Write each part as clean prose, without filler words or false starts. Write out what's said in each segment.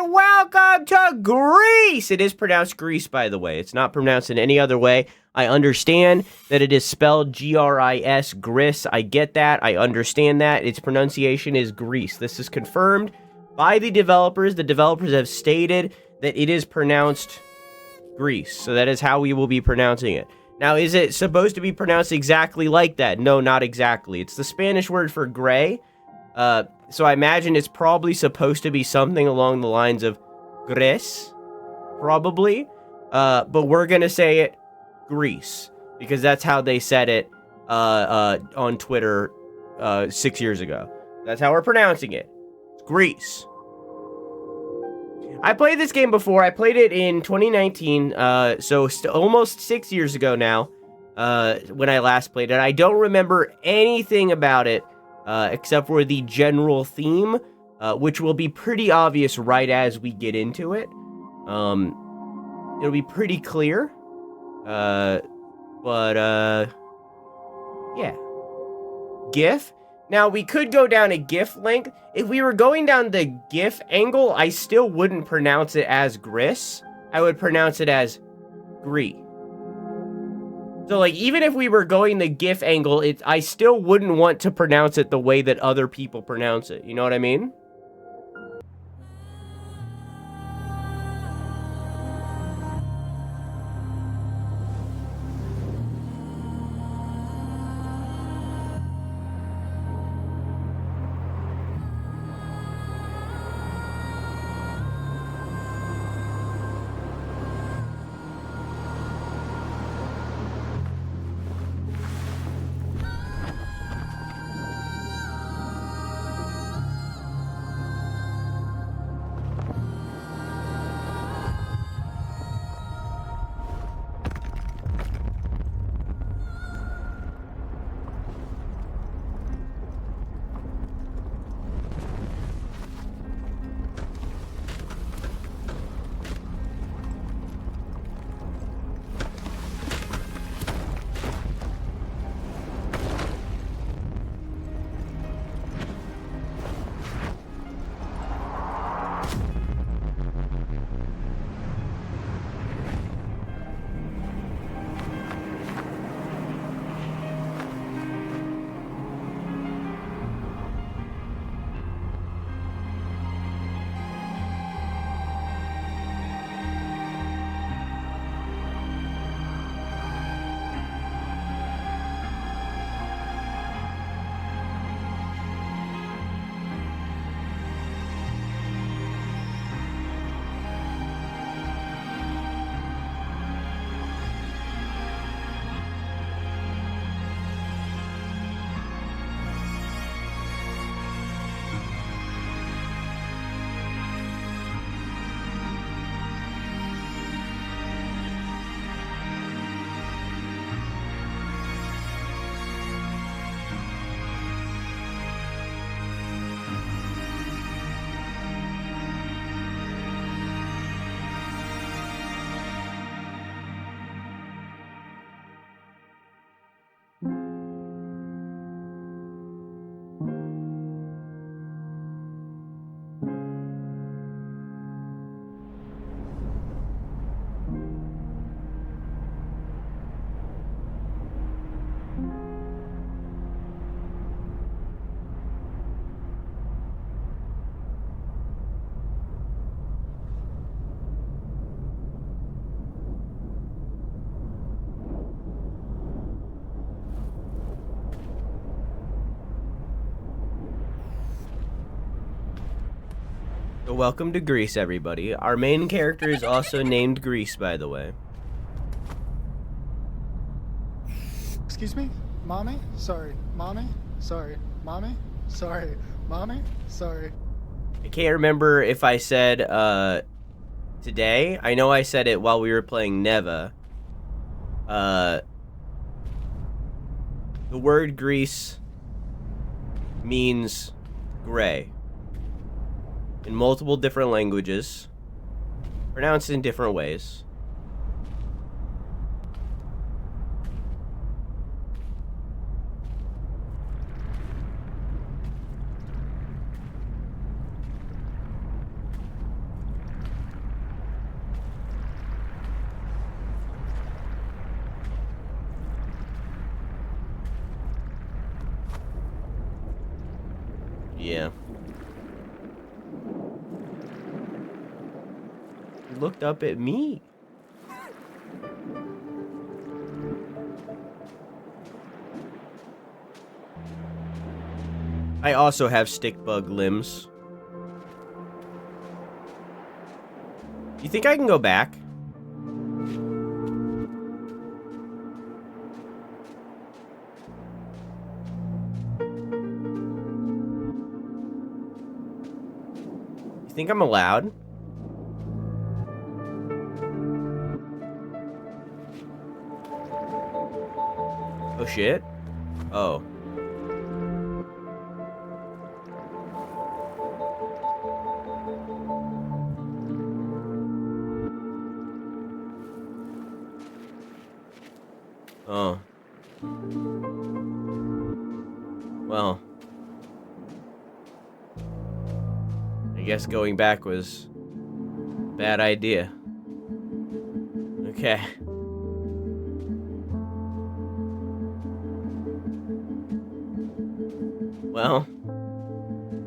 and welcome to Gris! It is pronounced Grease, by the way. It's not pronounced in any other way. I understand that it is spelled G-R-I-S, Gris. I get that. I understand that. Its pronunciation is Gris. This is confirmed by the developers. The developers have stated that it is pronounced Gris. So that is how we will be pronouncing it. Now, is it supposed to be pronounced exactly like that? No, not exactly. It's the Spanish word for gray. So I imagine it's probably supposed to be something along the lines of Gris, probably. But we're gonna say it Gris, because that's how they said it on Twitter 6 years ago. That's how we're pronouncing it. It's Gris. I played this game before. I played it in 2019, so almost 6 years ago now, when I last played it. I don't remember anything about it, except for the general theme, which will be pretty obvious right as we get into it. It'll be pretty clear, but yeah. GIF. Now, we could go down a GIF link. If we were going down the GIF angle, I still wouldn't pronounce it as Gris. I would pronounce it as Gris. So, like, even if we were going the GIF angle, I still wouldn't want to pronounce it the way that other people pronounce it. You know what I mean? So welcome to Gris, everybody. Our main character is also named Gris, by the way. Excuse me? Mommy? Sorry. Mommy? Sorry. Mommy? Sorry. Mommy? Sorry. I can't remember if I said, today. I know I said it while we were playing Neva. The word Gris means gray in multiple different languages, pronounced in different ways. Yeah. He looked up at me. I also have stick bug limbs. You think I can go back? You think I'm allowed? Oh shit. Oh. Oh. Well. I guess going back was a bad idea. Okay. Well.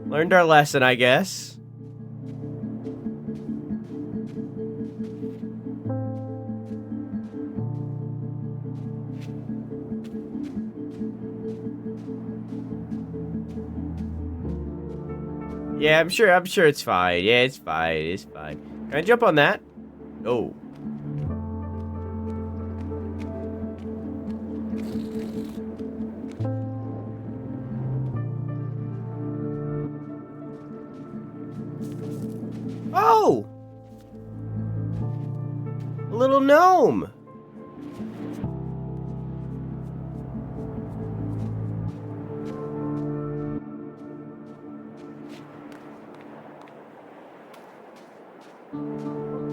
Learned our lesson, I guess. Yeah, I'm sure it's fine. Yeah, it's fine. Can I jump on that? Oh. Oh! A little gnome.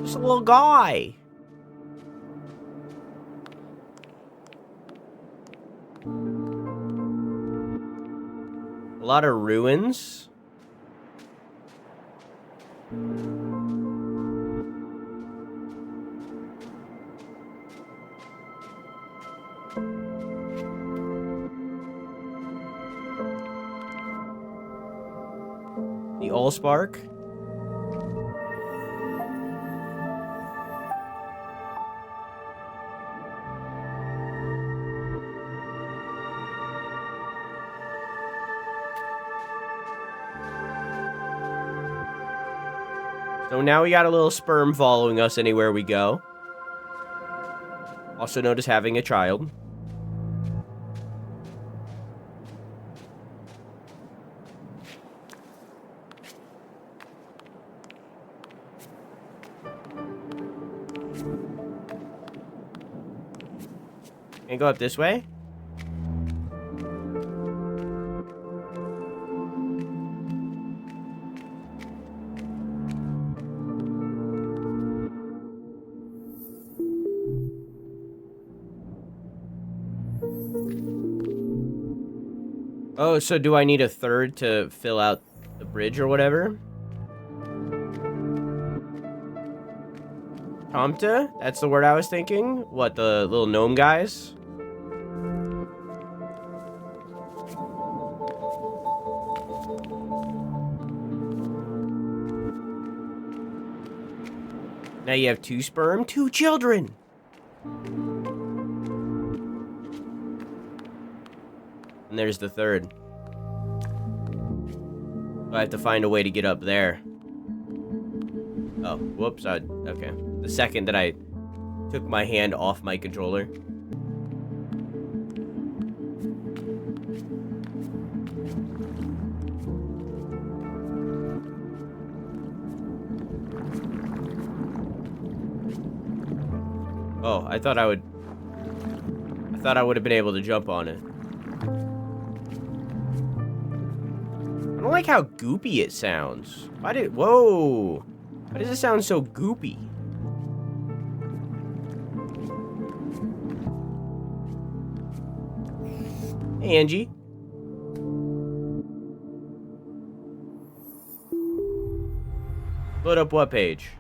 Just a little guy. A lot of ruins. The Allspark. So now we got a little sperm following us anywhere we go. Also known as having a child. Can I go up this way? Oh, so do I need a third to fill out the bridge or whatever? Tomta? That's the word I was thinking? What, the little gnome guys? Now you have 2 sperm, 2 children! And there's the third. I have to find a way to get up there. Oh, whoops, okay. The second that I took my hand off my controller. Oh, I thought I would have been able to jump on it. I don't like how goopy it sounds. Whoa! Why does it sound so goopy? Hey, Angie. Load up what page?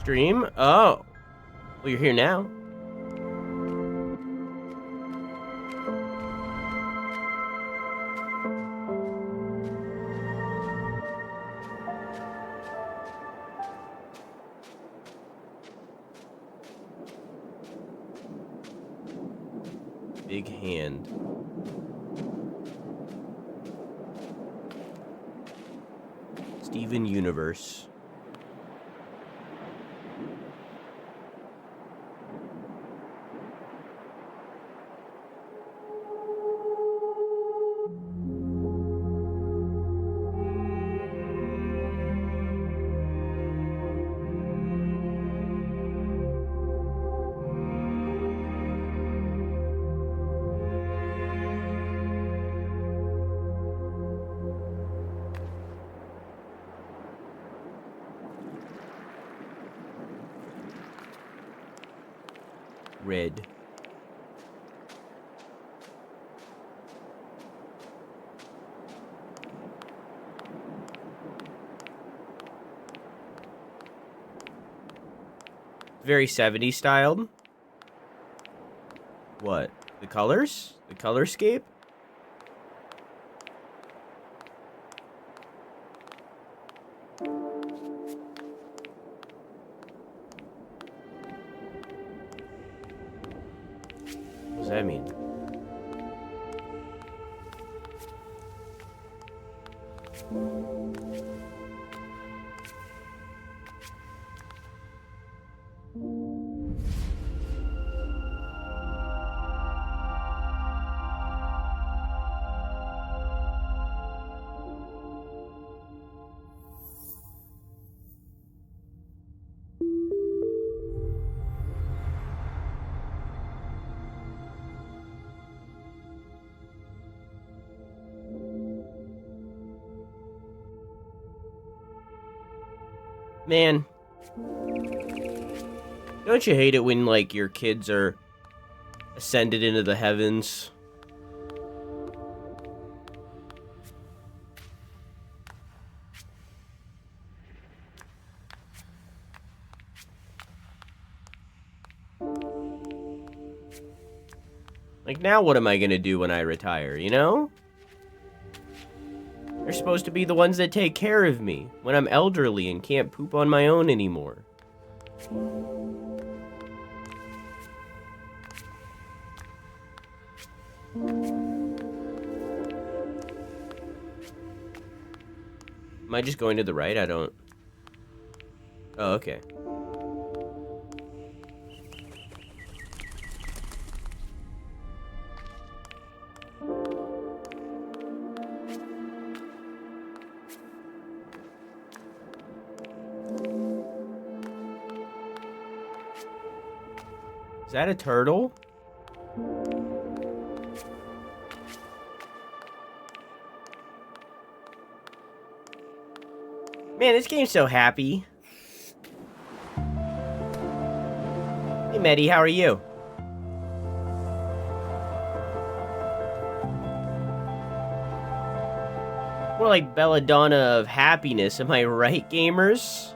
Stream? Oh. Well, you're here now. Big hand. Steven Universe. Red. Very 70s styled. What? The colors? The colorscape? What does that mean? Man, don't you hate it when, like, your kids are ascended into the heavens? Like, now what am I gonna do when I retire, you know? They're supposed to be the ones that take care of me when I'm elderly and can't poop on my own anymore. Am I just going to the right? I don't... Oh, okay. Is that a turtle? Man, this game's so happy. Hey, Medi, how are you? More like Belladonna of happiness, am I right, gamers?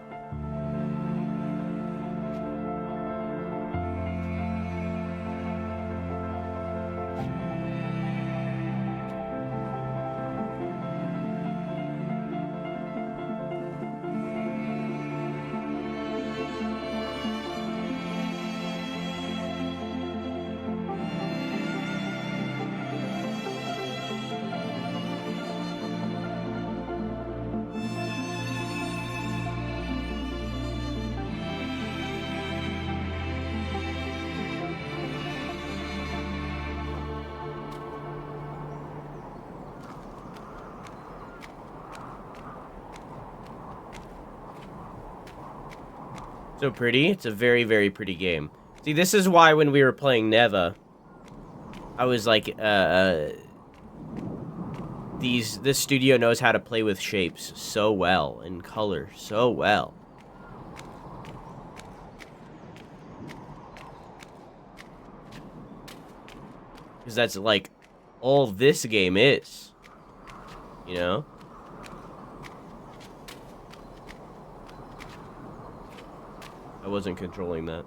So pretty. It's a very, very pretty game. See, this is why when we were playing Neva, I was like, this studio knows how to play with shapes so well, and color so well. Because that's like all this game is, you know? I wasn't controlling that.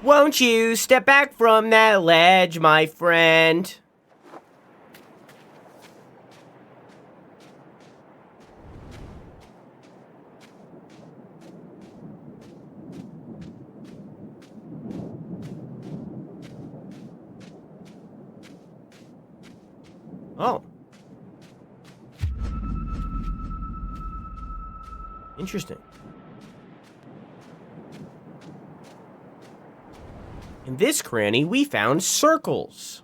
Won't you step back from that ledge, my friend? Oh. Interesting. In this cranny, we found circles.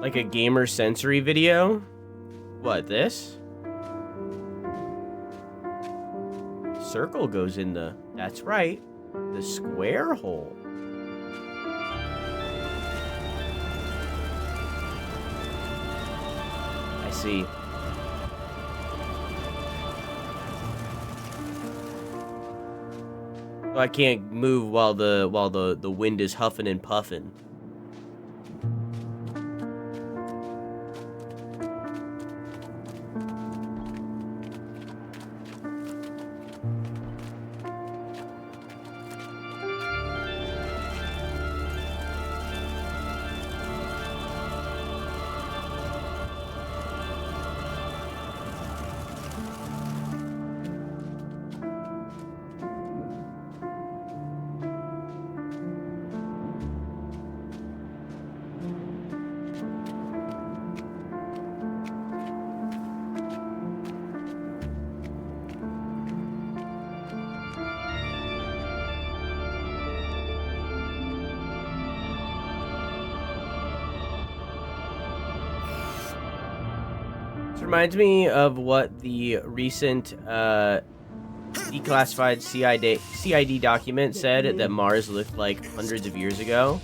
Like a gamer sensory video? What, this? Circle goes in the... That's right. The square hole. I see. I can't move while the wind is huffing and puffing. Reminds me of what the recent declassified CID document said that Mars looked like hundreds of years ago.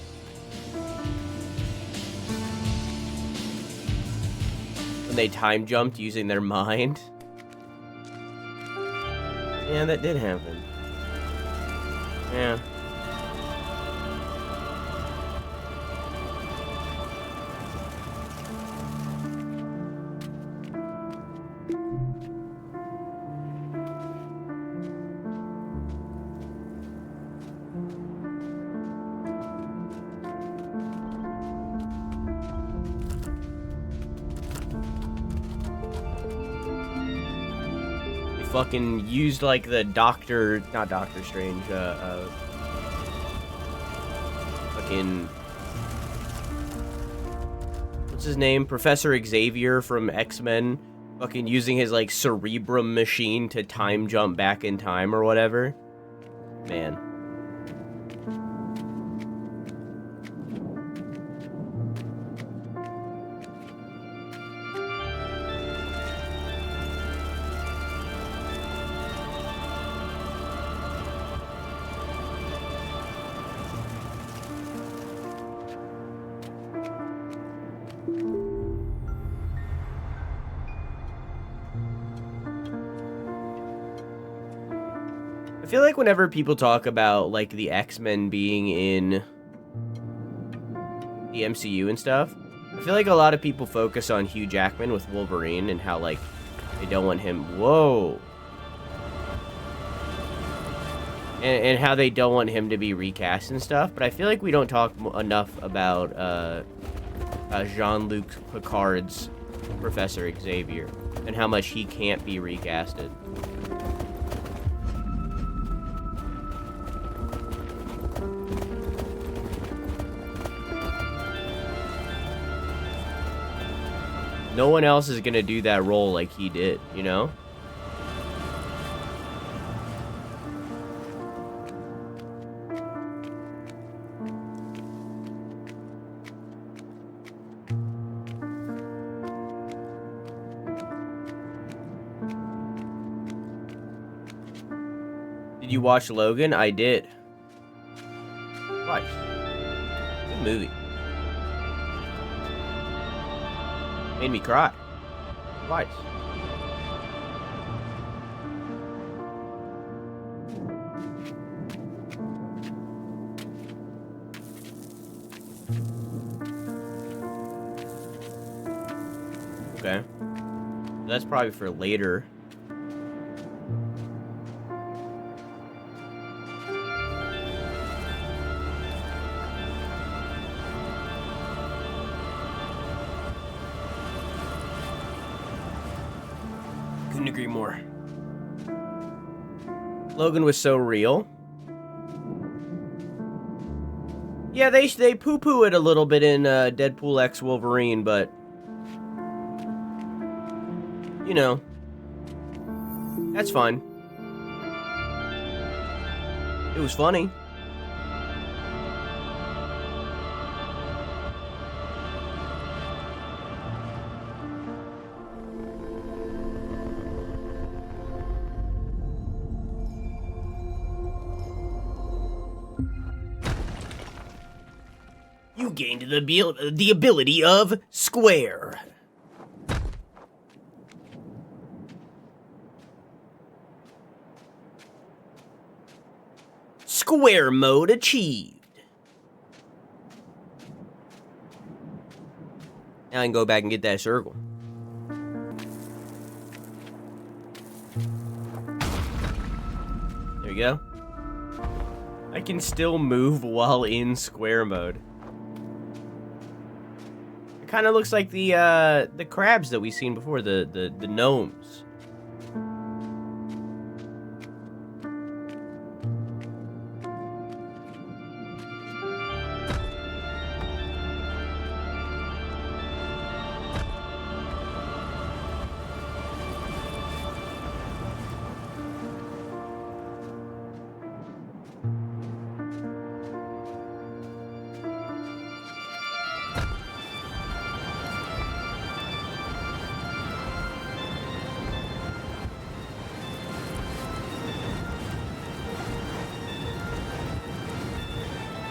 When they time jumped using their mind. Yeah, that did happen. Yeah. Fucking used like the not Doctor Strange, fucking, what's his name? Professor Xavier from X-Men, fucking using his like cerebrum machine to time jump back in time or whatever. Man. I feel like whenever people talk about, like, the X-Men being in the MCU and stuff, I feel like a lot of people focus on Hugh Jackman with Wolverine and how, like, they don't want him... Whoa! And how they don't want him to be recast and stuff, but I feel like we don't talk enough about Jean-Luc Picard's Professor Xavier and how much he can't be recasted. No one else is gonna do that role like he did, you know? Did you watch Logan? I did. Twice. Good movie. Made me cry. Twice. Okay. That's probably for later. Couldn't agree more. Logan was so real. Yeah, they poo-poo it a little bit in Deadpool X Wolverine, but you know, that's fine. It was funny. You gained the ability of Square. Square mode achieved. Now I can go back and get that circle. There you go. I can still move while in square mode. It kind of looks like the crabs that we've seen before, the gnomes.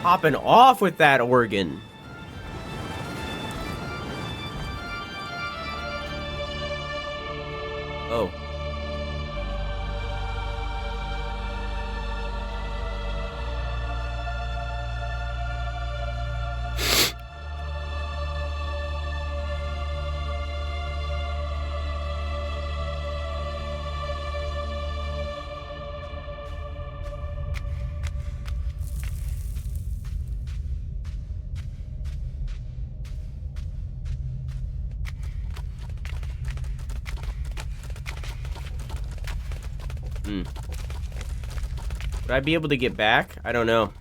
Popping off with that organ. Oh. Would I be able to get back? I don't know.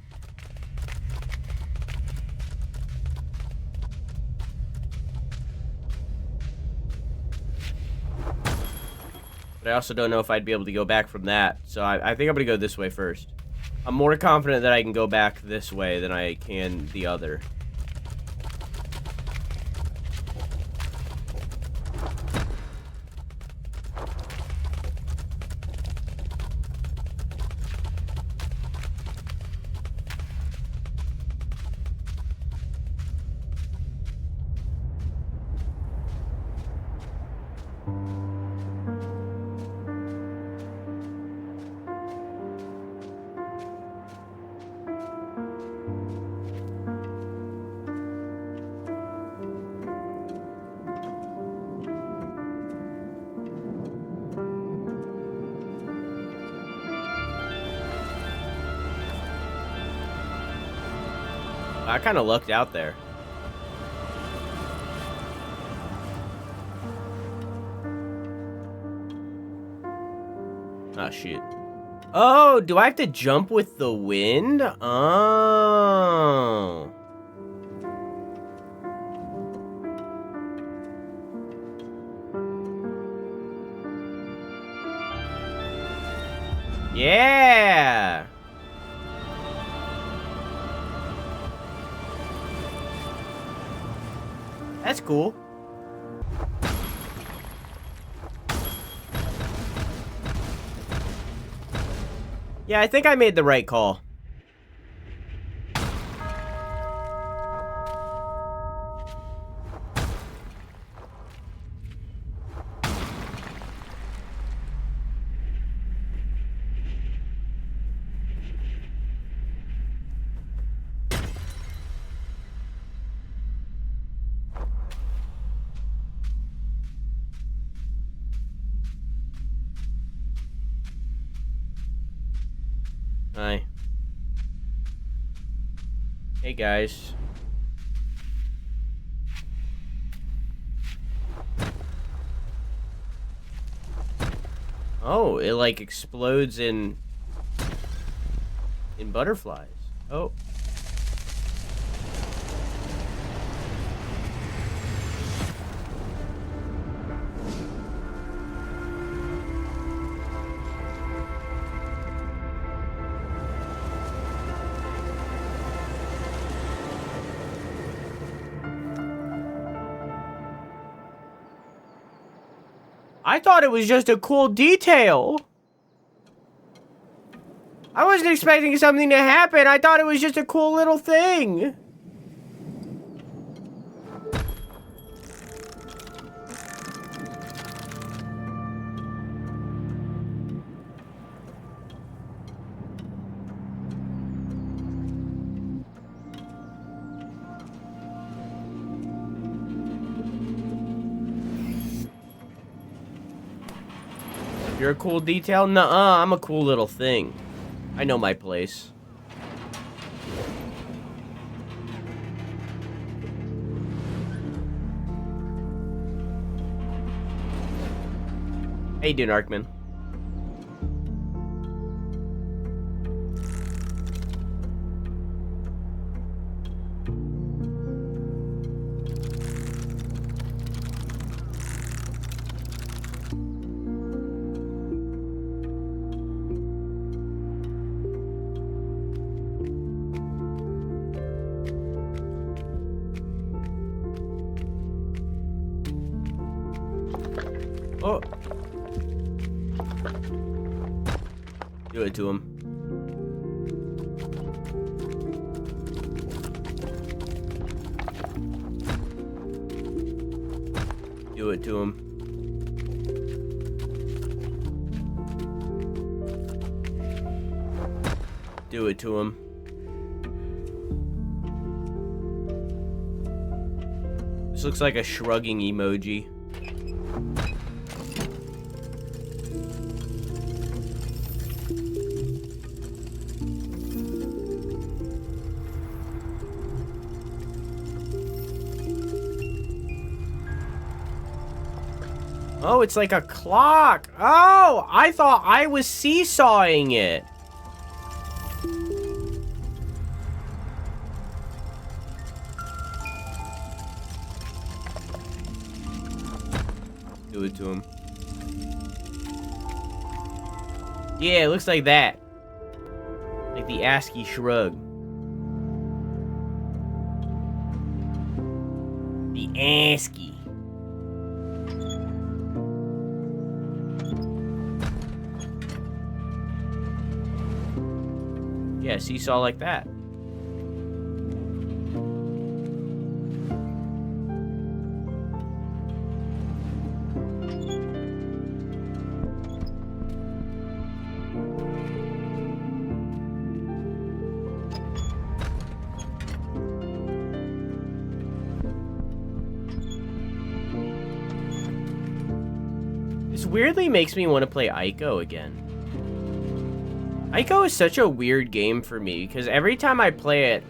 But I also don't know if I'd be able to go back from that. So I think I'm gonna go this way first. I'm more confident that I can go back this way than I can the other. I kind of lucked out there. Ah, shit. Oh, do I have to jump with the wind? Oh. That's cool. Yeah, I think I made the right call. Hi. Hey, guys. Oh, it like explodes in butterflies. Oh. I thought it was just a cool detail. I wasn't expecting something to happen. I thought it was just a cool little thing. You're a cool detail? Nuh-uh, I'm a cool little thing. I know my place. How you doing, Arkman? Oh. Do it to him. Do it to him. Do it to him. This looks like a shrugging emoji. Oh, it's like a clock. Oh, I thought I was seesawing it. Do it to him. Yeah, it looks like that. Like the ASCII shrug. The ASCII. Yeah, seesaw like that. This weirdly makes me want to play Ico again. Ico is such a weird game for me because every time I play it,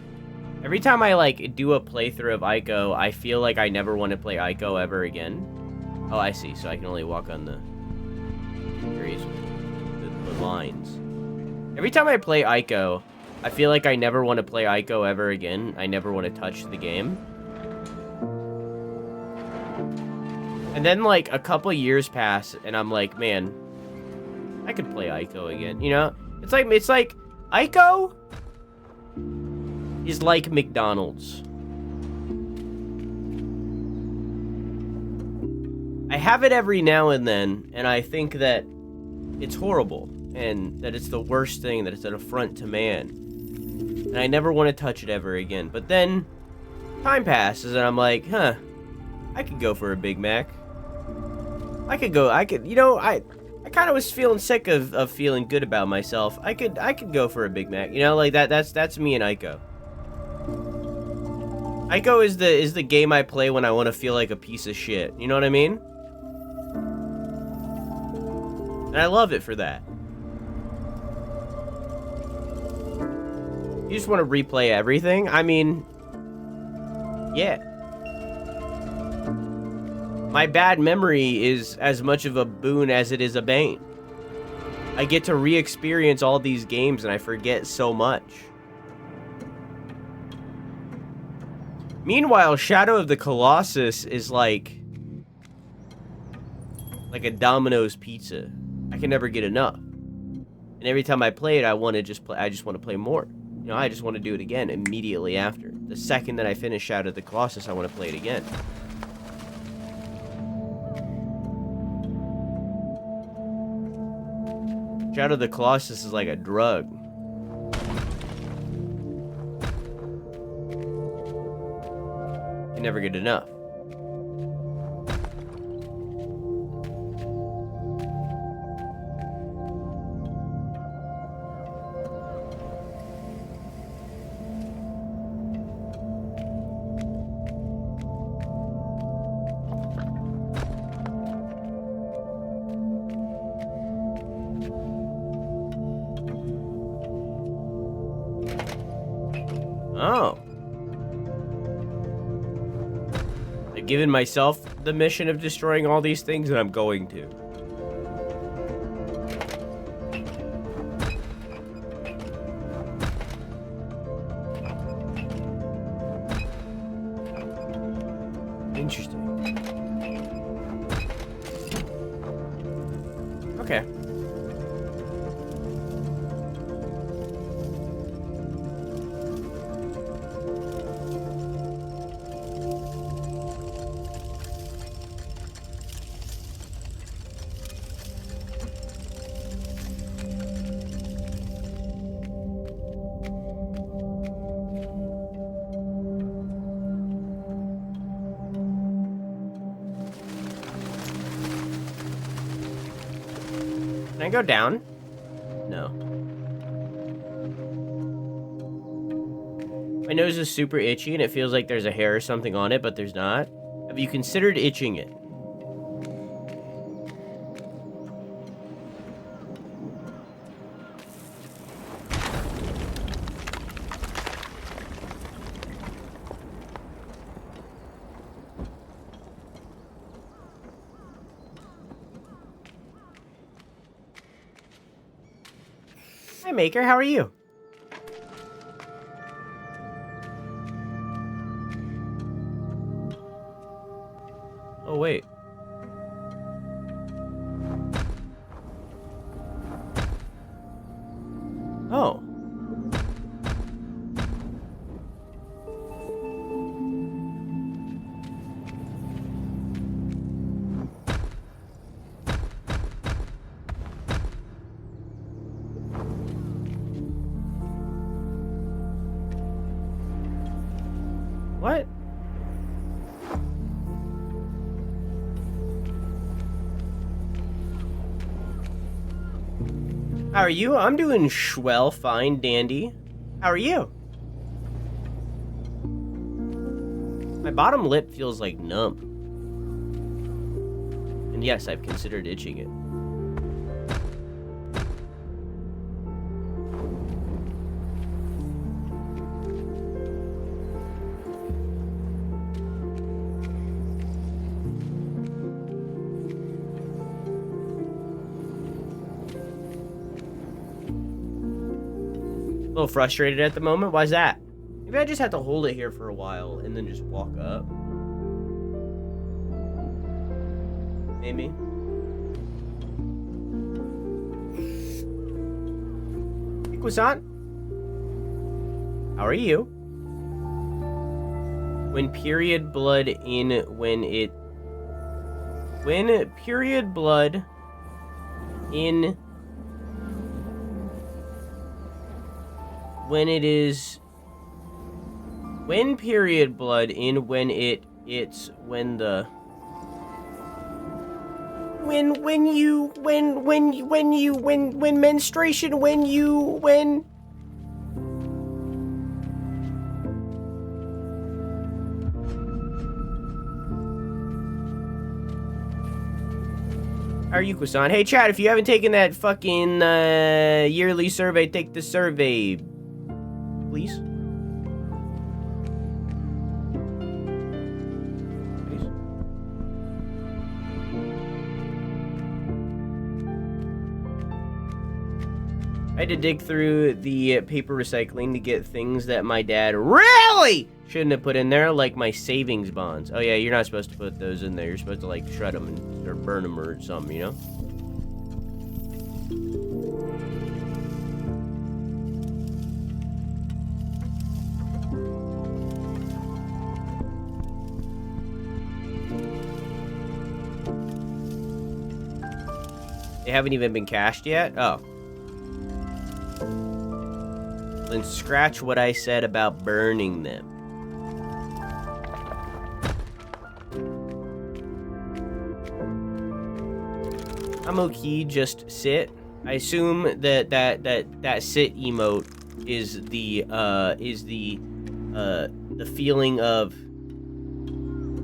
every time I like do a playthrough of Ico, I feel like I never want to play Ico ever again. Oh, I see. So I can only walk on the lines. Every time I play Ico, I feel like I never want to play Ico ever again. I never want to touch the game. And then like a couple years pass, and I'm like, man, I could play Ico again. You know? It's like Ico is like McDonald's. have it every now and then, and I think that it's horrible, and that it's the worst thing, that it's an affront to man. And I never want to touch it ever again. But then, time passes, and I'm like, huh, I could go for a Big Mac. I kind of was feeling sick of feeling good about myself. I could go for a Big Mac. You know, like that's me and Ico. Ico is the game I play when I want to feel like a piece of shit. You know what I mean? And I love it for that. You just want to replay everything? I mean, yeah. My bad memory is as much of a boon as it is a bane. I get to re-experience all these games and I forget so much. Meanwhile, Shadow of the Colossus is like a Domino's pizza. I can never get enough. And every time I play it, I just want to play more. You know, I just want to do it again immediately after. The second that I finish Shadow of the Colossus, I want to play it again. Shadow of the Colossus is like a drug. You never get enough. Oh. I've given myself the mission of destroying all these things, and I'm going to. Interesting. Okay. Can I go down? No. My nose is super itchy and it feels like there's a hair or something on it, but there's not. Have you considered itching it? Hi, Maker. How are you? Oh, wait. Oh. What? How are you? I'm doing swell, fine, dandy. How are you? My bottom lip feels like numb. And yes, I've considered itching it. A little frustrated at the moment. Why's that? Maybe I just have to hold it here for a while and then just walk up. Maybe. Hey, Croissant. How are you? When period blood in when it When period blood in... When it is... When period blood in when it's when the... When menstruation, when... How are you, Kusan? Hey, chat, if you haven't taken that fucking yearly survey, take the survey, please. Please. I had to dig through the paper recycling to get things that my dad really shouldn't have put in there, like my savings bonds. Oh yeah, you're not supposed to put those in there. You're supposed to, like, shred them or burn them or something, you know? They haven't even been cashed yet? Oh. Then scratch what I said about burning them. I'm okay, just sit. I assume that sit emote is the feeling of,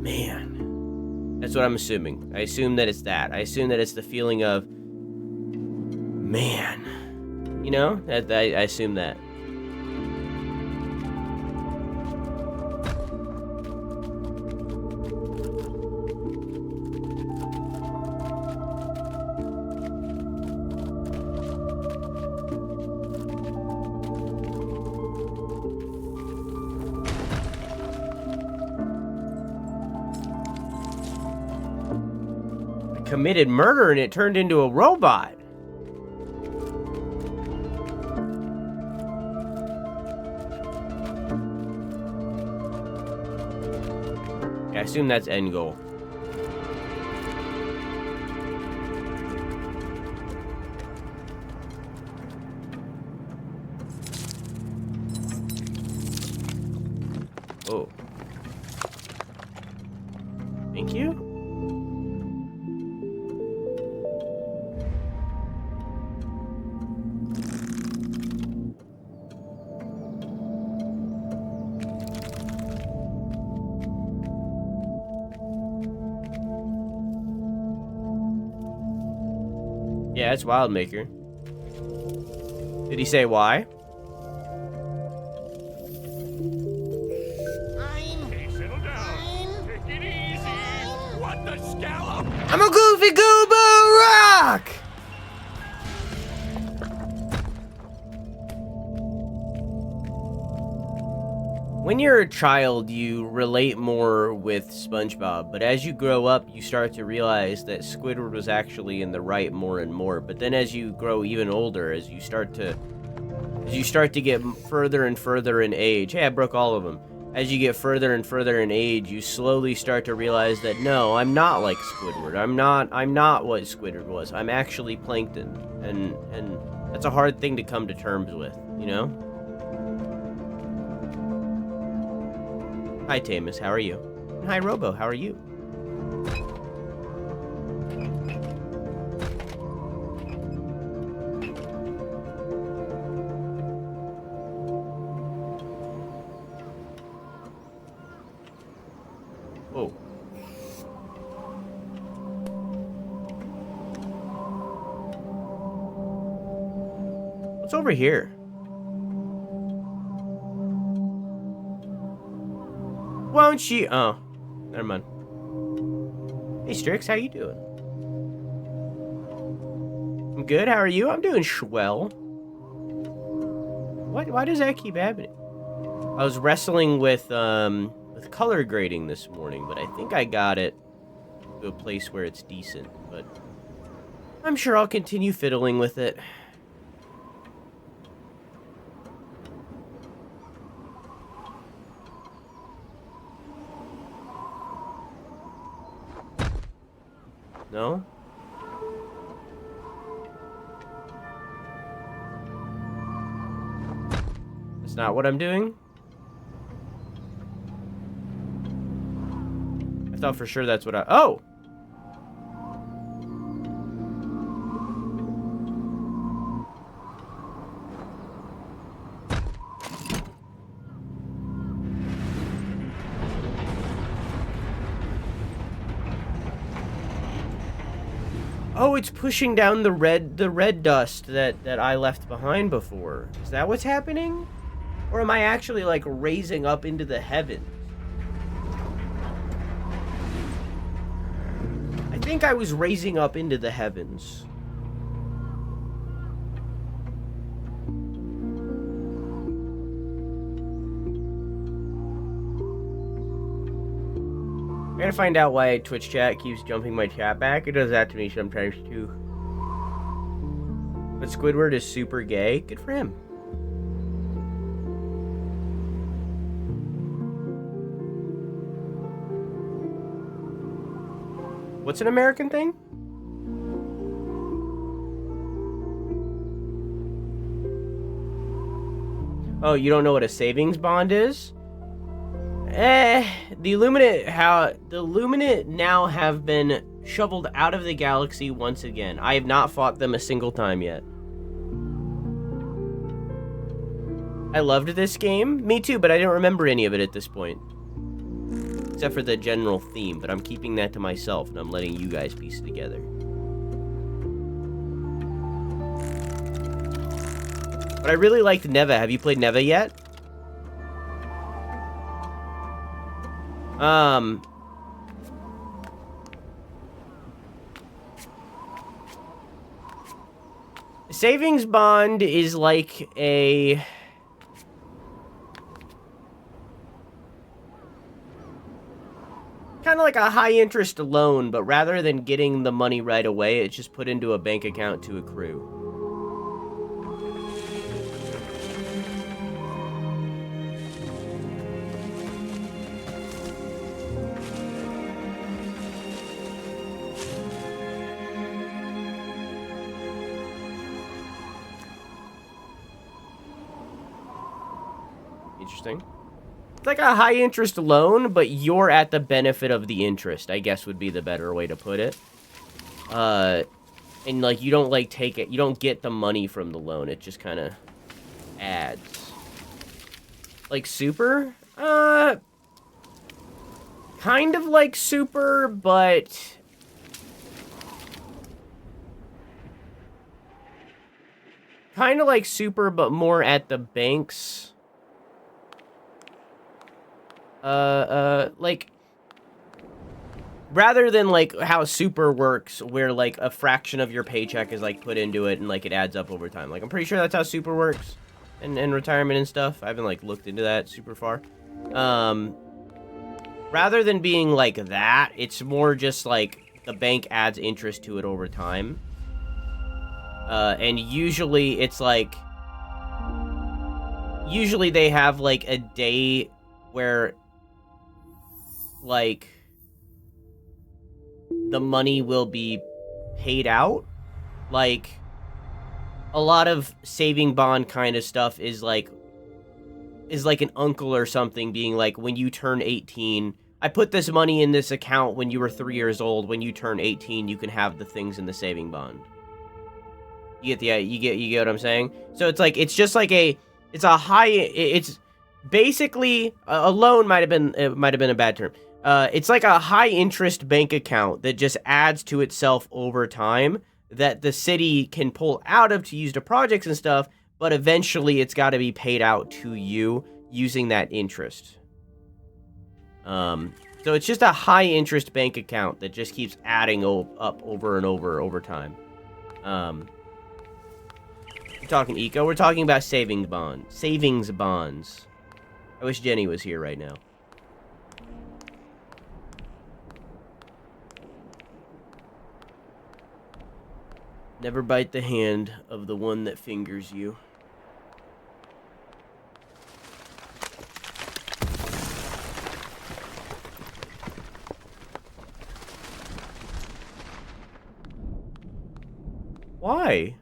man. That's what I'm assuming. I assume that it's that. I assume that it's the feeling of, man. You know? I assume that. Committed murder and it turned into a robot. Yeah, I assume that's end goal. Oh. Thank you. Yeah, it's Wildmaker. Did he say why? Hey, settle down. Take it easy. What the scallop? I'm a goofy goober rock! When you're a child, you relate more with SpongeBob, but as you grow up, you start to realize that Squidward was actually in the right more and more. But then as you grow even older, as you start to get further and further in age, hey, I broke all of them. As you get further and further in age, you slowly start to realize that no, I'm not like Squidward. I'm not what Squidward was. I'm actually Plankton, and that's a hard thing to come to terms with, you know? Hi, Tamus, how are you? And hi, Robo, how are you? Oh. What's over here? Won't you? Oh, never mind. Hey, Strix, how you doing? I'm good. How are you? I'm doing swell. Why does that keep happening? I was wrestling with color grading this morning, but I think I got it to a place where it's decent. But I'm sure I'll continue fiddling with it. No? That's not what I'm doing? I thought for sure that's what I... Oh! Oh, it's pushing down the red dust that I left behind before. Is that what's happening? Or am I actually, like, raising up into the heavens? I think I was raising up into the heavens. I gotta find out why Twitch chat keeps jumping my chat back. It does that to me sometimes too. But Squidward is super gay. Good for him. What's an American thing? Oh, you don't know what a savings bond is? The Illuminate now have been shoveled out of the galaxy once again. I have not fought them a single time yet. I loved this game. Me too, but I don't remember any of it at this point. Except for the general theme, but I'm keeping that to myself, and I'm letting you guys piece it together. But I really liked Neva. Have you played Neva yet? Savings bond is like a... kind of like a high-interest loan, but rather than getting the money right away, it's just put into a bank account to accrue. Interesting. It's like a high-interest loan, but you're at the benefit of the interest, I guess would be the better way to put it. And, like, you don't, like, take it. You don't get the money from the loan. It just kind of adds. Like Super? Kind of like Super, but... kind of like Super, but more at the banks. Like, rather than, like, how Super works, where, like, a fraction of your paycheck is, like, put into it and, like, it adds up over time. Like, I'm pretty sure that's how Super works in retirement and stuff. I haven't, like, looked into that super far. Rather than being like that, it's more just, like, the bank adds interest to it over time. And usually it's, like... usually they have, like, a day where... like, the money will be paid out. Like, a lot of saving bond kind of stuff is like an uncle or something being like, when you turn 18, I put this money in this account when you were 3 years old. When you turn 18, you can have the things in the saving bond. You get what I'm saying? So it's like, it's just like it's basically a loan might have been a bad term. It's like a high-interest bank account that just adds to itself over time that the city can pull out of to use to projects and stuff, but eventually it's got to be paid out to you using that interest. So it's just a high-interest bank account that just keeps adding up over and over time. We're talking eco. We're talking about savings bonds. I wish Jenny was here right now. Never bite the hand of the one that fingers you. Why?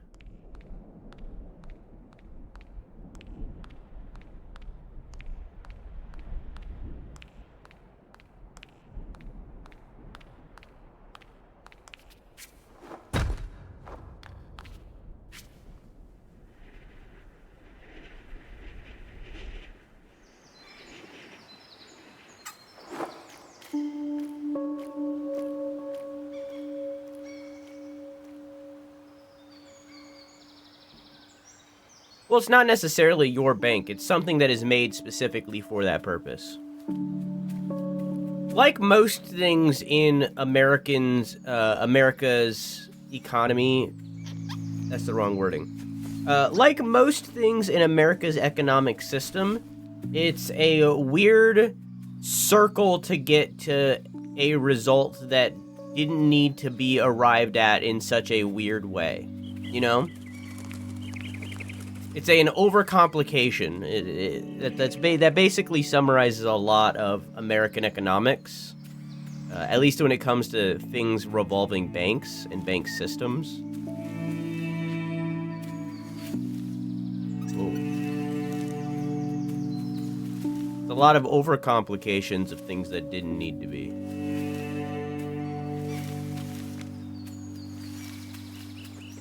Well, it's not necessarily your bank. It's something that is made specifically for that purpose. Like most things in America's economy, that's the wrong wording. Like most things in America's economic system, it's a weird circle to get to a result that didn't need to be arrived at in such a weird way, you know? It's an overcomplication. That basically summarizes a lot of American economics, at least when it comes to things revolving banks and bank systems. It's a lot of overcomplications of things that didn't need to be.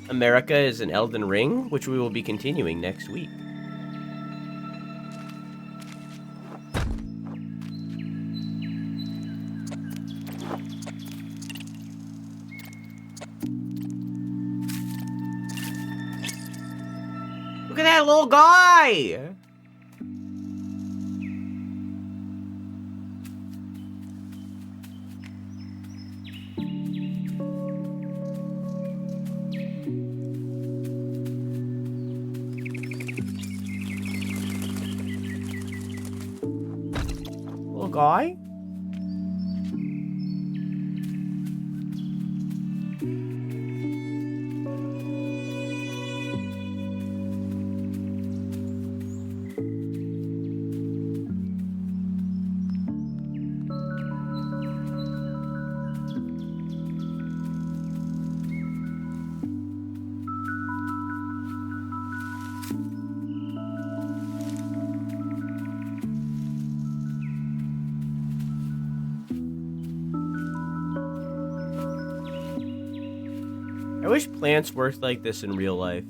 America is an Elden Ring, which we will be continuing next week. Look at that little guy! Guy? I wish plants worked like this in real life.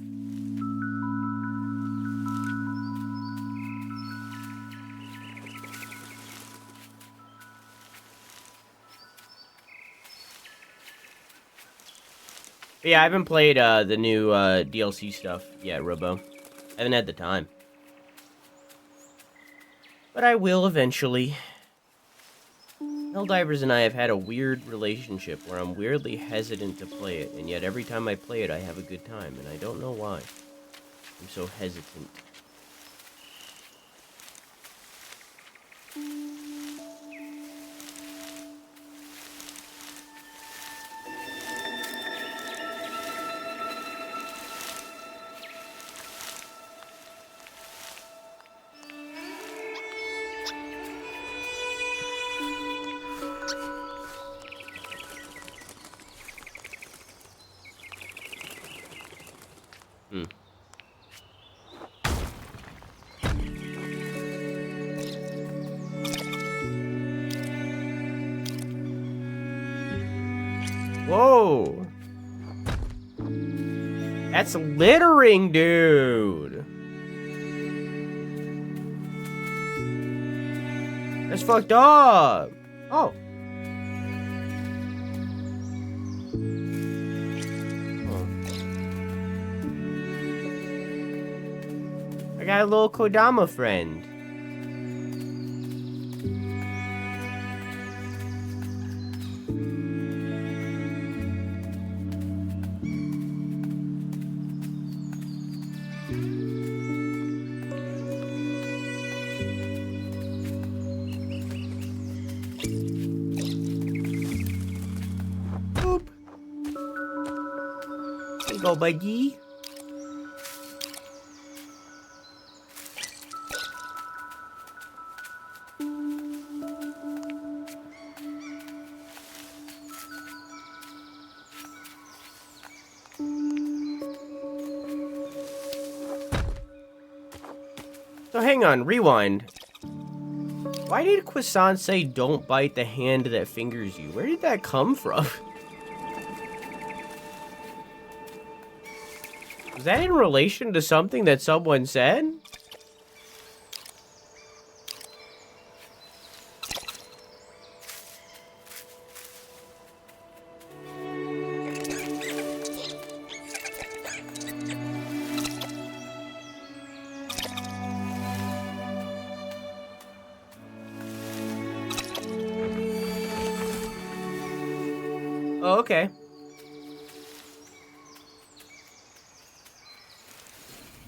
But yeah, I haven't played the new DLC stuff yet, Robo. I haven't had the time. But I will eventually. Helldivers and I have had a weird relationship where I'm weirdly hesitant to play it, and yet every time I play it I have a good time, and I don't know why. I'm so hesitant. Whoa! That's littering, dude! That's fucked up! Oh. I got a little Kodama friend. Boop. There you go, buddy. So hang on, rewind. Why did Croissant say don't bite the hand that fingers you? Where did that come from? Was that in relation to something that someone said? Oh, okay.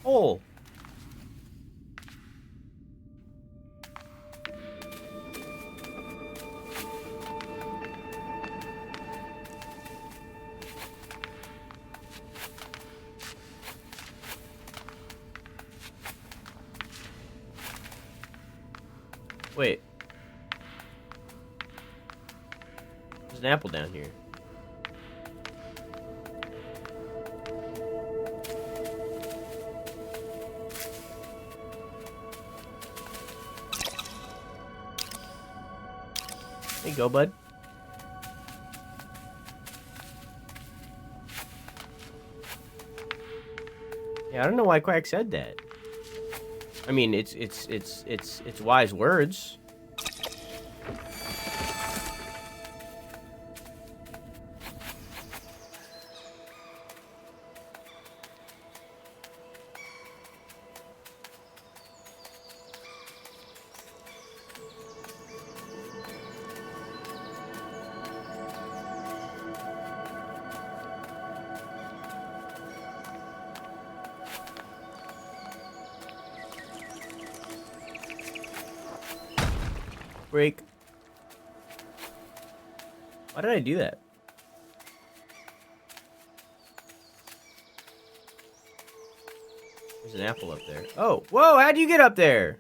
Oh. Wait. There's an apple down here. There you go, bud. Yeah, I don't know why Quack said that. I mean, it's wise words. Break. Why did I do that? There's an apple up there. Oh, whoa, how'd you get up there?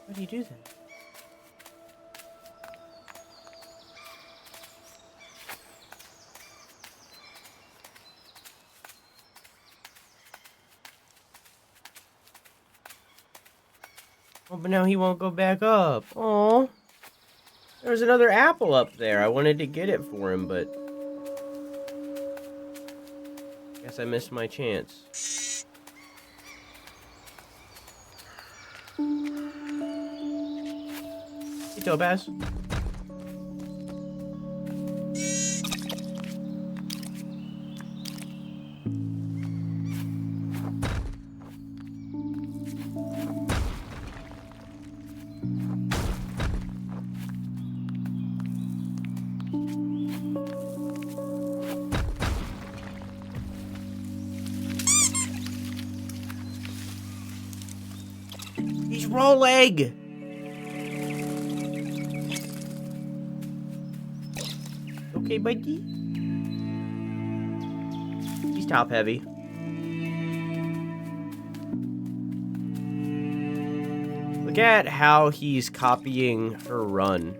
Why do you do that? Oh, but now he won't go back up. Oh, there was another apple up there. I wanted to get it for him, but guess I missed my chance. Hey, Topaz. He's raw leg. Okay, buddy. He's top heavy. Look at how he's copying her run.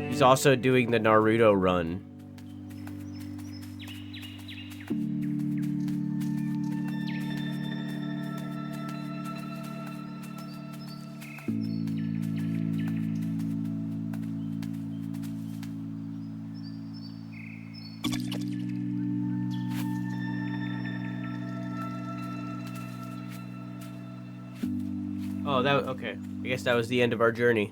He's also doing the Naruto run. Oh, that okay. I guess that was the end of our journey.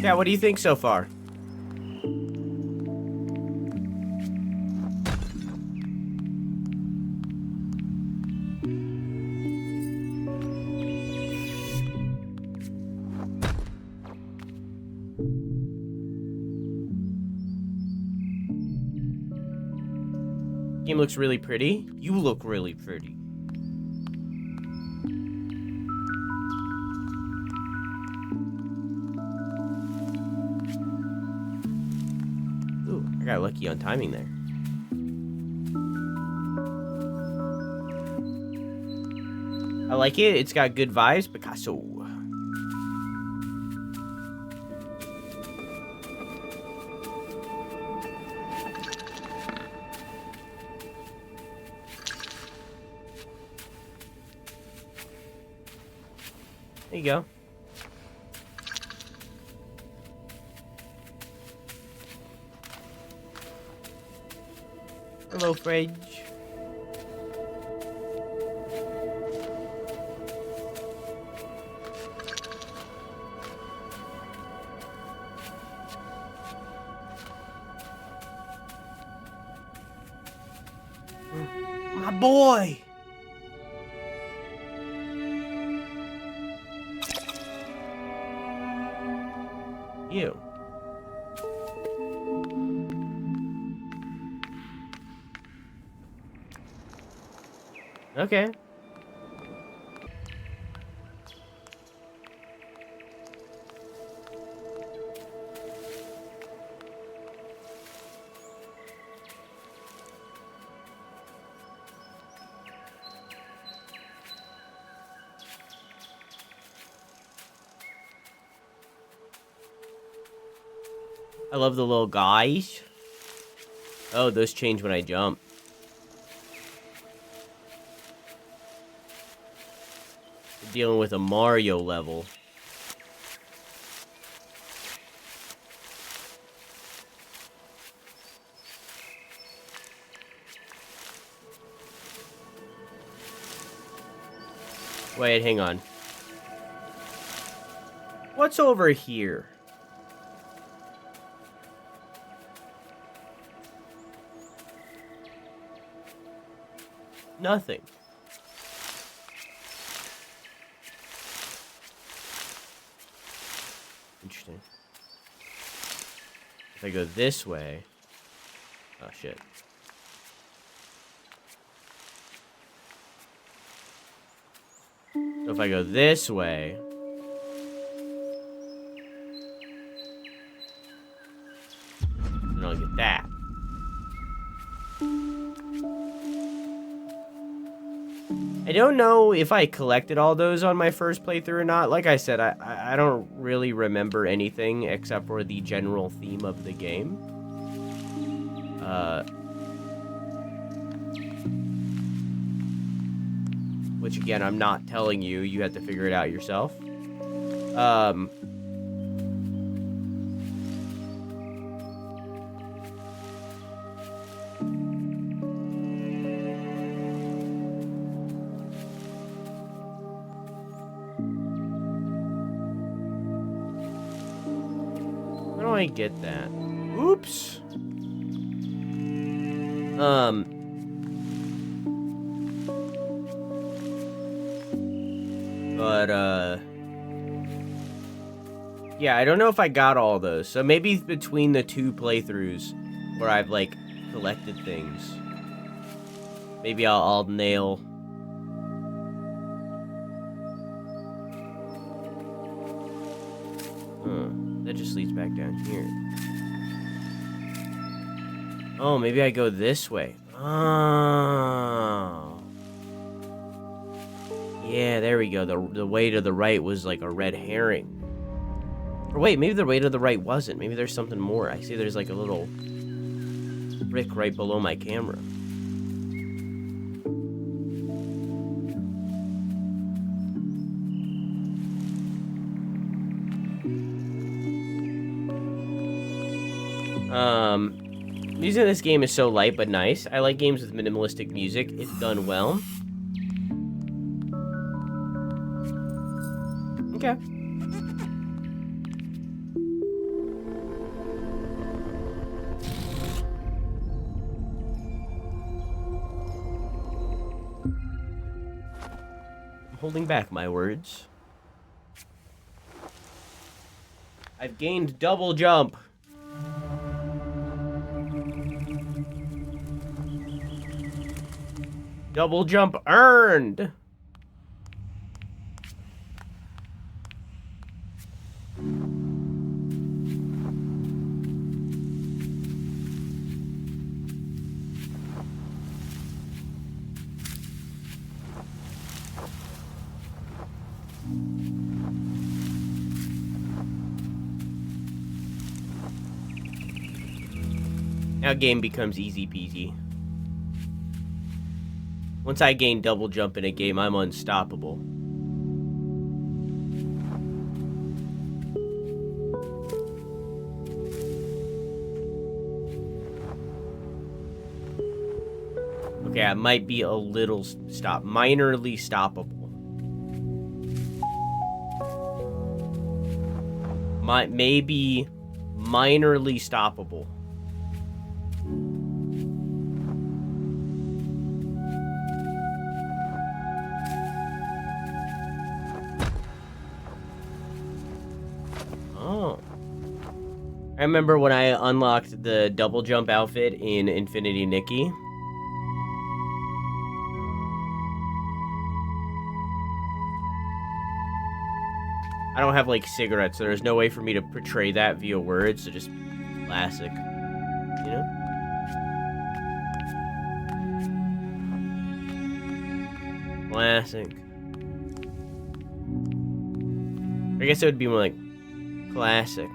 Yeah, what do you think so far? Game looks really pretty. You look really pretty. Ooh, I got lucky on timing there. I like it. It's got good vibes. Picasso. There you go. Hello, fridge. My boy! You. Okay. I love the little guys. Oh, those change when I jump. We're dealing with a Mario level. Wait, hang on. What's over here? Nothing. Interesting. If I go this way... Oh, shit. So if I go this way... then I'll get that. I don't know if I collected all those on my first playthrough or not. Like I said, I don't really remember anything except for the general theme of the game. Which, again, I'm not telling you. You have to figure it out yourself. How do I get that? Oops. Yeah, I don't know if I got all those. So maybe between the two playthroughs where I've, like, collected things, maybe I'll nail... That just leads back down here. Oh, maybe I go this way. Oh. Yeah, there we go. The way to the right was like a red herring. Or wait, maybe the way to the right wasn't. Maybe there's something more. I see there's like a little brick right below my camera. Music in this game is so light but nice. I like games with minimalistic music. It's done well. Okay. I'm holding back my words. I've gained double jump. Double jump earned. Now game becomes easy peasy. Once I gain double jump in a game, I'm unstoppable. Okay, I might be a little minorly stoppable. Maybe minorly stoppable. Oh. I remember when I unlocked the double jump outfit in Infinity Nikki. I don't have, like, cigarettes, so there's no way for me to portray that via words, so just classic, you know? Classic. I guess it would be more like classic.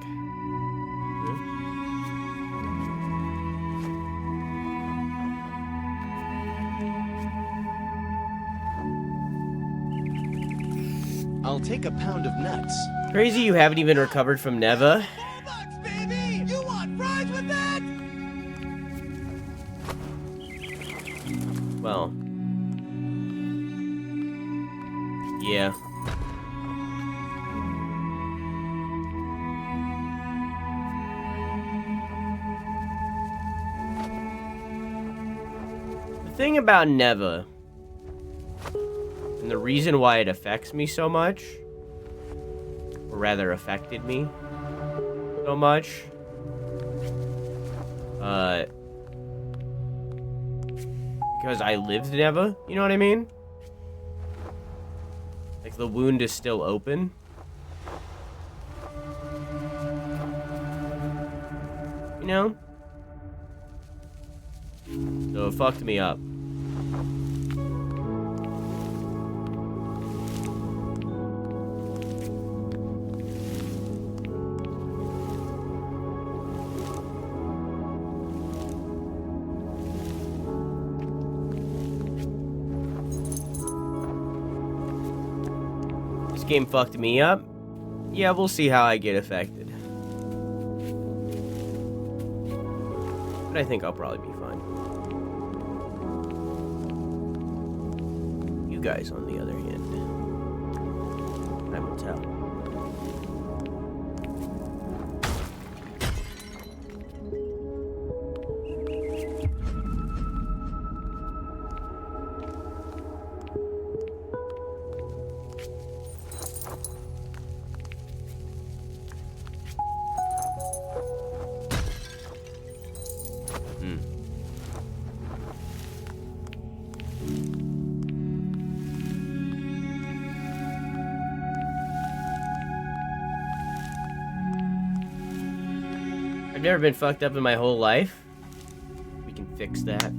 I'll take a pound of nuts. Crazy you haven't even recovered from Neva. $4, baby! You want fries with that? Well. Yeah. The thing about Neva, and the reason why it affects me so much, or rather affected me so much, because I lived Neva, you know what I mean? Like, the wound is still open. You know? So it fucked me up. This game fucked me up. Yeah, we'll see how I get affected. But I think I'll probably be fine. You guys, on the other hand, I will tell. I've never been fucked up in my whole life. We can fix that.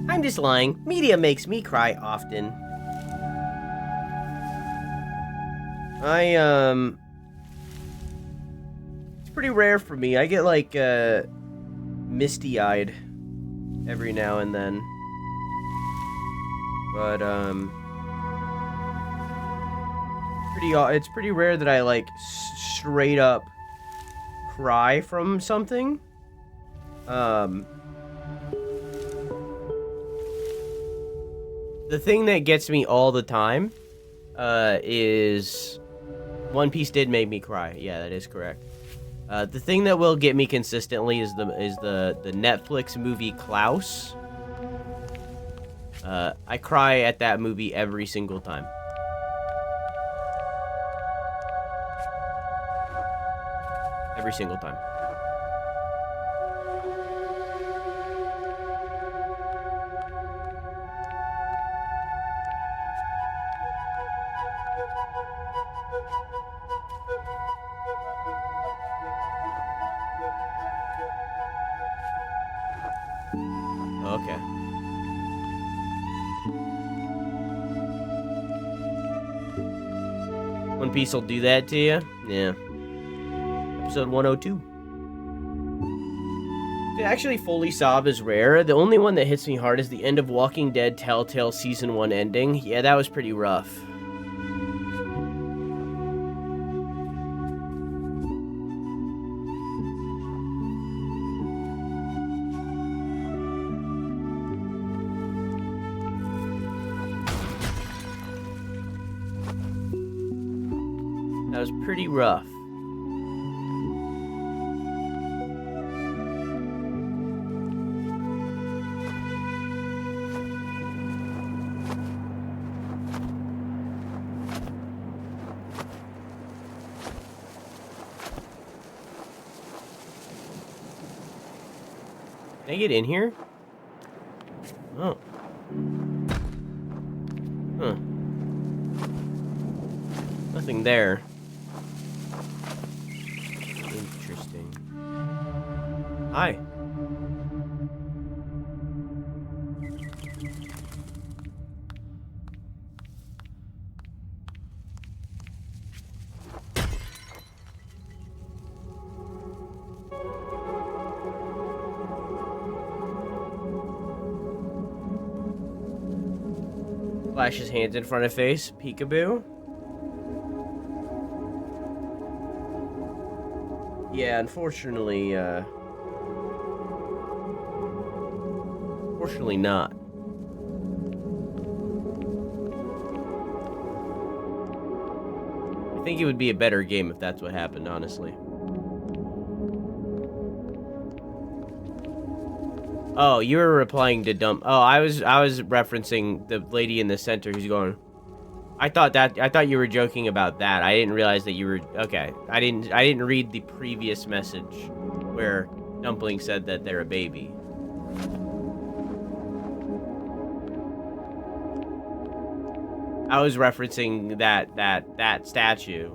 I'm just lying. Media makes me cry often. It's pretty rare for me. I get like, misty-eyed every now and then. But, it's pretty rare that I, like, straight up cry from something. The thing that gets me all the time, is One Piece did make me cry. Yeah, that is correct. The thing that will get me consistently is the Netflix movie Klaus. I cry at that movie every single time. Every single time. Okay. One Piece will do that to you. Yeah. Episode 102. To actually fully sob is rare. The only one that hits me hard is the end of Walking Dead Telltale Season 1 ending. Yeah, that was pretty rough. That was pretty rough. Can I get in here? Oh. Huh. Nothing there. Interesting. Hi. Flash his hands in front of face. Peekaboo. Yeah, unfortunately, fortunately not. I think it would be a better game if that's what happened, honestly. Oh, you were replying to dumb. Oh, I was referencing the lady in the center who's going. I thought you were joking about that. I didn't realize that you were okay. I didn't read the previous message where Dumpling said that they're a baby. I was referencing that statue.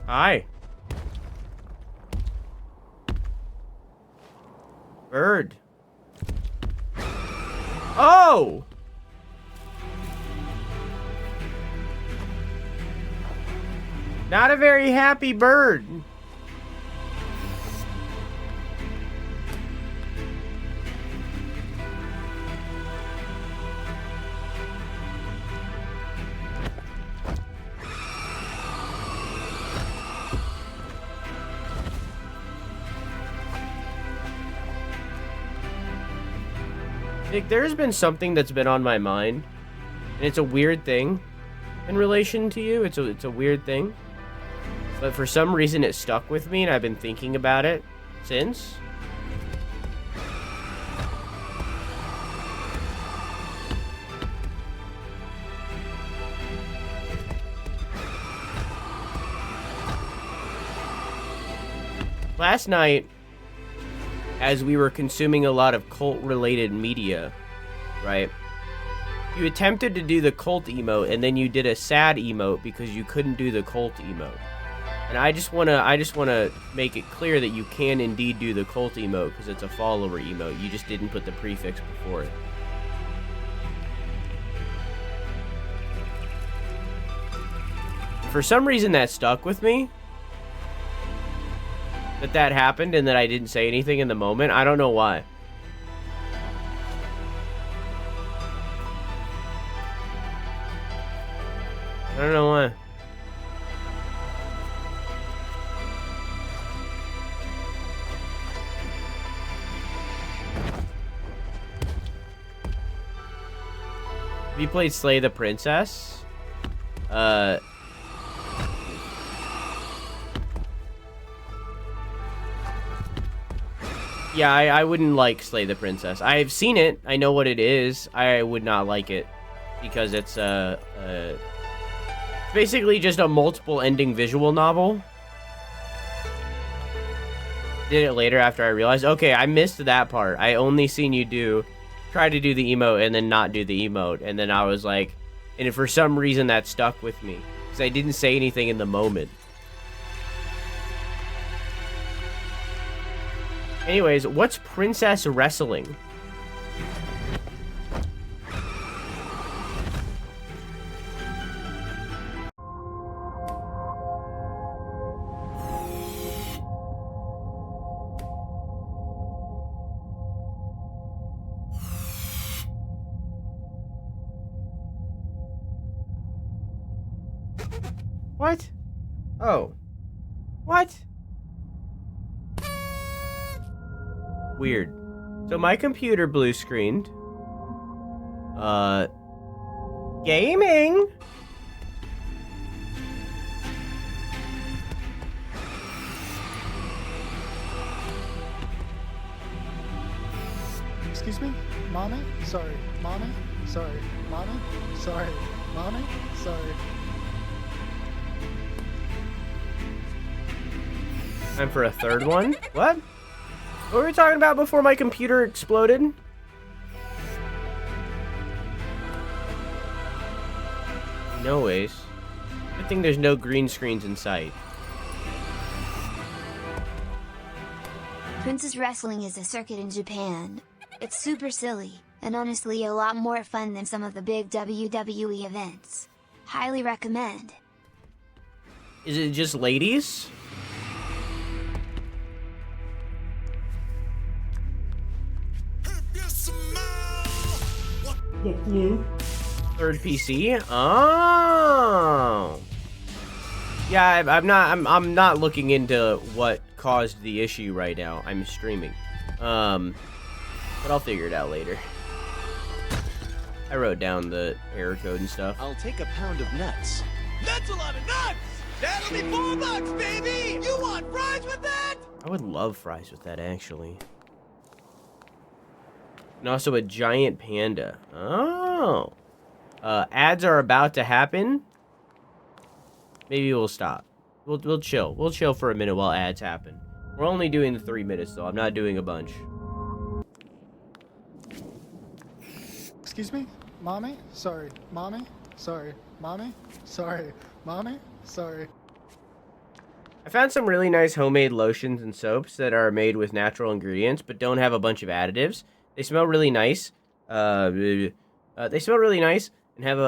Hi. Bird. Oh! Not a very happy bird. Nick, there's been something that's been on my mind, and it's a weird thing in relation to you. It's a weird thing, but for some reason it stuck with me, and I've been thinking about it since. Last night, as we were consuming a lot of cult-related media, right? You attempted to do the cult emote, and then you did a sad emote because you couldn't do the cult emote. And I just wanna make it clear that you can indeed do the cult emote because it's a follower emote. You just didn't put the prefix before it. For some reason, that stuck with me. That happened and that I didn't say anything in the moment. I don't know why. I don't know why. Have you played Slay the Princess? Yeah, I wouldn't like Slay the Princess. I've seen it. I know what it is. I would not like it because it's basically just a multiple ending visual novel. Did it later after I realized, okay, I missed that part. I only seen you try to do the emote and then not do the emote. And then I was like, and for some reason that stuck with me because I didn't say anything in the moment. Anyways, what's princess wrestling? What? Oh. What? Weird. So my computer blue screened. Gaming? Excuse me? Mommy? Sorry. Mommy? Sorry. Mommy? Sorry. Mommy? Sorry. Time for a third one? What? What were we talking about before my computer exploded? No ways. Good thing there's no green screens in sight. Princess Wrestling is a circuit in Japan. It's super silly, and honestly a lot more fun than some of the big WWE events. Highly recommend. Is it just ladies? Third PC? Oh. Yeah, I'm not looking into what caused the issue right now. I'm streaming. But I'll figure it out later. I wrote down the error code and stuff. I'll take a pound of nuts. That's a lot of nuts! That'll be $4, baby! You want fries with that? I would love fries with that, actually. And also a giant panda. Oh. Ads are about to happen. Maybe we'll stop. We'll chill. We'll chill for a minute while ads happen. We're only doing the 3 minutes, though. I'm not doing a bunch. Excuse me? Mommy? Sorry. Mommy? Sorry. Mommy? Sorry. Mommy? Sorry. I found some really nice homemade lotions and soaps that are made with natural ingredients, but don't have a bunch of additives. They smell really nice. They smell really nice and have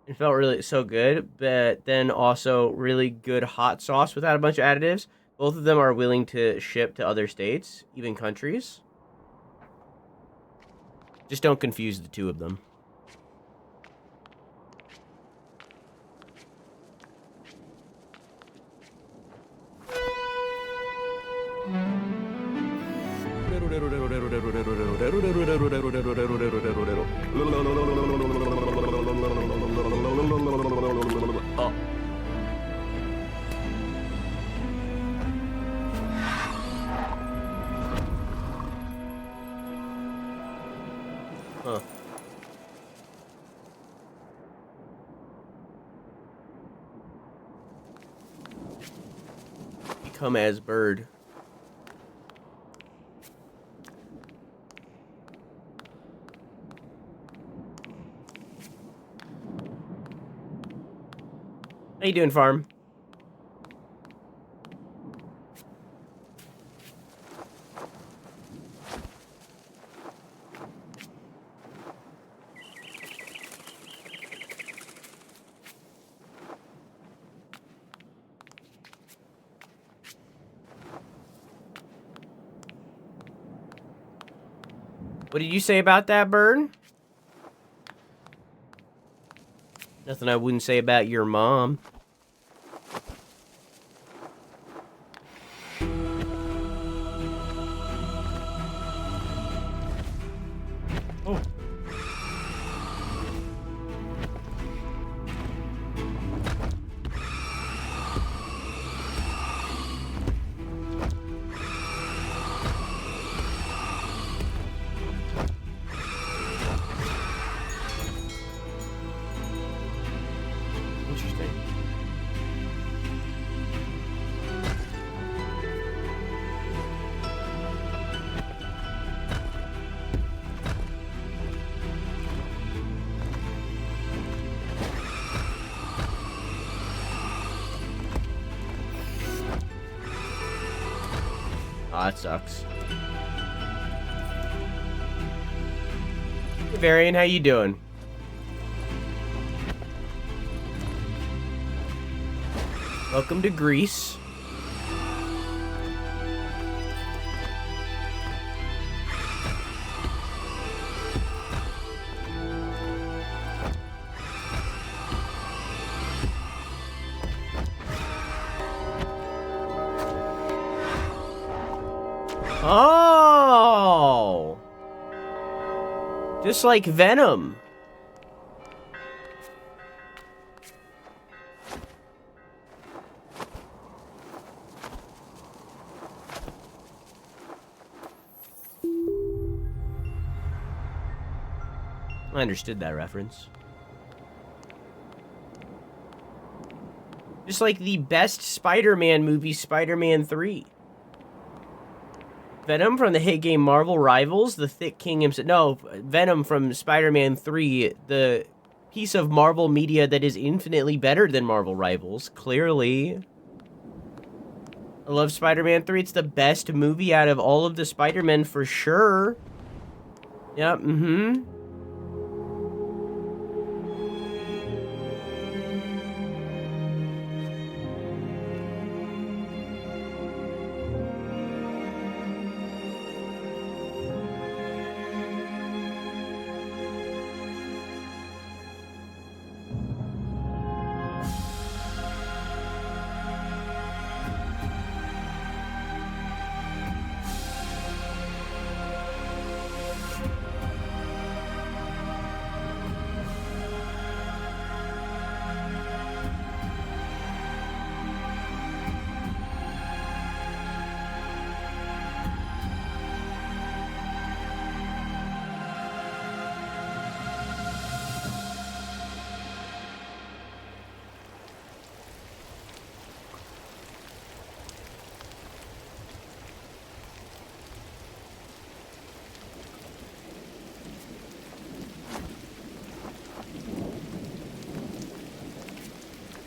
it felt really so good, but then also really good hot sauce without a bunch of additives. Both of them are willing to ship to other states, even countries. Just don't confuse the two of them. Huh. Become as bird. How you doing, farm? What did you say about that bird? Nothing I wouldn't say about your mom. Oh. Interesting. Oh, that sucks. Hey, Varian, how you doing? Welcome to Gris. Oh! Just like Venom. I understood that reference. Just like the best Spider-Man movie, Spider-Man 3. Venom from the hit game Marvel Rivals, the Thick King himself. No, Venom from Spider-Man 3, the piece of Marvel media that is infinitely better than Marvel Rivals, clearly. I love Spider-Man 3. It's the best movie out of all of the Spider-Men for sure. Yep, mm-hmm.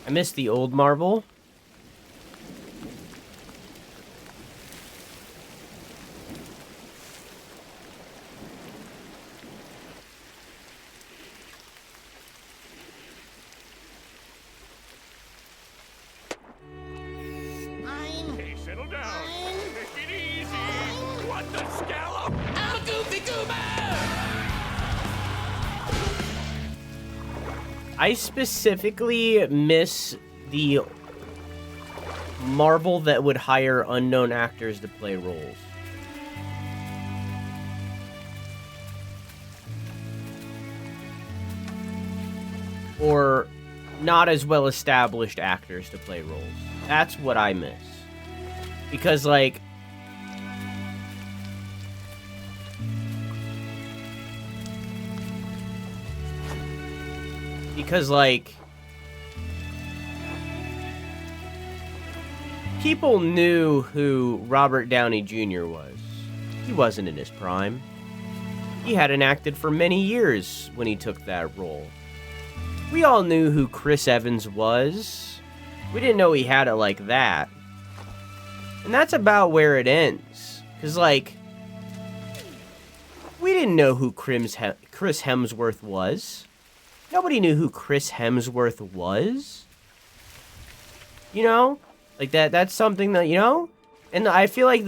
I miss the old Marvel. Hey, settle down. Take it easy. What the scallop? I'm a goofy goober! I specifically miss the Marvel that would hire unknown actors to play roles. Or not as well established actors to play roles. That's what I miss. Because, like, people knew who Robert Downey Jr. was. He wasn't in his prime. He hadn't acted for many years when he took that role. We all knew who Chris Evans was. We didn't know he had it like that. And that's about where it ends. Because, like, we didn't know who Chris Hemsworth was. Nobody knew who Chris Hemsworth was. You know? Like, that's something that, you know? And I feel like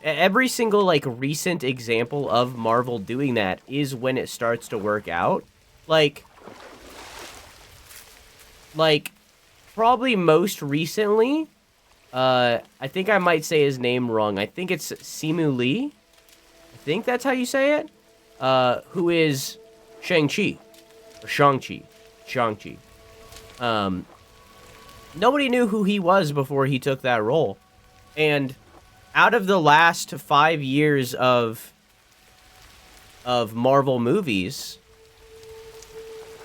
every single, like, recent example of Marvel doing that is when it starts to work out. Like, probably most recently, I think I might say his name wrong. I think it's Simu Lee. I think that's how you say it. Who is Shang-Chi. Or Shang-Chi. Shang-Chi. Nobody knew who he was before he took that role. And out of the last 5 years of Marvel movies,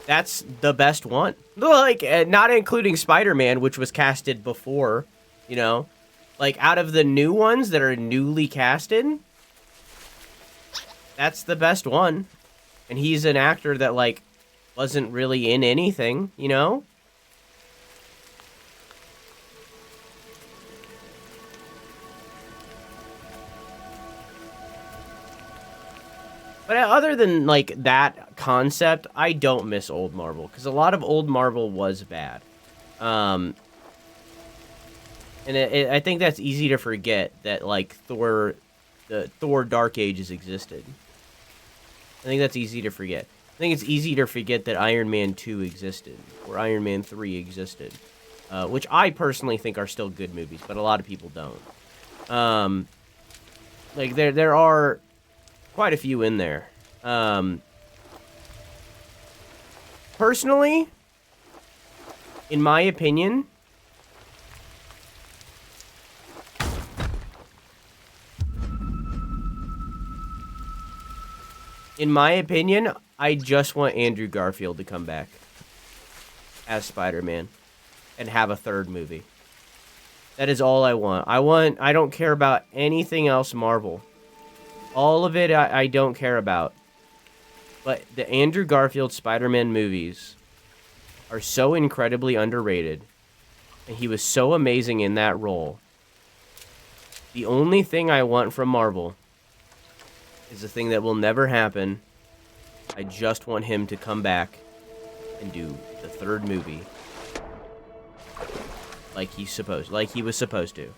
That's the best one. Like, not including Spider-Man, which was casted before, you know? Like, out of the new ones that are newly casted, that's the best one. And he's an actor that, like, wasn't really in anything, you know? But other than, like, that concept, I don't miss old Marvel. Because a lot of old Marvel was bad. And I think that's easy to forget that, like, the Thor Dark Ages existed. I think that's easy to forget. I think it's easy to forget that Iron Man 2 existed. Or Iron Man 3 existed. Which I personally think are still good movies, but a lot of people don't. Like, there are quite a few in there. Personally, in my opinion, I just want Andrew Garfield to come back as Spider-Man and have a third movie. That is all I want. I don't care about anything else Marvel. All of it I don't care about. But the Andrew Garfield Spider-Man movies are so incredibly underrated. And he was so amazing in that role. The only thing I want from Marvel is the thing that will never happen. I just want him to come back and do the third movie. Like he was supposed to.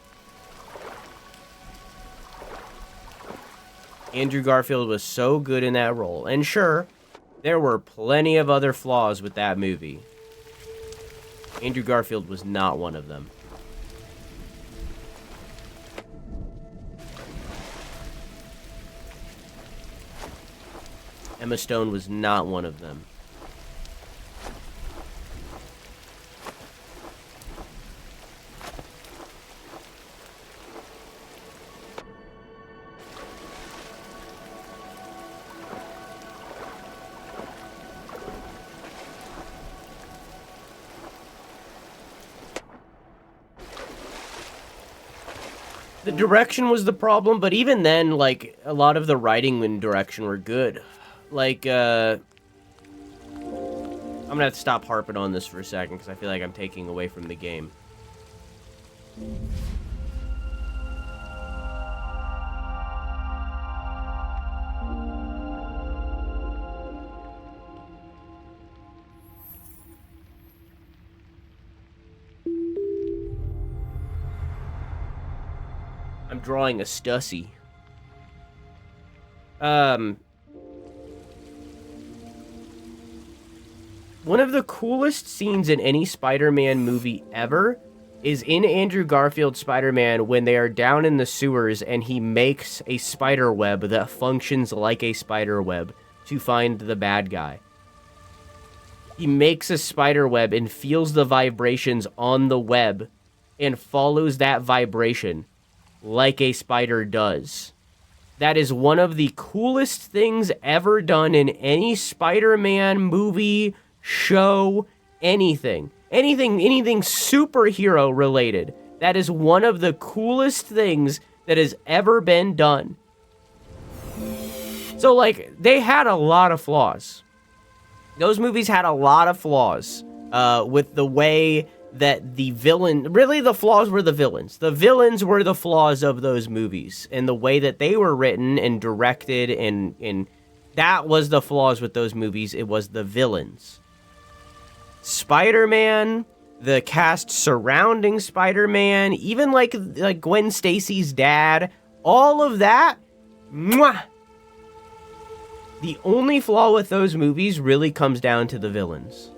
Andrew Garfield was so good in that role. And sure, there were plenty of other flaws with that movie. Andrew Garfield was not one of them. Emma Stone was not one of them. The direction was the problem, but even then, like, a lot of the writing and direction were good. Like, I'm gonna have to stop harping on this for a second, because I feel like I'm taking away from the game. I'm drawing a Stussy. One of the coolest scenes in any Spider-Man movie ever is in Andrew Garfield's Spider-Man when they are down in the sewers and he makes a spider web that functions like a spider web to find the bad guy. He makes a spider web and feels the vibrations on the web and follows that vibration like a spider does. That is one of the coolest things ever done in any Spider-Man movie, show, anything superhero related. That is one of the coolest things that has ever been done. So, like, they had a lot of flaws. Those movies had a lot of flaws with the way that the villain... Really, the flaws were the villains. The villains were the flaws of those movies. And the way that they were written and directed and that was the flaws with those movies. It was the villains. Spider-Man, the cast surrounding Spider-Man, even like Gwen Stacy's dad, all of that, mwah! The only flaw with those movies really comes down to the villains.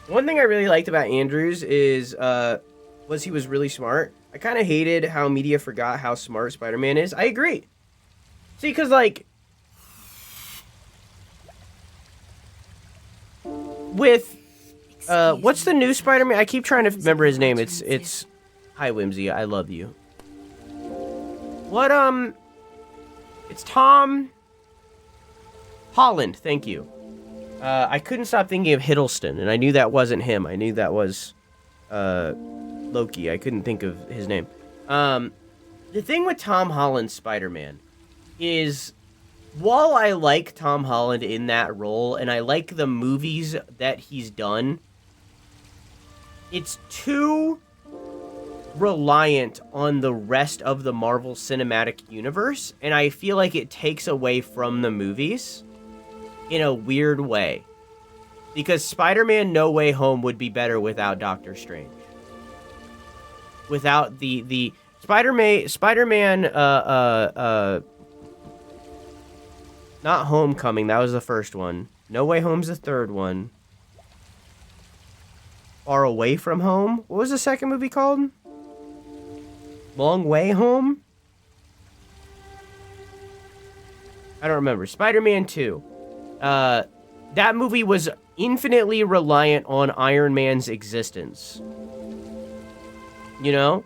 One thing I really liked about Andrews is, was he was really smart. I kind of hated how media forgot how smart Spider-Man is. I agree. See, because, like, with, what's the new Spider-Man? I keep trying to remember his name. It's, hi, Whimsy, I love you. What, it's Tom, Holland, thank you. I couldn't stop thinking of Hiddleston, and I knew that wasn't him. I knew that was Loki. I couldn't think of his name. The thing with Tom Holland's Spider-Man is, while I like Tom Holland in that role, and I like the movies that he's done, it's too reliant on the rest of the Marvel Cinematic Universe, and I feel like it takes away from the movies in a weird way. Because Spider-Man No Way Home would be better without Doctor Strange. Without the Spider-Man, not Homecoming, that was the first one. No Way Home's the third one. Far Away From Home? What was the second movie called? Long Way Home? I don't remember. Spider-Man 2. That movie was infinitely reliant on Iron Man's existence. You know?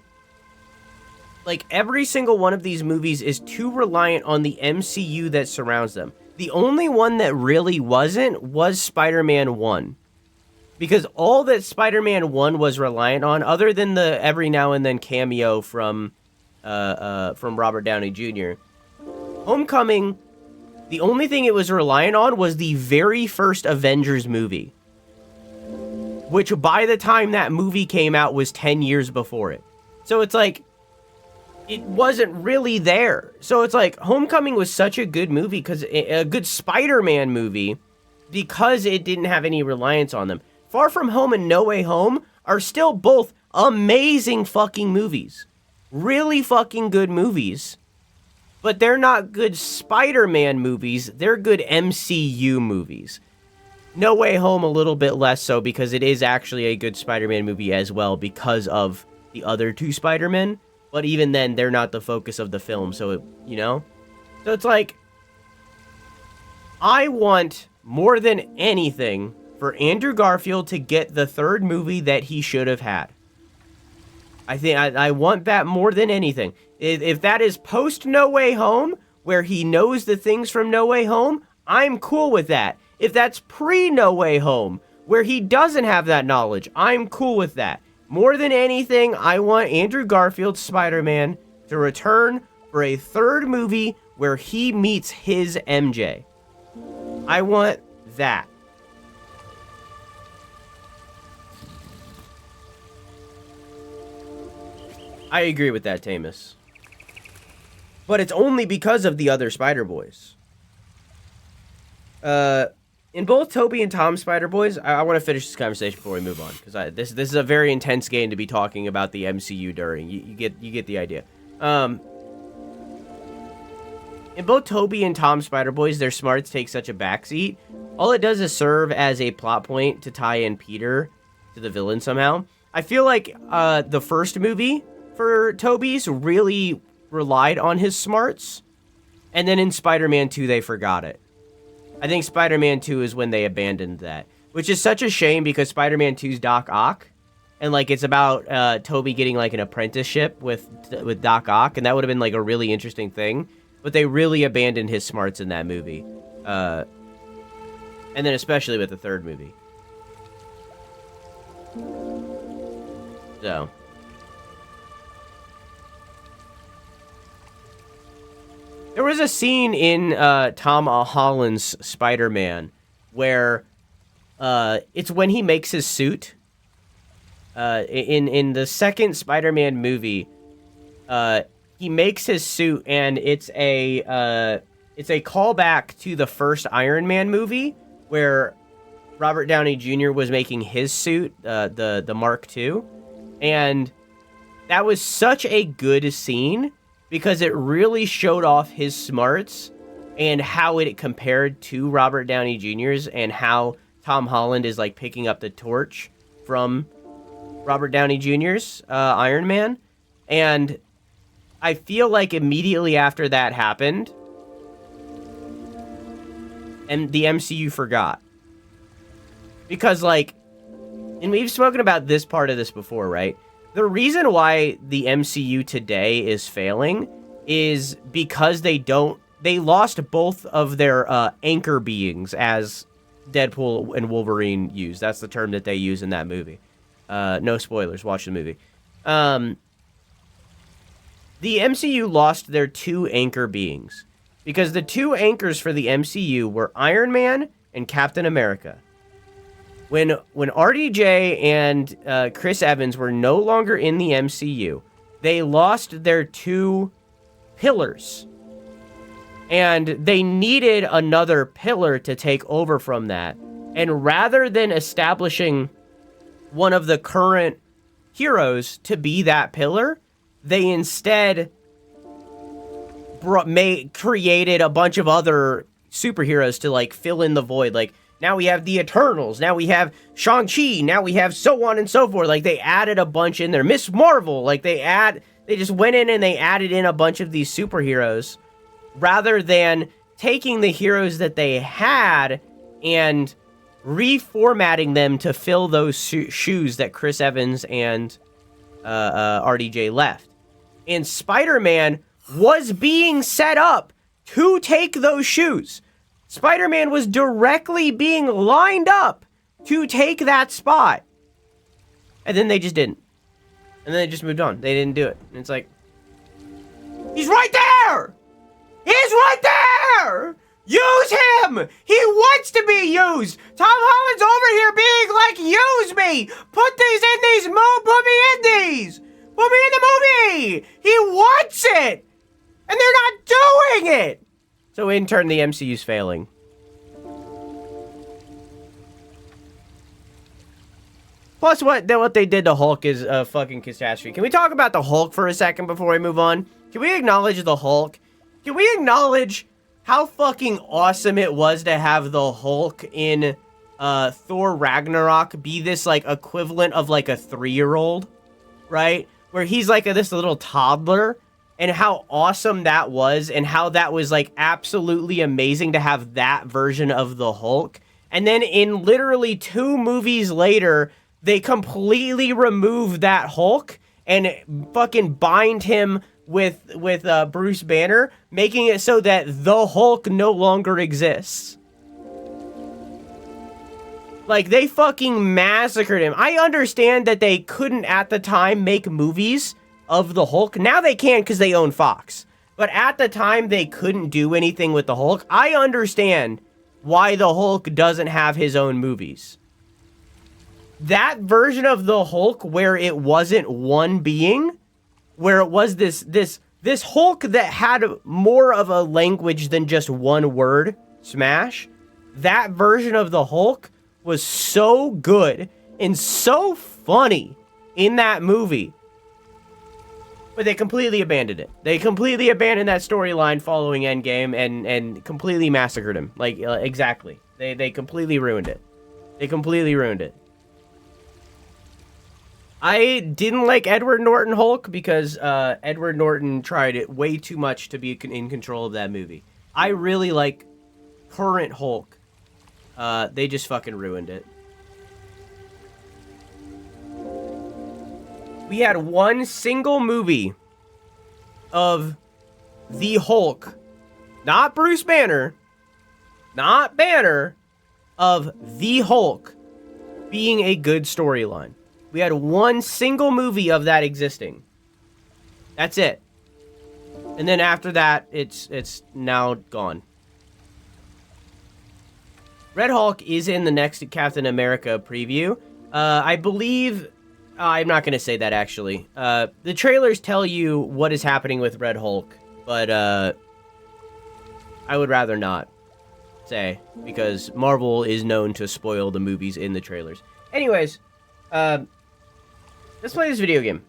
Like, every single one of these movies is too reliant on the MCU that surrounds them. The only one that really wasn't was Spider-Man 1. Because all that Spider-Man 1 was reliant on, other than the every now and then cameo from Robert Downey Jr., Homecoming, the only thing it was reliant on was the very first Avengers movie. Which, by the time that movie came out, was 10 years before it. So it's like, it wasn't really there. So it's like, Homecoming was such a good movie, a good Spider-Man movie, because it didn't have any reliance on them. Far From Home and No Way Home are still both amazing fucking movies. Really fucking good movies. But they're not good Spider-Man movies. They're good MCU movies. No Way Home a little bit less so, because it is actually a good Spider-Man movie as well because of the other two Spider-Men. But even then, they're not the focus of the film, so, you know? So it's like, I want, more than anything, for Andrew Garfield to get the third movie that he should have had. I think I want that more than anything. If that is post No Way Home, where he knows the things from No Way Home, I'm cool with that. If that's pre No Way Home, where he doesn't have that knowledge, I'm cool with that. More than anything, I want Andrew Garfield's Spider-Man to return for a third movie where he meets his MJ. I want that. I agree with that, Tamus. But it's only because of the other Spider-Boys. In both Toby and Tom Spider-Boys, I want to finish this conversation before we move on, because this is a very intense game to be talking about the MCU during. You get the idea. In both Toby and Tom Spider-Boys, their smarts take such a backseat. All it does is serve as a plot point to tie in Peter to the villain somehow. I feel like the first movie for Toby's really relied on his smarts, and then in Spider-Man 2 they forgot it. I think Spider-Man 2 is when they abandoned that, which is such a shame, because Spider-Man 2's Doc Ock, and like it's about Toby getting like an apprenticeship with Doc Ock, and that would have been like a really interesting thing, but they really abandoned his smarts in that movie, and then especially with the third movie. So. There was a scene in Tom Holland's Spider-Man where it's when he makes his suit. In the second Spider-Man movie, he makes his suit, and it's a callback to the first Iron Man movie where Robert Downey Jr. was making his suit, the Mark II, and that was such a good scene, because it really showed off his smarts and how it compared to Robert Downey Jr.'s, and how Tom Holland is like picking up the torch from Robert Downey Jr.'s Iron Man. And I feel like immediately after that happened, and the MCU forgot. Because like, and we've spoken about this part of this before, right? The reason why the MCU today is failing is because they they lost both of their anchor beings, as Deadpool and Wolverine use. That's the term that they use in that movie. No spoilers. Watch the movie. The MCU lost their 2 anchor beings because the 2 anchors for the MCU were Iron Man and Captain America. When RDJ and Chris Evans were no longer in the MCU, they lost their 2 pillars. And they needed another pillar to take over from that. And rather than establishing one of the current heroes to be that pillar, they instead created a bunch of other superheroes to, like, fill in the void. Like, now we have the Eternals, now we have Shang-Chi, now we have so on and so forth. Like, they added a bunch in there. Miss Marvel, like, they just went in and they added in a bunch of these superheroes rather than taking the heroes that they had and reformatting them to fill those shoes that Chris Evans and RDJ left. And Spider-Man was being set up to take those shoes. Spider-Man was directly being lined up to take that spot. And then they just didn't. And then they just moved on. They didn't do it. And it's like, he's right there! He's right there! Use him! He wants to be used! Tom Holland's over here being like, use me! Put these in these put me in these! Put me in the movie! He wants it! And they're not doing it! So in turn, the MCU's failing. Plus, what they did to Hulk is a fucking catastrophe. Can we talk about the Hulk for a second before we move on? Can we acknowledge the Hulk? Can we acknowledge how fucking awesome it was to have the Hulk in Thor Ragnarok be this, like, equivalent of, like, a 3-year-old, right? Where he's, like, this little toddler, and how awesome that was, and how that was, like, absolutely amazing to have that version of the Hulk. And then in literally 2 movies later, they completely remove that Hulk and fucking bind him with Bruce Banner, making it so that the Hulk no longer exists. Like, they fucking massacred him. I understand that they couldn't at the time make movies of the Hulk. Now they can because they own Fox. But at the time, they couldn't do anything with the Hulk. I understand why the Hulk doesn't have his own movies. That version of the Hulk where it wasn't one being, where it was this Hulk that had more of a language than just one word, smash, that version of the Hulk was so good and so funny in that movie. But they completely abandoned it. They completely abandoned that storyline following Endgame and completely massacred him. Like, exactly. They completely ruined it. They completely ruined it. I didn't like Edward Norton Hulk because Edward Norton tried it way too much to be in control of that movie. I really like current Hulk. They just fucking ruined it. We had one single movie of the Hulk, not Bruce Banner, not Banner, of the Hulk being a good storyline. We had one single movie of that existing. That's it. And then after that, it's now gone. Red Hulk is in the next Captain America preview. I believe... I'm not going to say that, actually. The trailers tell you what is happening with Red Hulk, but I would rather not say, because Marvel is known to spoil the movies in the trailers. Anyways, let's play this video game.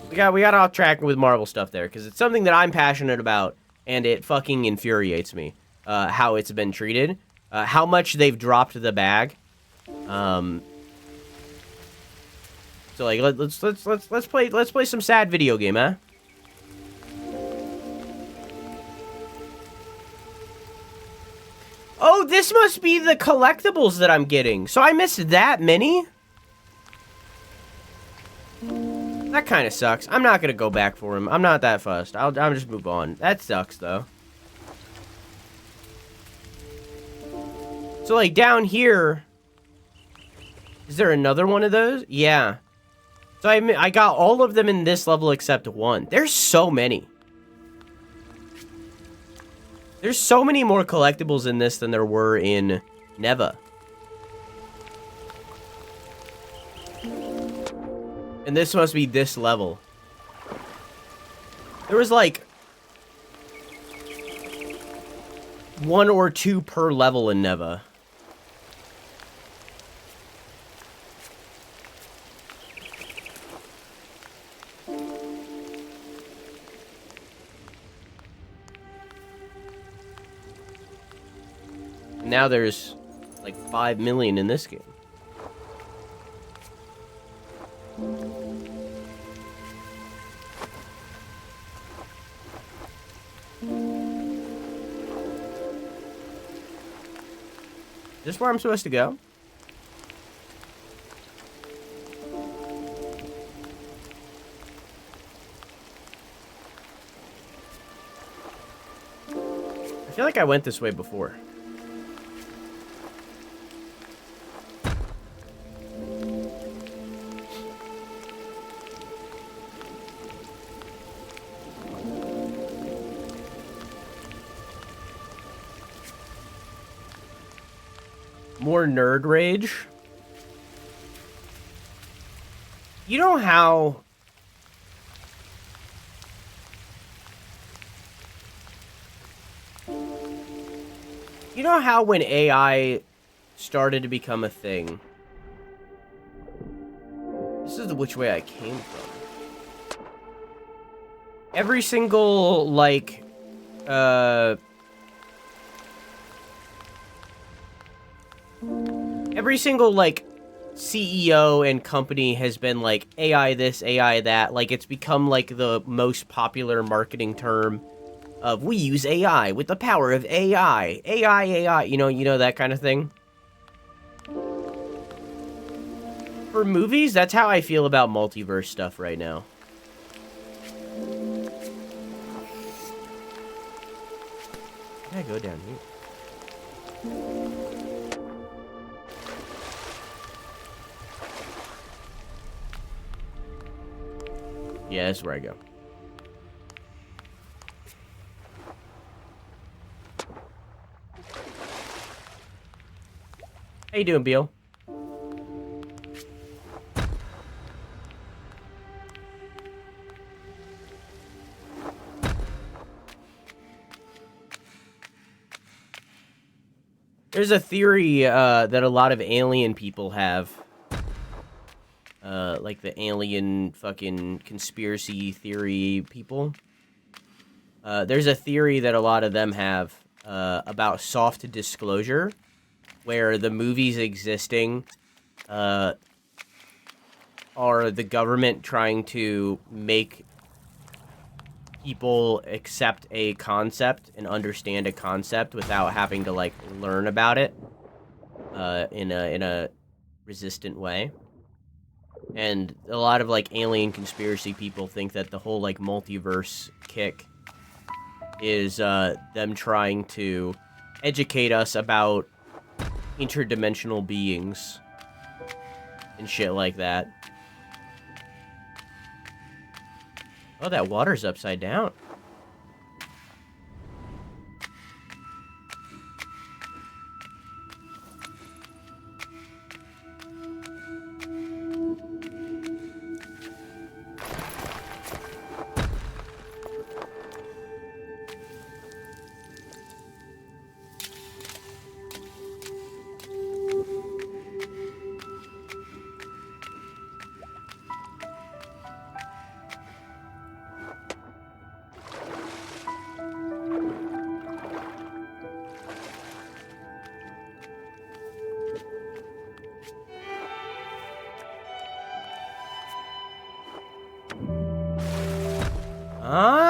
We got off track with Marvel stuff there, because it's something that I'm passionate about, and it fucking infuriates me, how it's been treated, how much they've dropped the bag. So, like, let's play some sad video game, huh? Oh, this must be the collectibles that I'm getting. So I missed that many? That kind of sucks. I'm not gonna go back for him. I'm not that fussed. I'll just move on. That sucks, though. So, like, down here... Is there another one of those? Yeah. So, I got all of them in this level except one. There's so many. There's so many more collectibles in this than there were in Neva. And this must be this level. There was like 1 or 2 per level in Neva. Now there's like 5 million in this game. Is this where I'm supposed to go? I feel like I went this way before. More nerd rage. You know how... You know how when AI started to become a thing... This is which way I came from. Every single, like... Every single, like, CEO and company has been like, AI this, AI that. Like, it's become, like, the most popular marketing term of, we use AI with the power of AI. AI, you know, that kind of thing. For movies, that's how I feel about multiverse stuff right now. I gotta go down here. Yeah, that's where I go. How you doing, Beal? There's a theory that a lot of alien people have. Like the alien fucking conspiracy theory people. There's a theory that a lot of them have about soft disclosure, where the movies existing are the government trying to make people accept a concept and understand a concept without having to, like, learn about it in a resistant way. And a lot of, like, alien conspiracy people think that the whole, like, multiverse kick is them trying to educate us about interdimensional beings and shit like that. Oh, that water's upside down. Oh.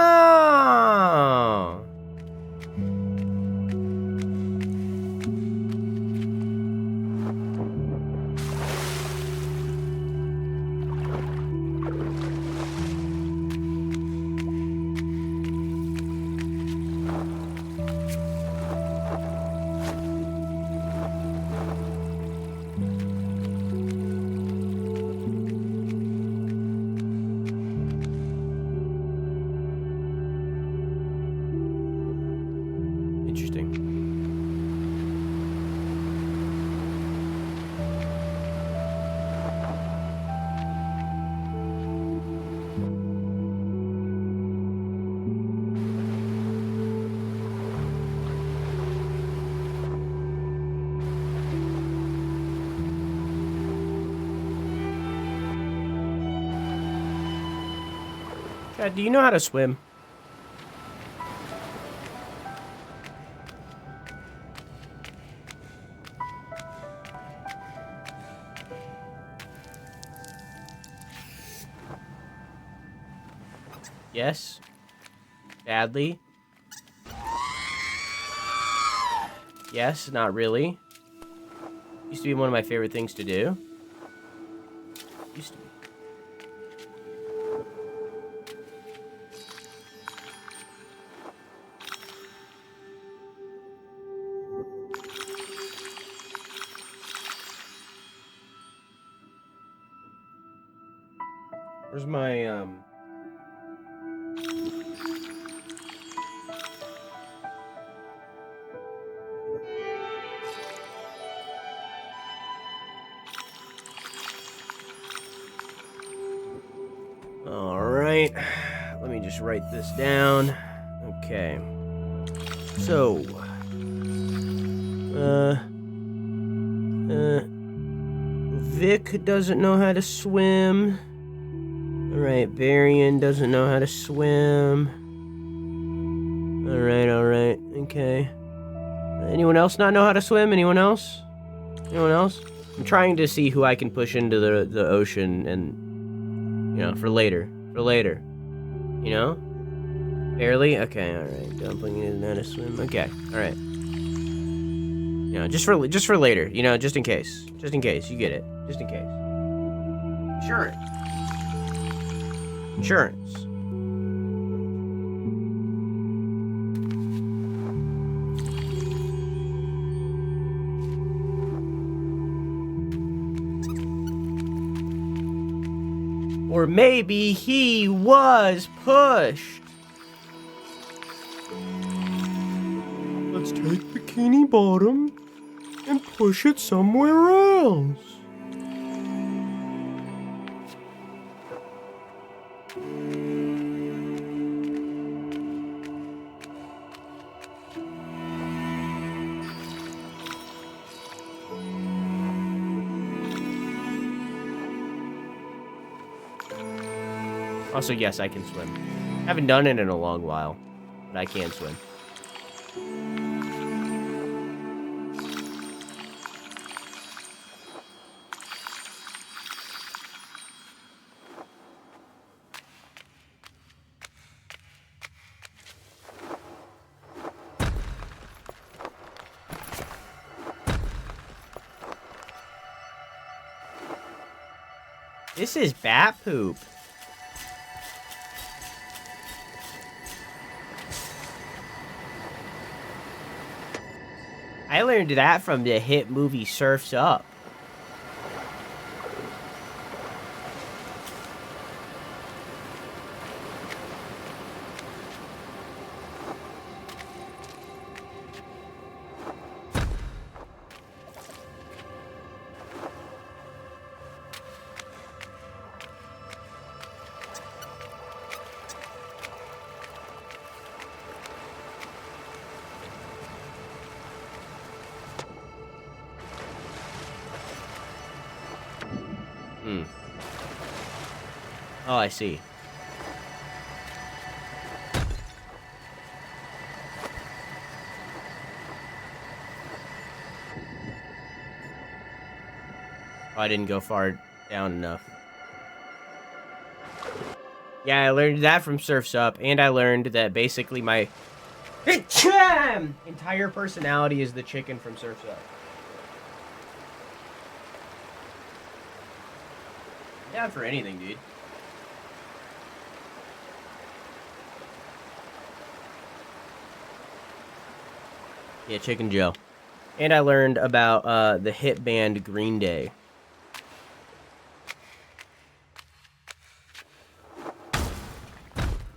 Dad, do you know how to swim? Yes. Badly. Yes, not really. Used to be one of my favorite things to do. Used to be. Where's my, Alright. Let me just write this down. Okay. So. Vic doesn't know how to swim. Alright, Varian doesn't know how to swim. Alright, okay. Anyone else not know how to swim? Anyone else? I'm trying to see who I can push into the ocean and, you know, for later. You know? Barely? Okay, alright. Dumpling doesn't know how to swim. Okay, alright. You know, just for later, you know, just in case. Just in case, you get it. Just in case. Insurance. Or maybe he was pushed. Let's take Bikini Bottom and push it somewhere else. Also, yes, I can swim. Haven't done it in a long while, but I can swim. This is bat poop. I learned that from the hit movie Surf's Up. Oh, I see. Oh, I didn't go far down enough. Yeah, I learned that from Surf's Up, and I learned that basically my entire personality is the chicken from Surf's Up. I'm down for anything, dude. Yeah, Chicken Joe. And I learned about the hit band Green Day.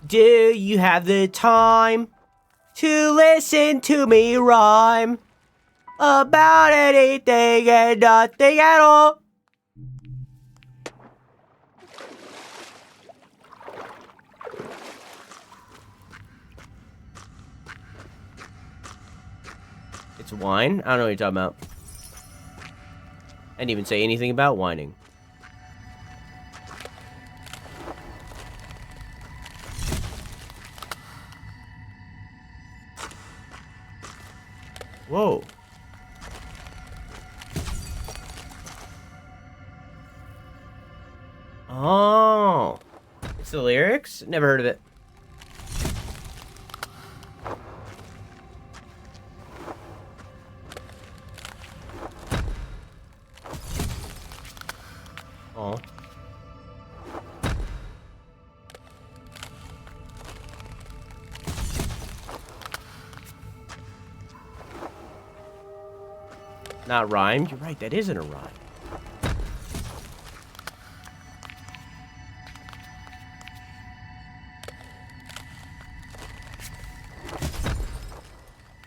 Do you have the time to listen to me rhyme about anything and nothing at all? It's wine? I don't know what you're talking about. I didn't even say anything about whining. Oh. It's the lyrics? Never heard of it. Oh. Not rhymed? You're right, that isn't a rhyme.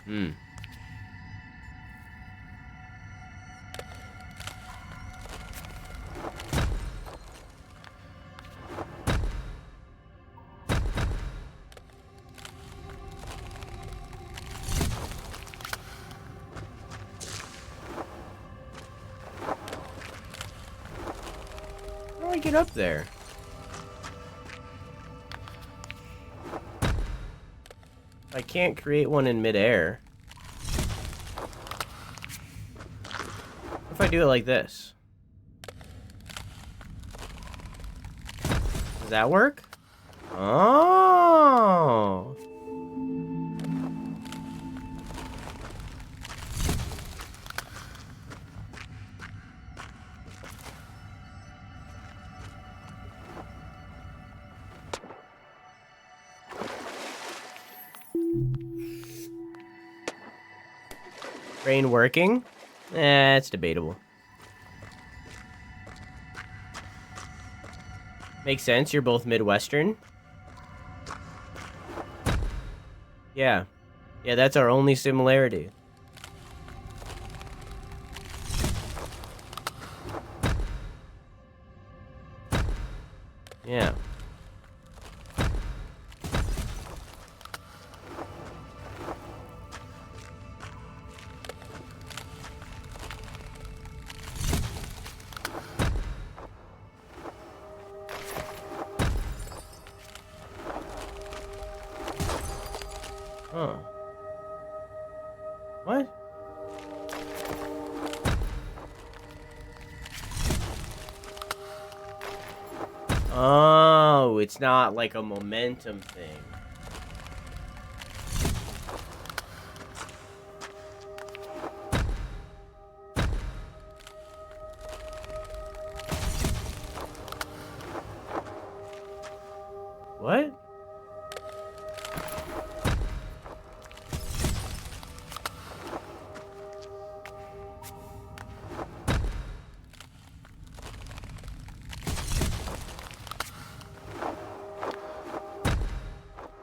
Hmm. How do I get up there? I can't create one in midair. What if I do it like this? Does that work? Oh. Brain working? It's debatable. Makes sense, you're both Midwestern. Yeah. Yeah, that's our only similarity. Yeah. Huh. What? Oh, it's not like a momentum thing. What?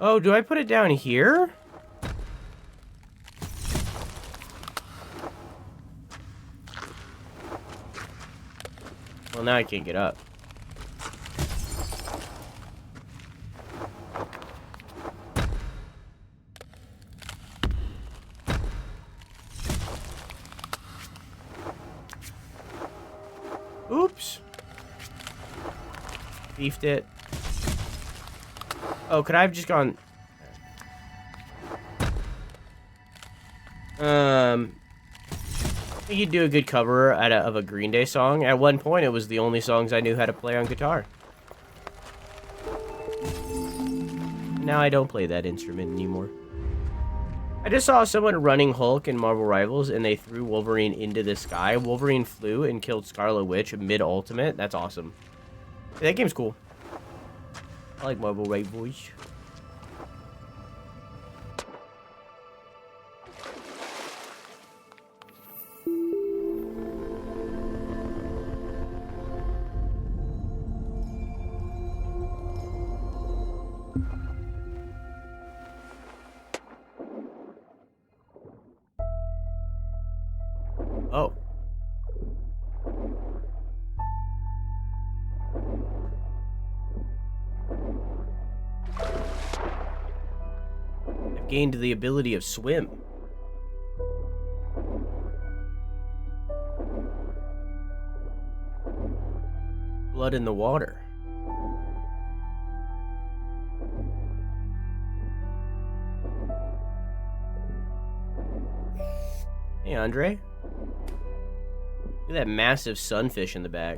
Oh, do I put it down here? Well, now I can't get up. Oops. Beefed it. Oh, could I have just gone... I think you'd do a good cover of a Green Day song. At one point, it was the only songs I knew how to play on guitar. Now I don't play that instrument anymore. I just saw someone running Hulk in Marvel Rivals, and they threw Wolverine into the sky. Wolverine flew and killed Scarlet Witch mid-ultimate. That's awesome. That game's cool. I like Marvel Rivals. Oh. I've gained the ability of swim. Blood in the water. Hey, Andre. Look at that massive sunfish in the back.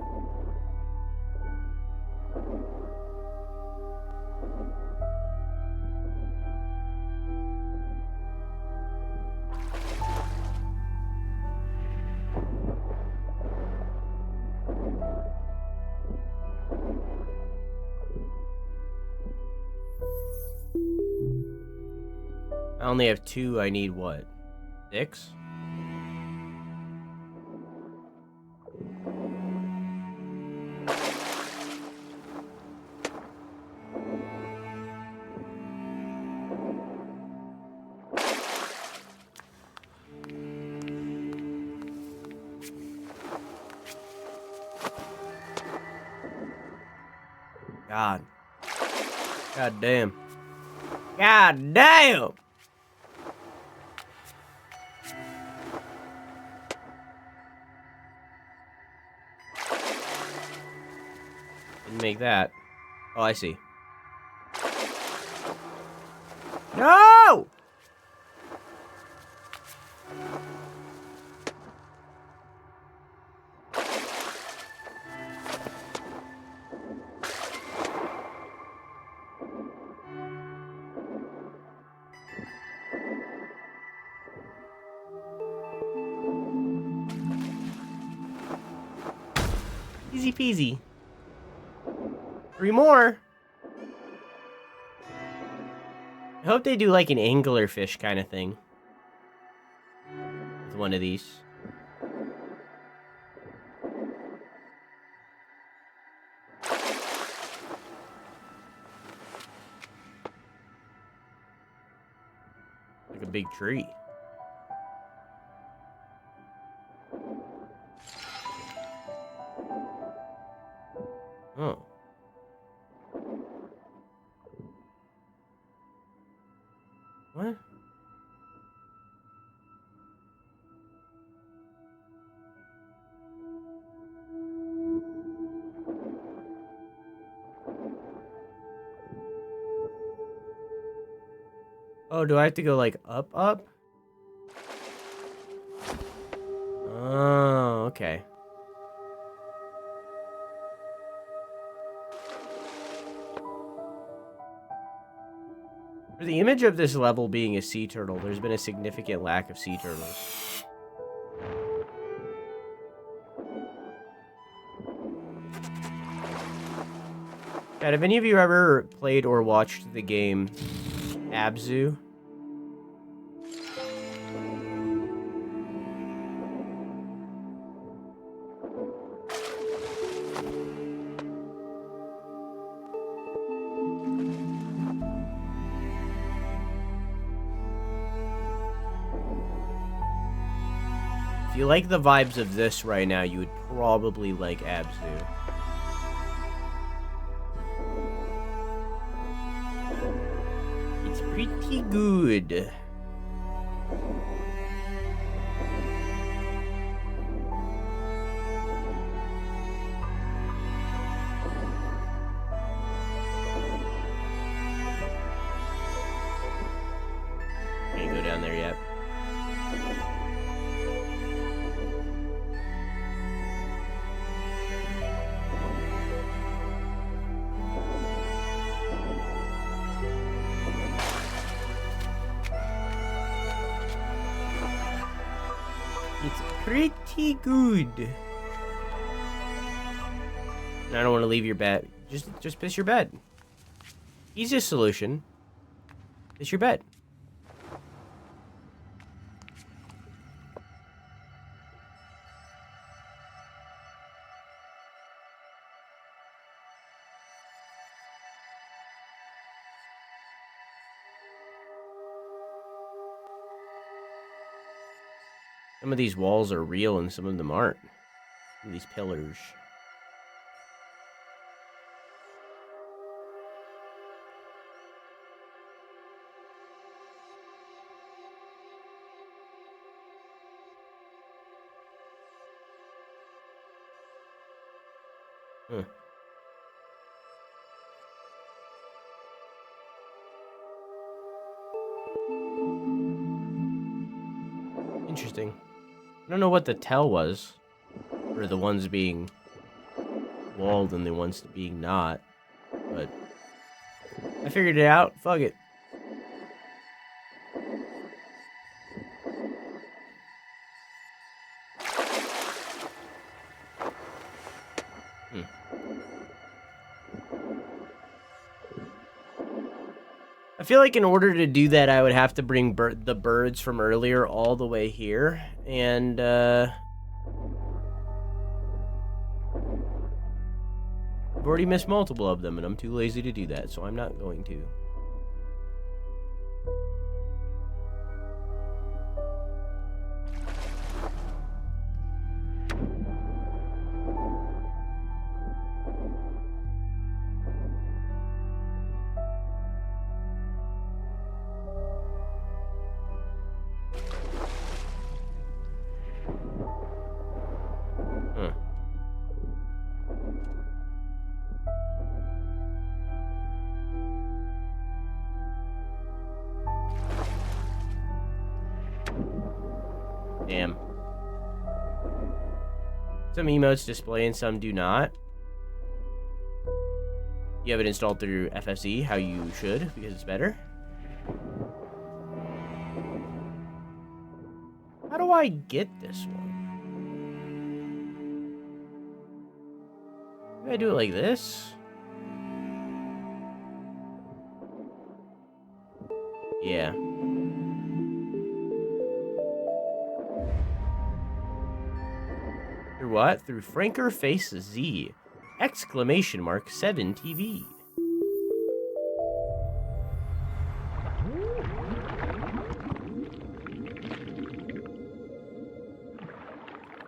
I only have 2. I need what? 6? God. God damn. God damn! Didn't make that. Oh, I see. No! Easy peasy. 3 more. I hope they do like an anglerfish kind of thing. With one of these. Like a big tree. Oh. What? Oh, do I have to go like up? Oh, okay. For the image of this level being a sea turtle, there's been a significant lack of sea turtles. God, have any of you ever played or watched the game Abzu? If you like the vibes of this right now, you would probably like Abzu. It's pretty good. Can't go down there yet. It's pretty good. And I don't want to leave your bed. Just piss your bed. Easiest solution. Piss your bed. Some of these walls are real and some of them aren't. Some of these pillars. Huh. Interesting. I don't know what the tell was for the ones being walled and the ones being not, but I figured it out. Fuck it. I feel like in order to do that, I would have to bring the birds from earlier all the way here. And, I've already missed multiple of them, and I'm too lazy to do that, so I'm not going to. Damn. Some emotes display and some do not. You have it installed through FFC, how you should, because it's better. How do I get this one? Do I do it like this? Yeah. Through what? Through Franker Face Z! Exclamation mark 7 TV.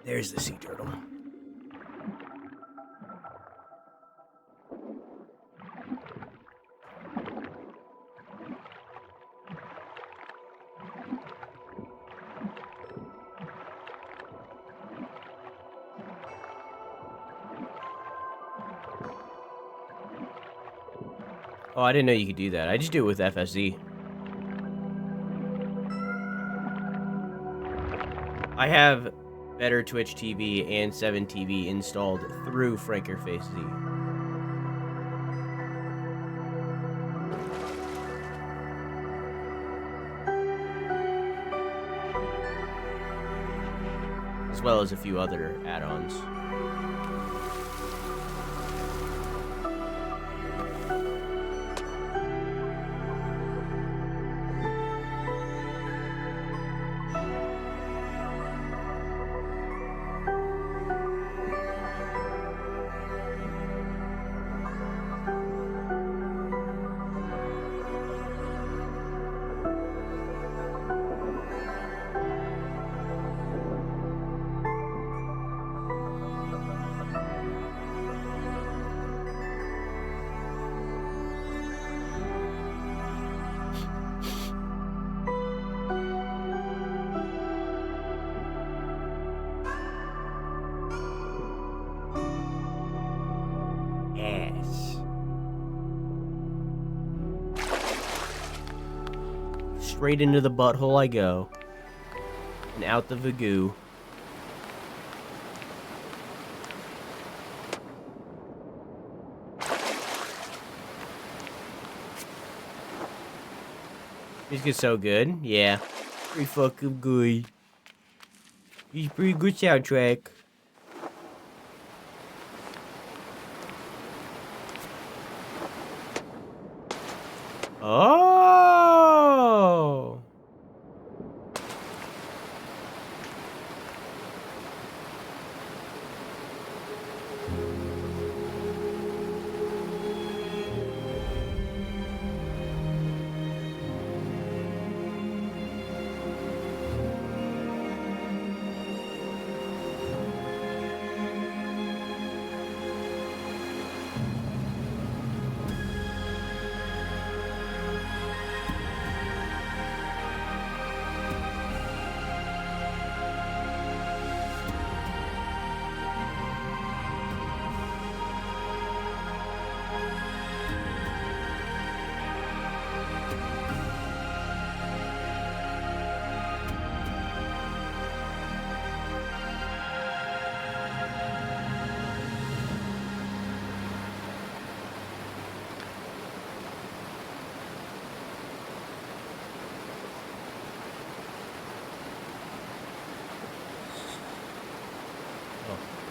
There's the sea turtle. Oh, I didn't know you could do that. I just do it with FSZ. I have Better Twitch TV and 7 TV installed through Franker Face Z. As well as a few other add-ons. Straight into the butthole I go. And out the vagoo. He's good, so good. Yeah. Pretty fucking good. He's pretty good soundtrack. Oh!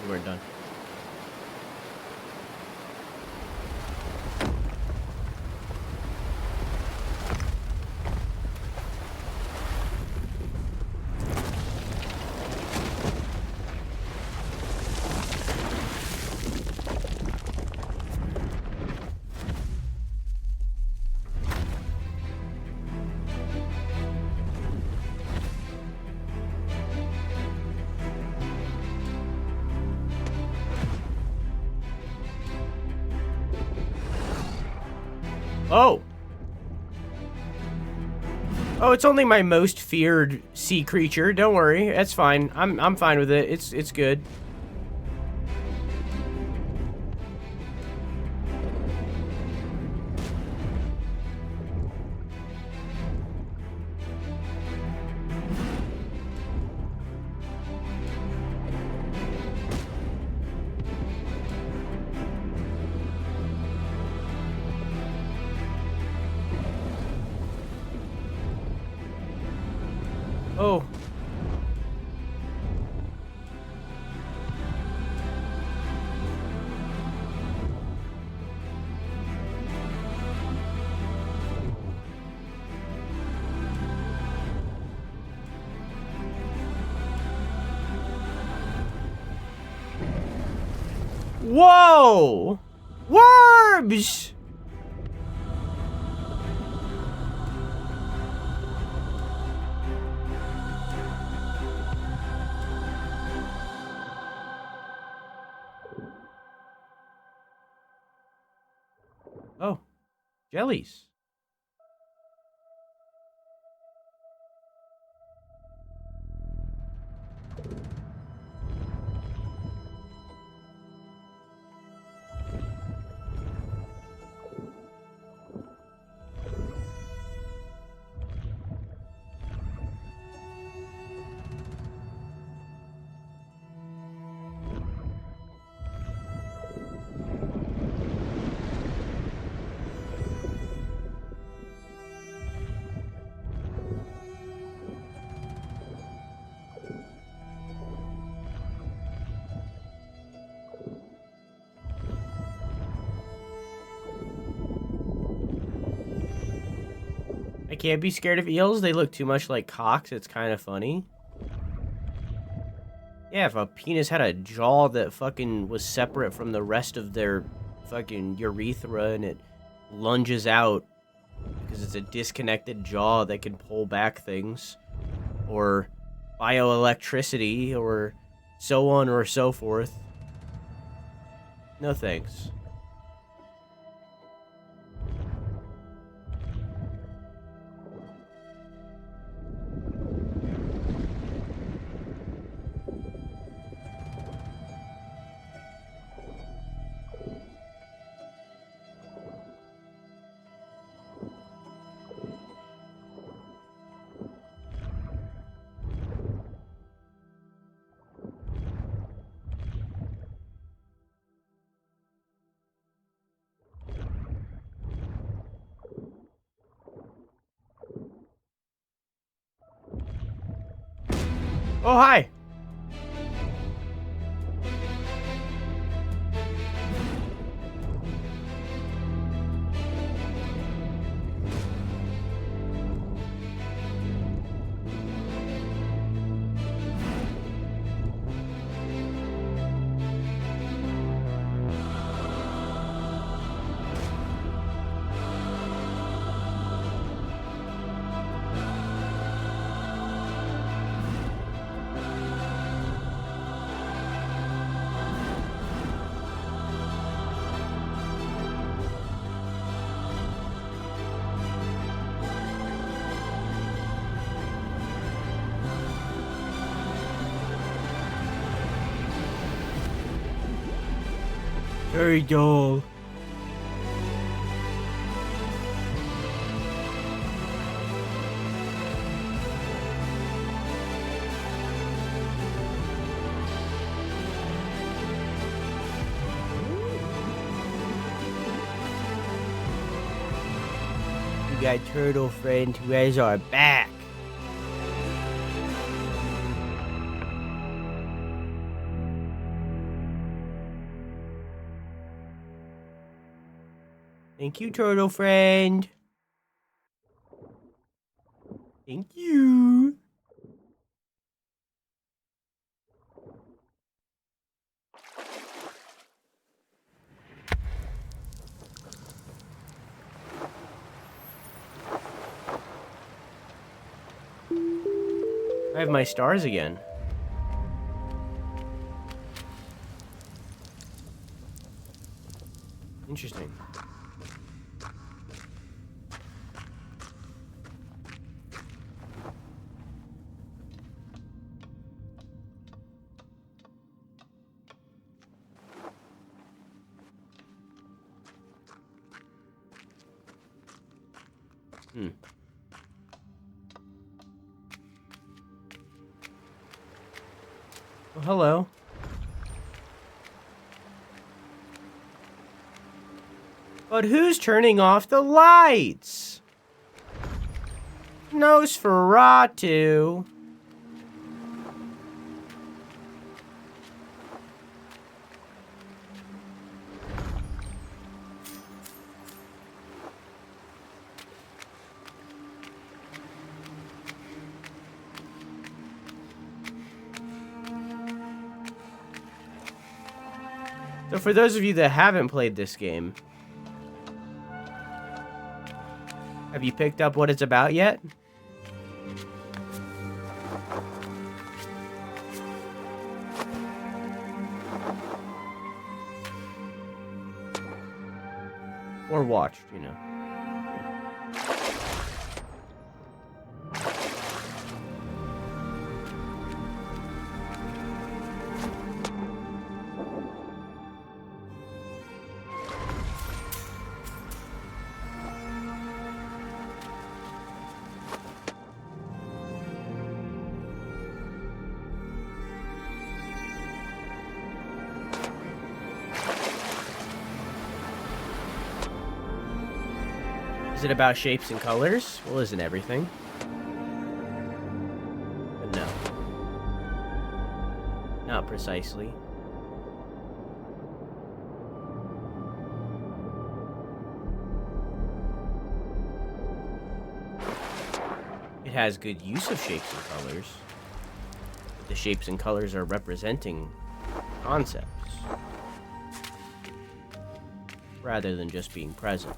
We weren't done. Oh. Oh, it's only my most feared sea creature. Don't worry, that's fine. I'm fine with it. It's good. Oh. Whoa! Worms! Oh, jellies. I can't be scared of eels. They look too much like cocks. It's kind of funny. Yeah, if a penis had a jaw that fucking was separate from the rest of their fucking urethra and it lunges out because it's a disconnected jaw that can pull back things, or bioelectricity, or so on or so forth. No thanks. Oh, hi! Very dull. We got turtle friend who has our back. Thank you, turtle friend. Thank you. I have my stars again. Interesting. Hmm. Well, hello. But who's turning off the lights? Nosferatu. So for those of you that haven't played this game, have you picked up what it's about yet? Or watched, you know. Is it about shapes and colors? Well, isn't everything? But no. Not precisely. It has good use of shapes and colors. But the shapes and colors are representing concepts rather than just being present.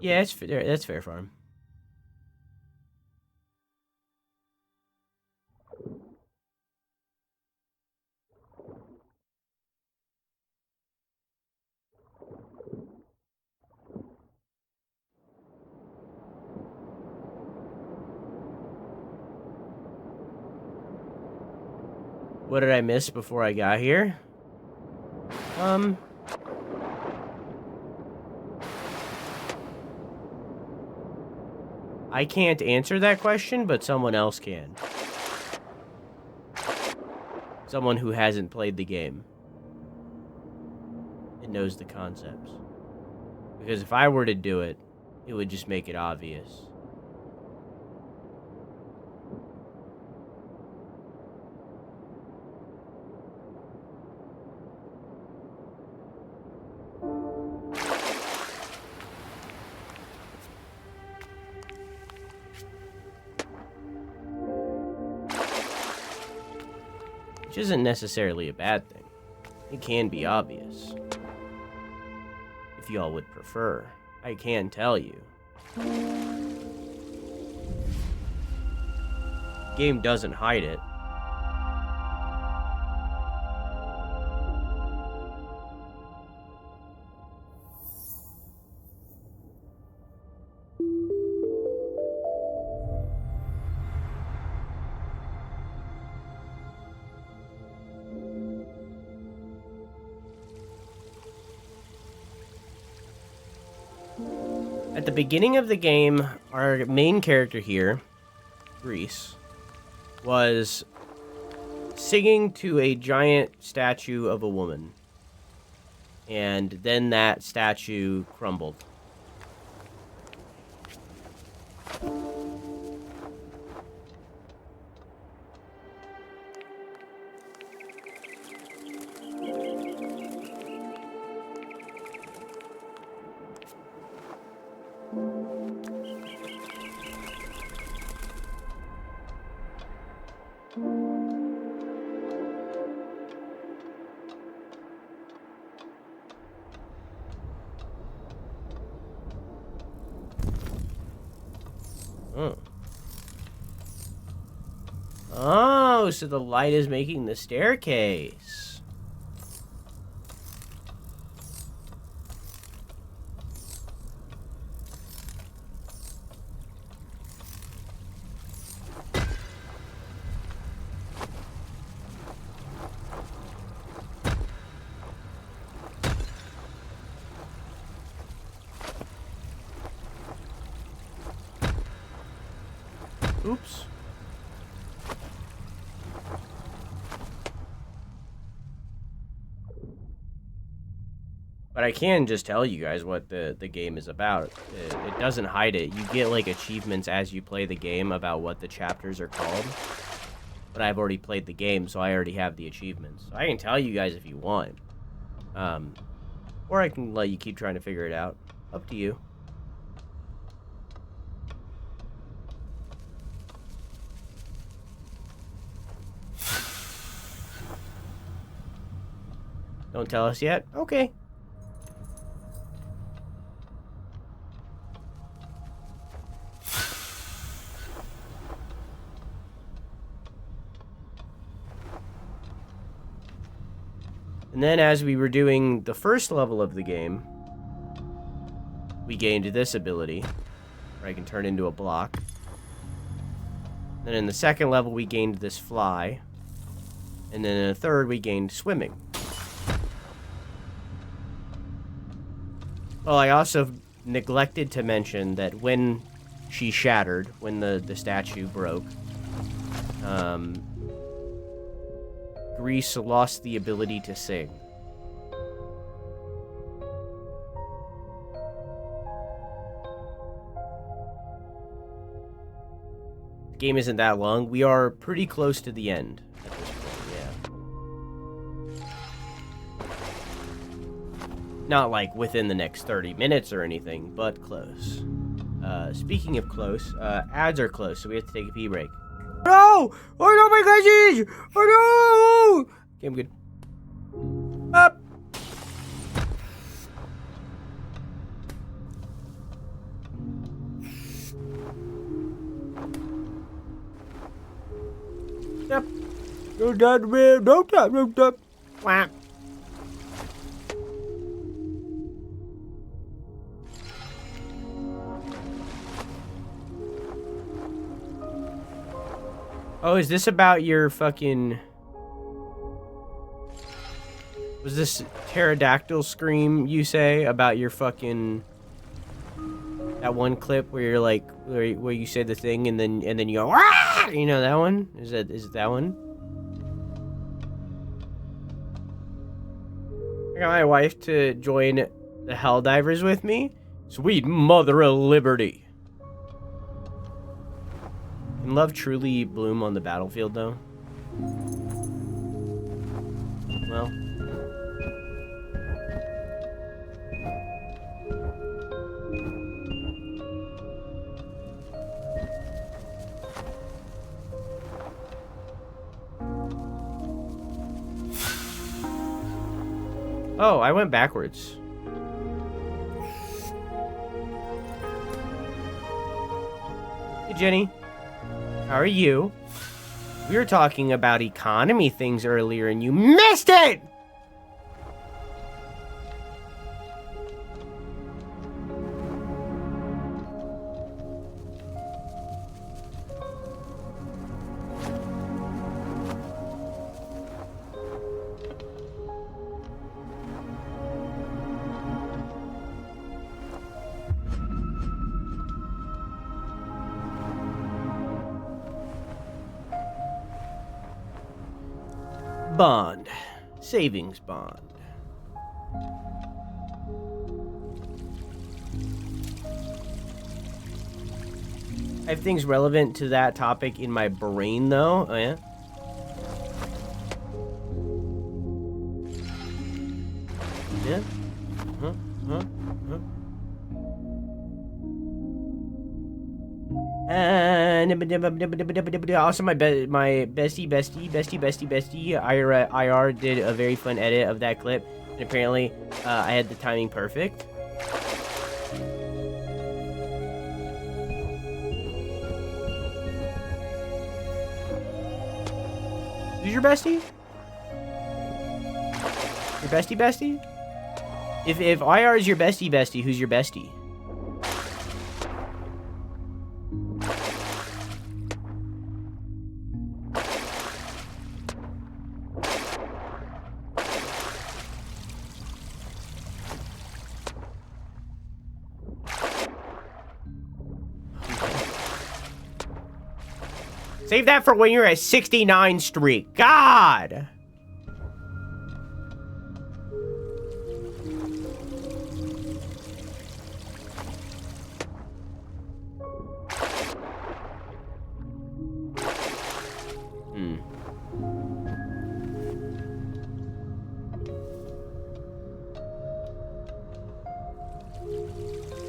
Yeah, that's fair, Farm. What did I miss before I got here? I can't answer that question, but someone else can. Someone who hasn't played the game and knows the concepts. Because if I were to do it, it would just make it obvious. Which isn't necessarily a bad thing. It can be obvious. If y'all would prefer, I can tell you. Game doesn't hide it. At the beginning of the game, our main character here, Gris, was singing to a giant statue of a woman. And then that statue crumbled. Oh, so the light is making the staircase. Oops. But I can just tell you guys what the game is about. It doesn't hide it. You get, like, achievements as you play the game about what the chapters are called. But I've already played the game, so I already have the achievements. So I can tell you guys if you want. Or I can let you keep trying to figure it out. Up to you. Don't tell us yet? Okay. And then as we were doing the first level of the game, we gained this ability, where I can turn into a block. Then in the second level, we gained this fly. And then in the third, we gained swimming. Well, I also neglected to mention that when she shattered, when the statue broke, Gris lost the ability to sing. The game isn't that long. We are pretty close to the end at this point, yeah. Not like within the next 30 minutes or anything, but close. Speaking of close, ads are close, so we have to take a pee break. No! Oh no, my glasses! Oh no! Okay, I'm good. Up! Yep. No time, man. No time, no time. Whap. Oh, is this about your fucking... Was this pterodactyl scream you say about your fucking... That one clip where you're like, where you say the thing and then you go, ah! You know that one? Is it that one? I got my wife to join the Helldivers with me. Sweet mother of liberty. Can love truly bloom on the battlefield, though? Well. Oh, I went backwards. Hey, Jenny. How are you? We were talking about economy things earlier and you missed it! Bond. Savings bond. I have things relevant to that topic in my brain, though. Oh, yeah? Yeah? Huh? Also, my bestie, IR did a very fun edit of that clip, and apparently, I had the timing perfect. Who's your bestie? Your bestie? If IR is your bestie, who's your bestie? Save that for when you're at 69 streak. God!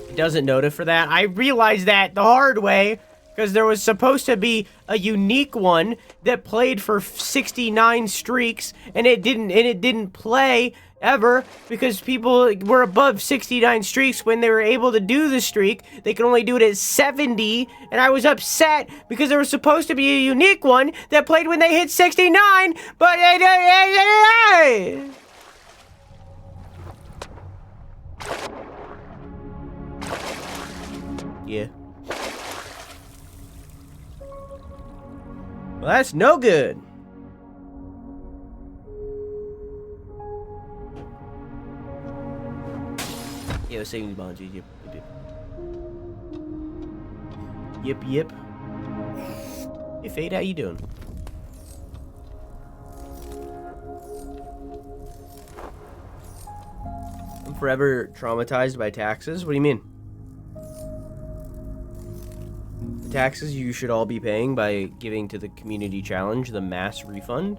It doesn't note it for that. I realized that the hard way, because there was supposed to be a unique one that played for 69 streaks, and it didn't play ever because people were above 69 streaks when they were able to do the streak. They could only do it at 70, and I was upset because there was supposed to be a unique one that played when they hit 69, but yeah. Well, that's no good. Yeah, saving bonds. Yep. Yep. Hey, Fade, how you doing? I'm forever traumatized by taxes. What do you mean? The taxes you should all be paying by giving to the community challenge the mass refund.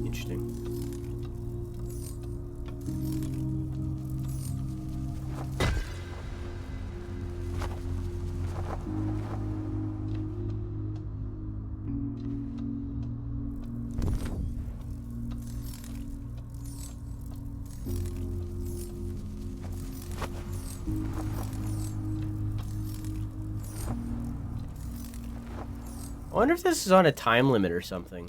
Interesting. I wonder if this is on a time limit or something.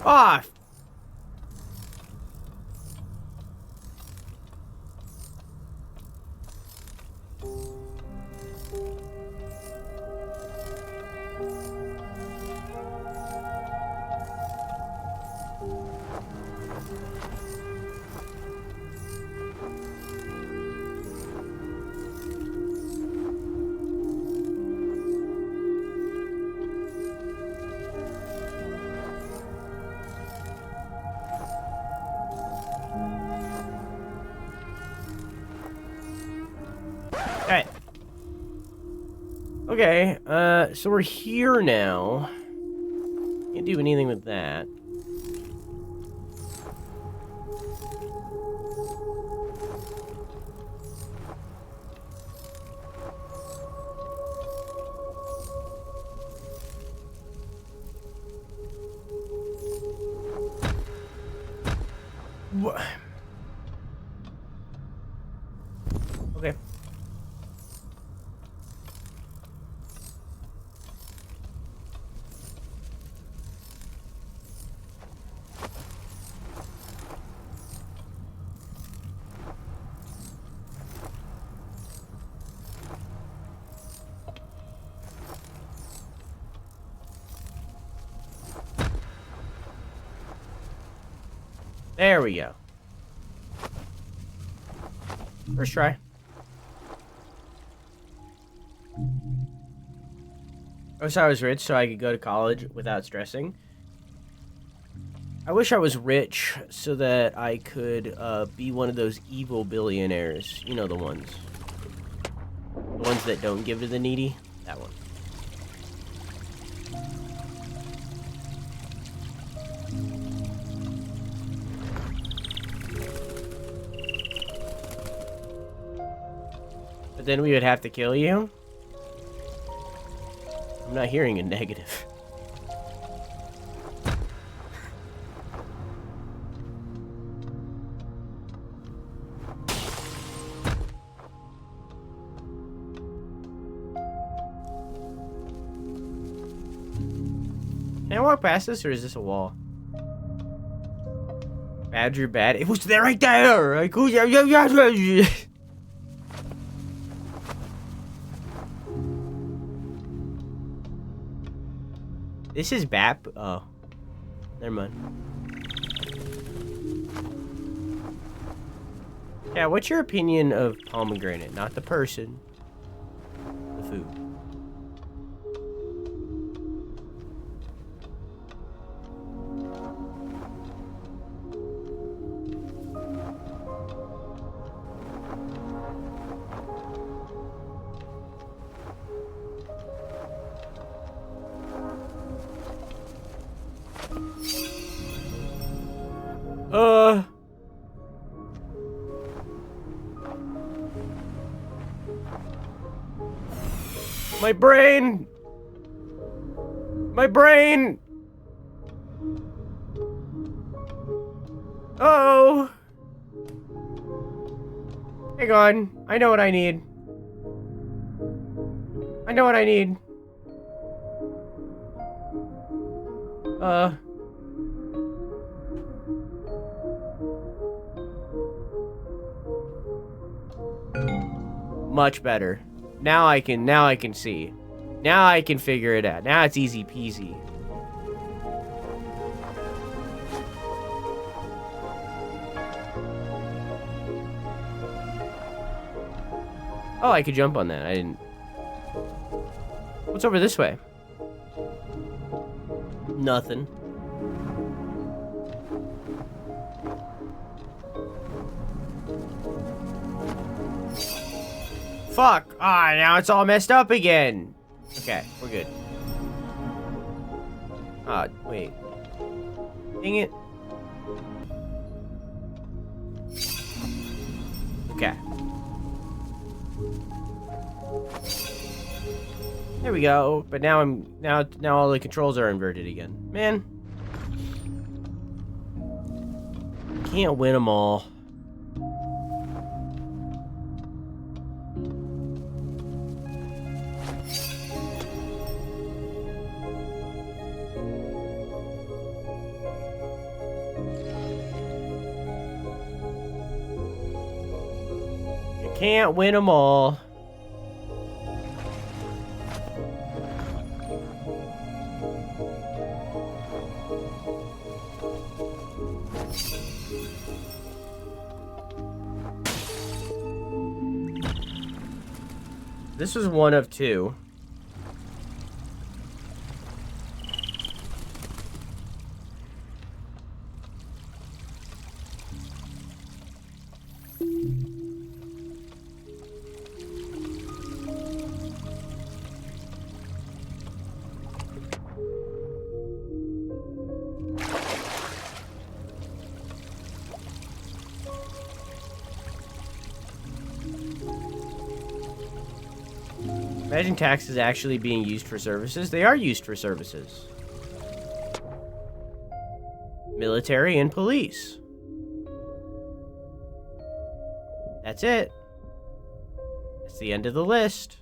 Ah! Alright. Okay, so we're here now. Can't do anything with that. What? Okay. There we go. First try. I wish I was rich so I could go to college without stressing. I wish I was rich so that I could be one of those evil billionaires. You know the ones. The ones that don't give to the needy. That one. But then we would have to kill you? I'm not hearing a negative. Can I walk past this, or is this a wall? Badger bad. It was there right there. Like, oh, yeah. This is Bap. Oh, never mind. Yeah, what's your opinion of pomegranate? Not the person, the food. My brain! My brain! Oh! Hang on. I know what I need. I know what I need. Much better. Now I can see. Now I can figure it out. Now it's easy peasy. Oh, I could jump on that. I didn't. What's over this way? Nothing. Fuck! Ah, now it's all messed up again. Okay, we're good. Ah, wait. Dang it. Okay. There we go. But now now all the controls are inverted again. Man. Can't win them all. Can't win them all. This was one of two. Imagine taxes actually being used for services. They are used for services. Military and police. That's it. That's the end of the list.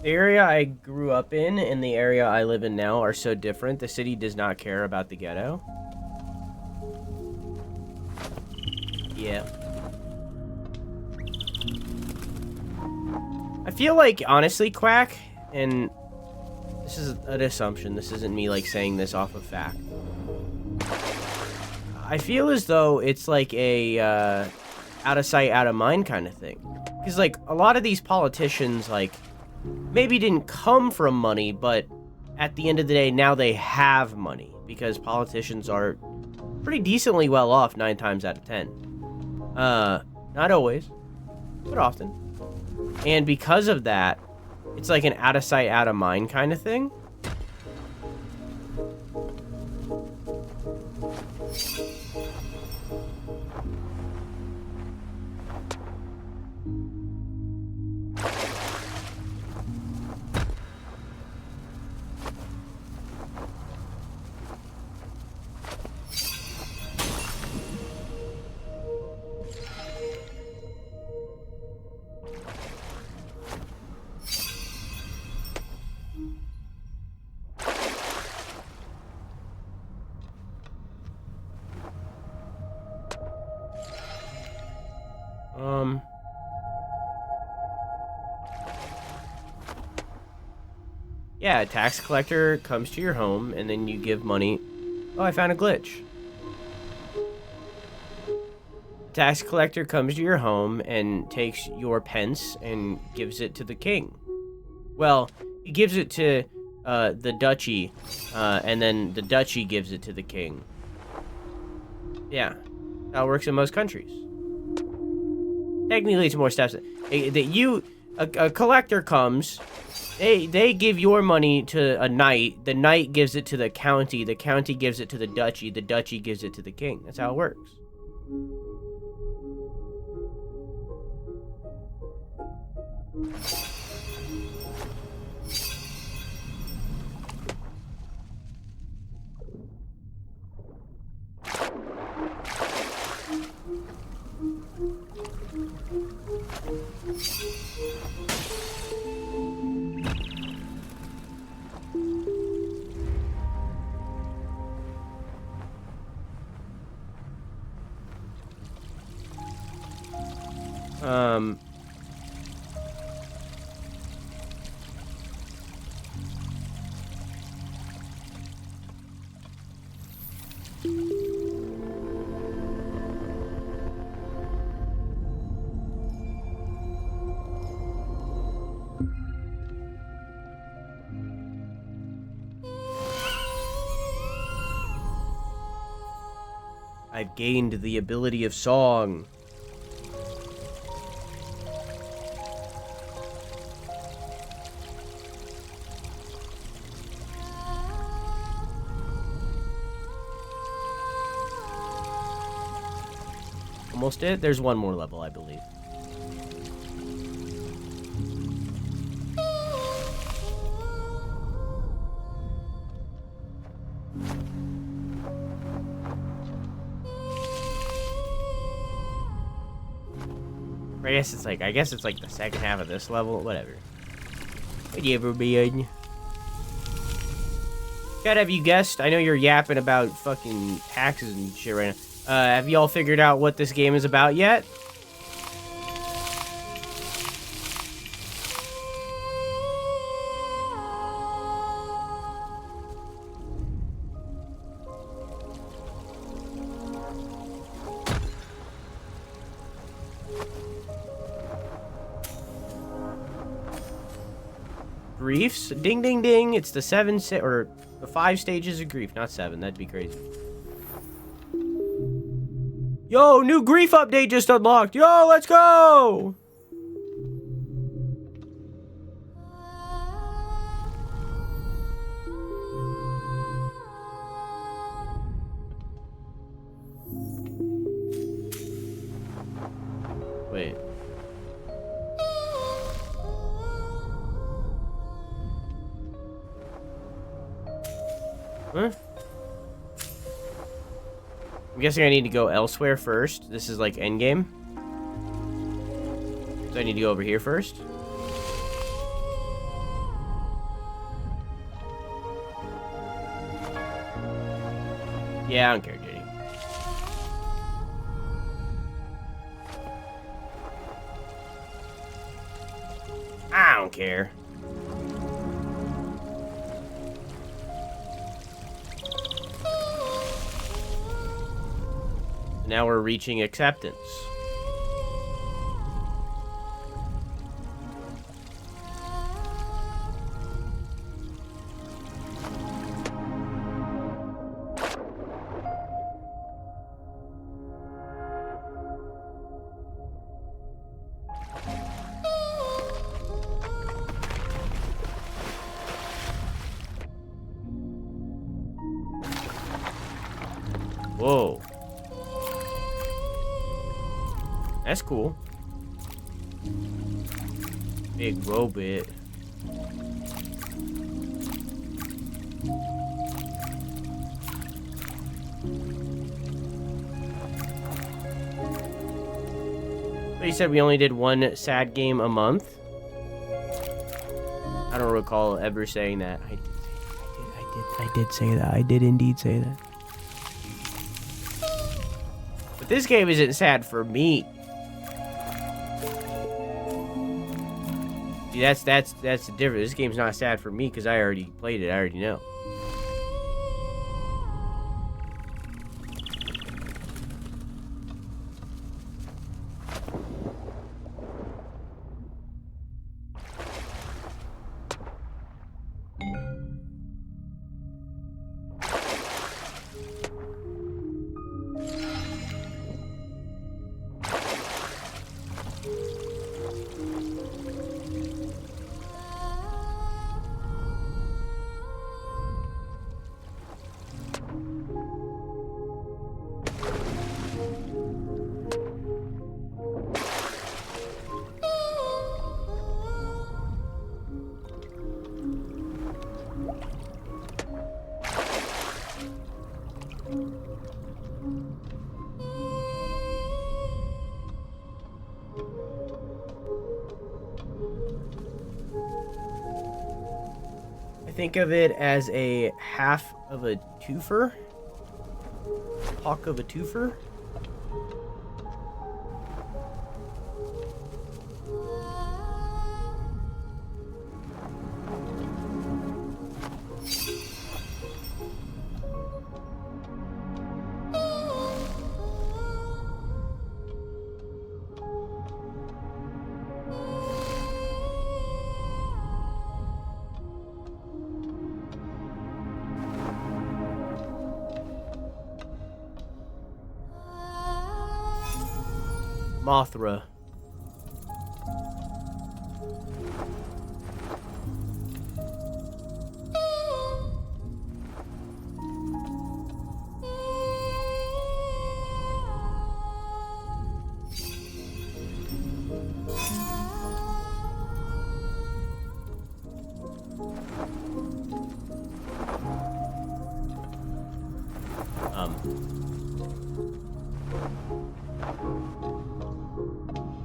The area I grew up in and the area I live in now are so different. The city does not care about the ghetto. Yeah. I feel like, honestly, Quack, and this is an assumption, this isn't me, like, saying this off of fact. I feel as though it's like a, out of sight, out of mind kind of thing. Because, like, a lot of these politicians, like, maybe didn't come from money, but at the end of the day, now they have money. Because politicians are pretty decently well off 9 times out of 10. Not always, but often. And because of that, it's like an out of sight, out of mind kind of thing. Yeah, a tax collector comes to your home, and then you give money. Oh, I found a glitch. A tax collector comes to your home and takes your pence and gives it to the king. Well, he gives it to the duchy, and then the duchy gives it to the king. Yeah, that works in most countries. Technically, it's more steps. A collector comes. They give your money to a knight. The knight gives it to the county gives it to the duchy gives it to the king. That's how it works. I've gained the ability of song. Almost it. There's one more level, I believe. I guess it's like the second half of this level. Whatever. Whatever, man. God, have you guessed? I know you're yapping about fucking taxes and shit right now. Have y'all figured out what this game is about yet? Griefs? Ding, ding, ding. It's the the 5 stages of grief. Not 7. That'd be crazy. Yo, new grief update just unlocked. Yo, let's go. Wait. Huh? I'm guessing I need to go elsewhere first. This is like endgame. So I need to go over here first. Yeah, I don't care, Jenny. I don't care. Now we're reaching acceptance. Whoa. That's cool. Big robot. But he said we only did one sad game a month. I don't recall ever saying that. I did say that. I did indeed say that. But this game isn't sad for me. See, that's the difference. This game's not sad for me because I already played it. I already know. Think of it as a half of a twofer. Hawk of a twofer. Mothra.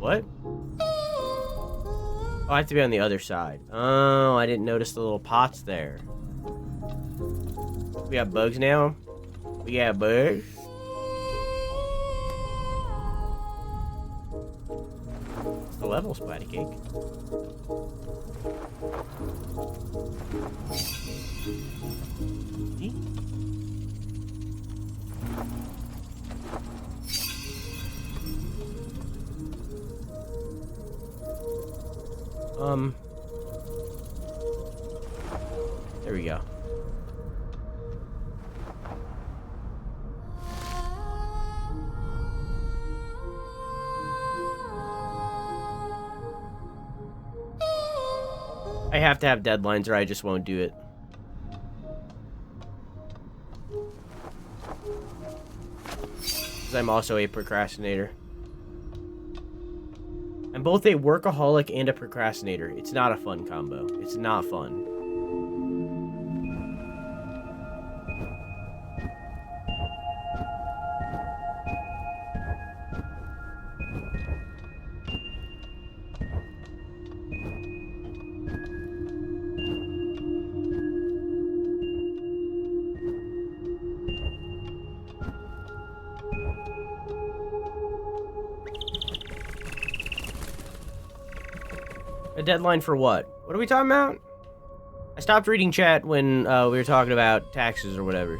What? Oh, I have to be on the other side. Oh, I didn't notice the little pots there. We got bugs now? We got bugs? It's the level, Splatty Cake. There we go. I have to have deadlines or I just won't do it. Because I'm also a procrastinator. I'm both a workaholic and a procrastinator. It's not a fun combo. It's not fun. A deadline for what? What are we talking about? I stopped reading chat when we were talking about taxes or whatever.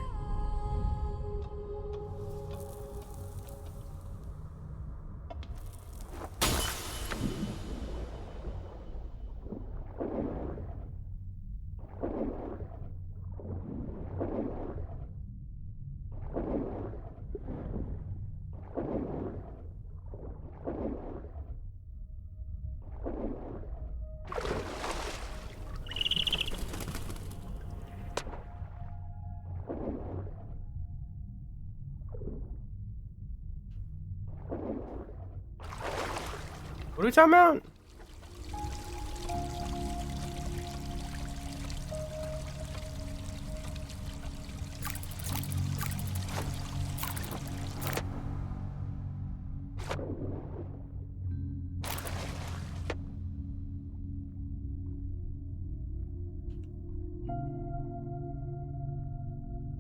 What are we talking about?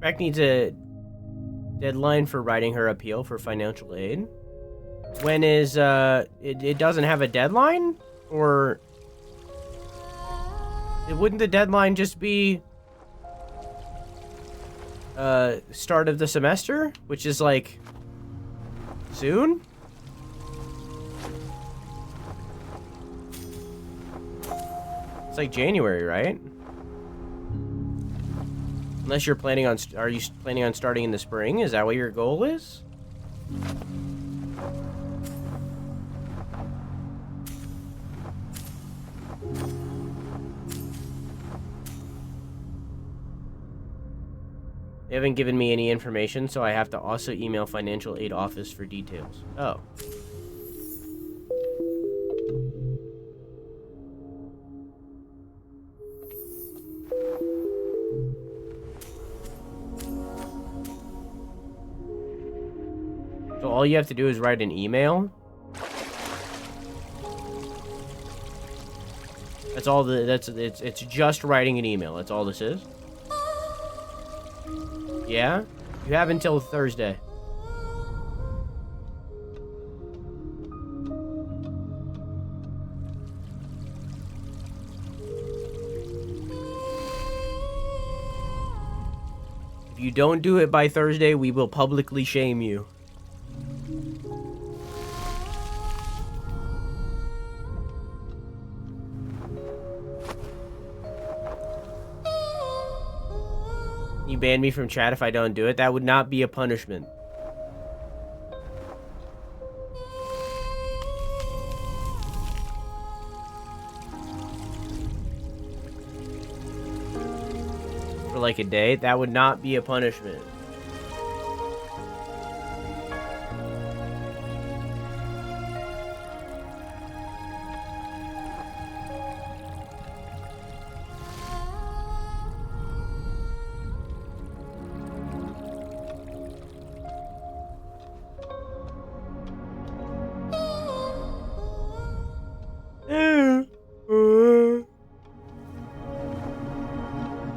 Beck needs a deadline for writing her appeal for financial aid. When is, it doesn't have a deadline? Or... wouldn't the deadline just be... start of the semester? Which is, like... soon? It's like January, right? Unless you're planning on... are you planning on starting in the spring? Is that what your goal is? They haven't given me any information, so I have to also email financial aid office for details. Oh. So all you have to do is write an email? That's all it's just writing an email. That's all this is? Yeah? You have until Thursday. If you don't do it by Thursday, we will publicly shame you. You ban me from chat if I don't do it? That would not be a punishment. For like a day? That would not be a punishment.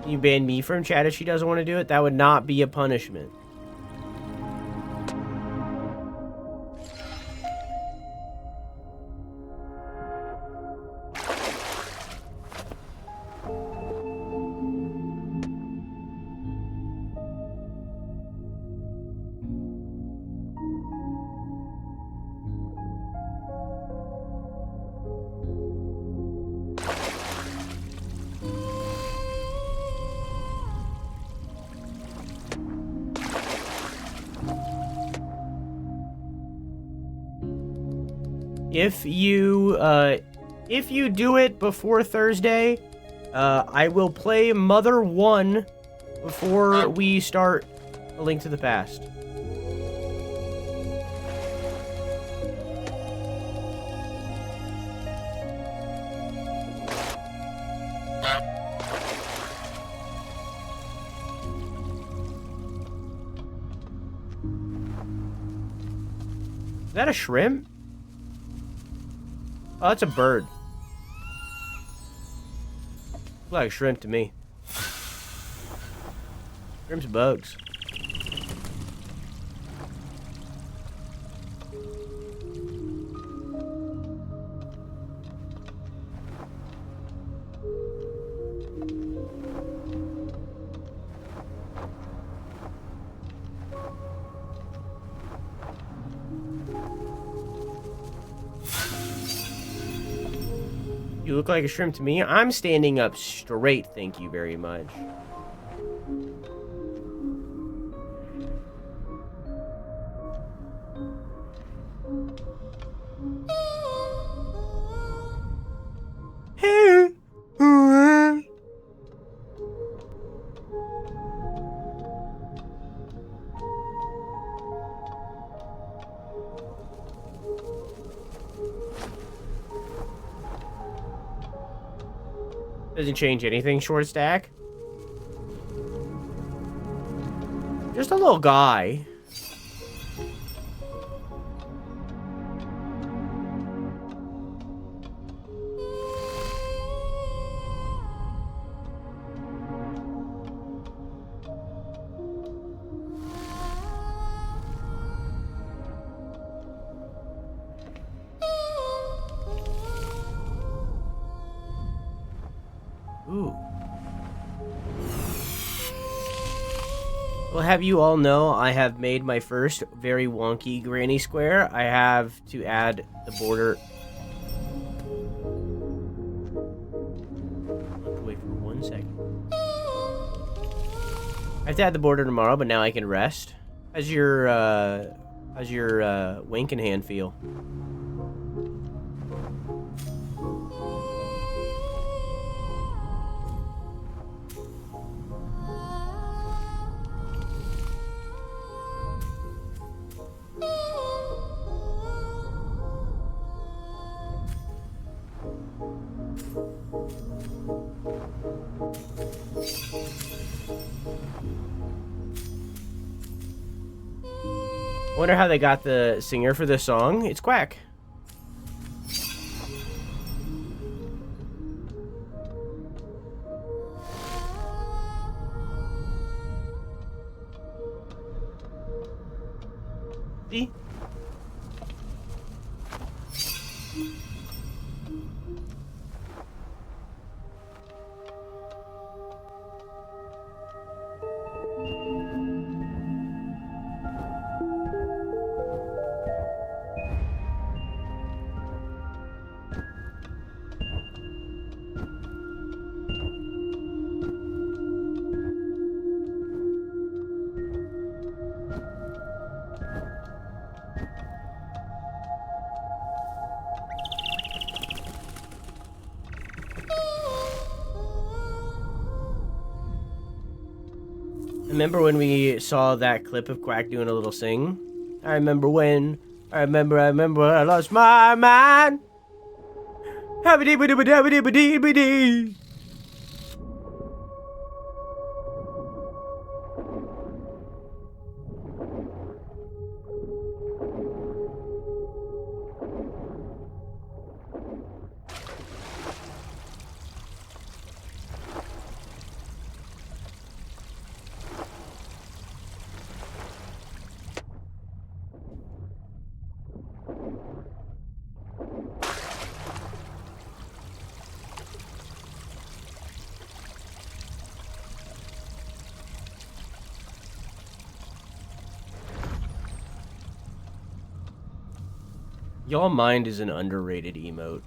You ban me from chat if she doesn't want to do it? That would not be a punishment. If you do it before Thursday, I will play Mother 1 before we start A Link to the Past. Is that a shrimp? Oh, that's a bird. Looks like a shrimp to me. Shrimp's bugs. You look like a shrimp to me. I'm standing up straight, thank you very much. Doesn't change anything, short stack. Just a little guy. Ooh. Well, have you all know I have made my first very wonky granny square. I have to add the border. Wait for 1 second. I have to add the border tomorrow, but now I can rest. How's your winking hand feel? Wonder how they got the singer for this song. It's Quack. See? Remember when we saw that clip of Quack doing a little sing? I remember when I lost my mind. Habba-dee-ba-dee-ba-dee-ba-dee-ba-dee. Y'all mind is an underrated emote.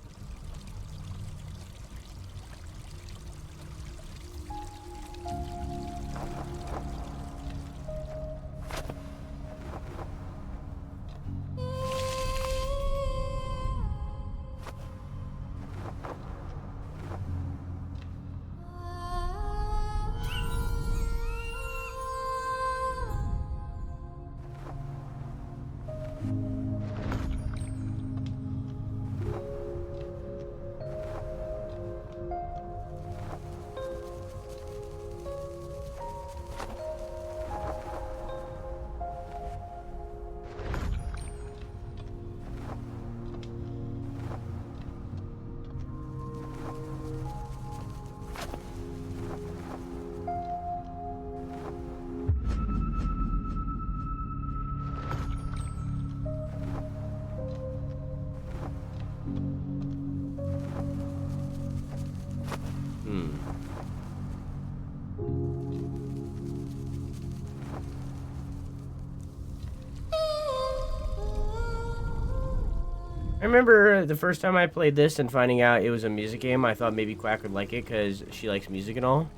I remember the first time I played this and finding out it was a music game, I thought maybe Quack would like it because she likes music and all.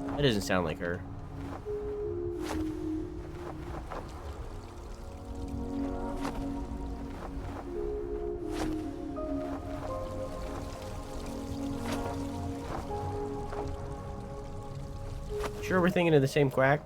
That doesn't sound like her. Sure we're thinking of the same Quack?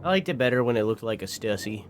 I liked it better when it looked like a Stussy.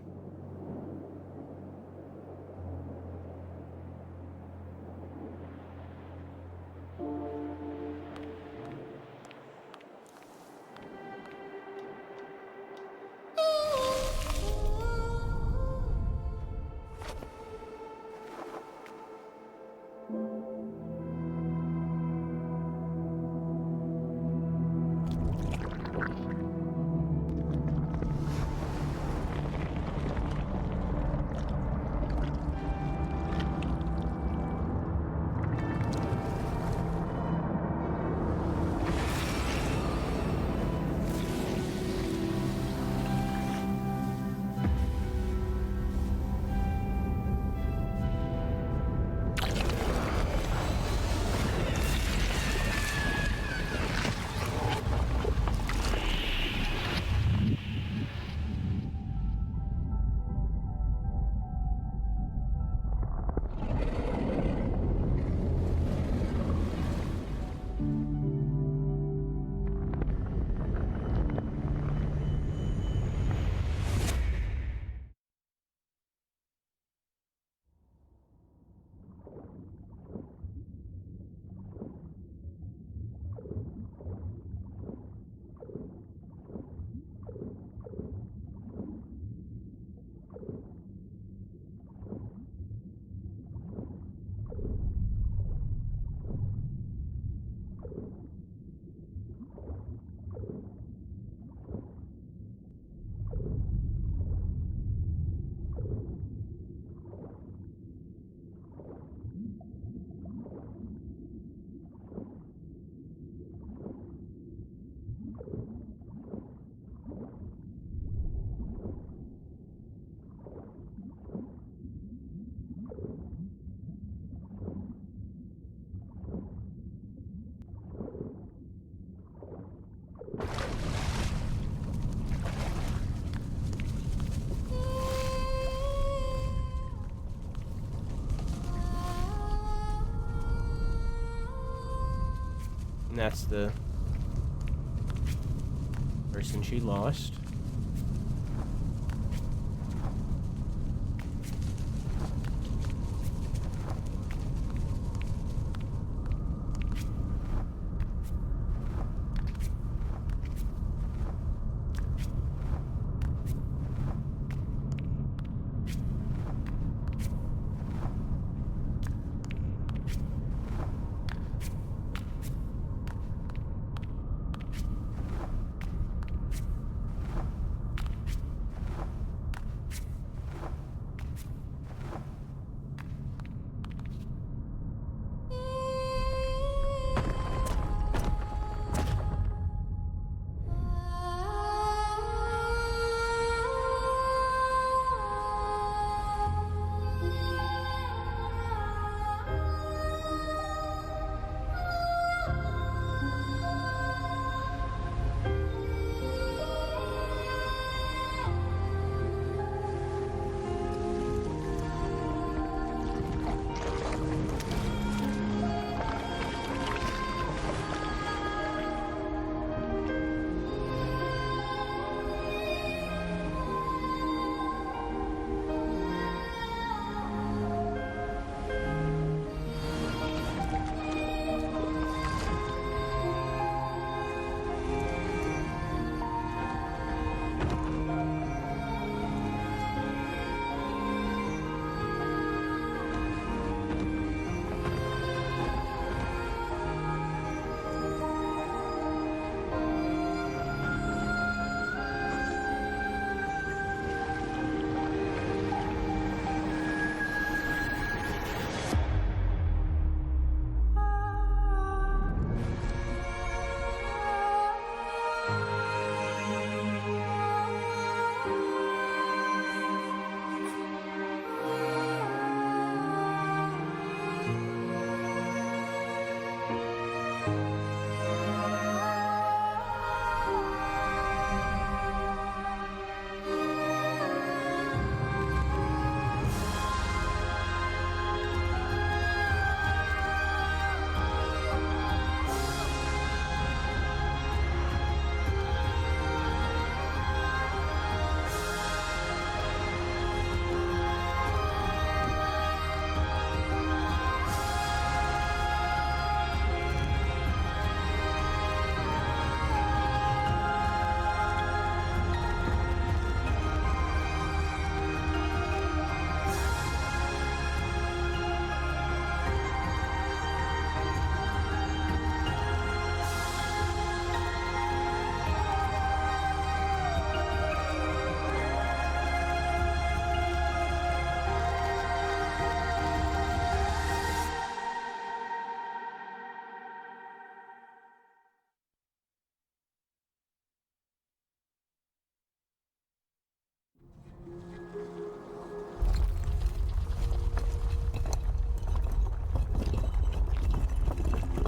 And that's the person she lost.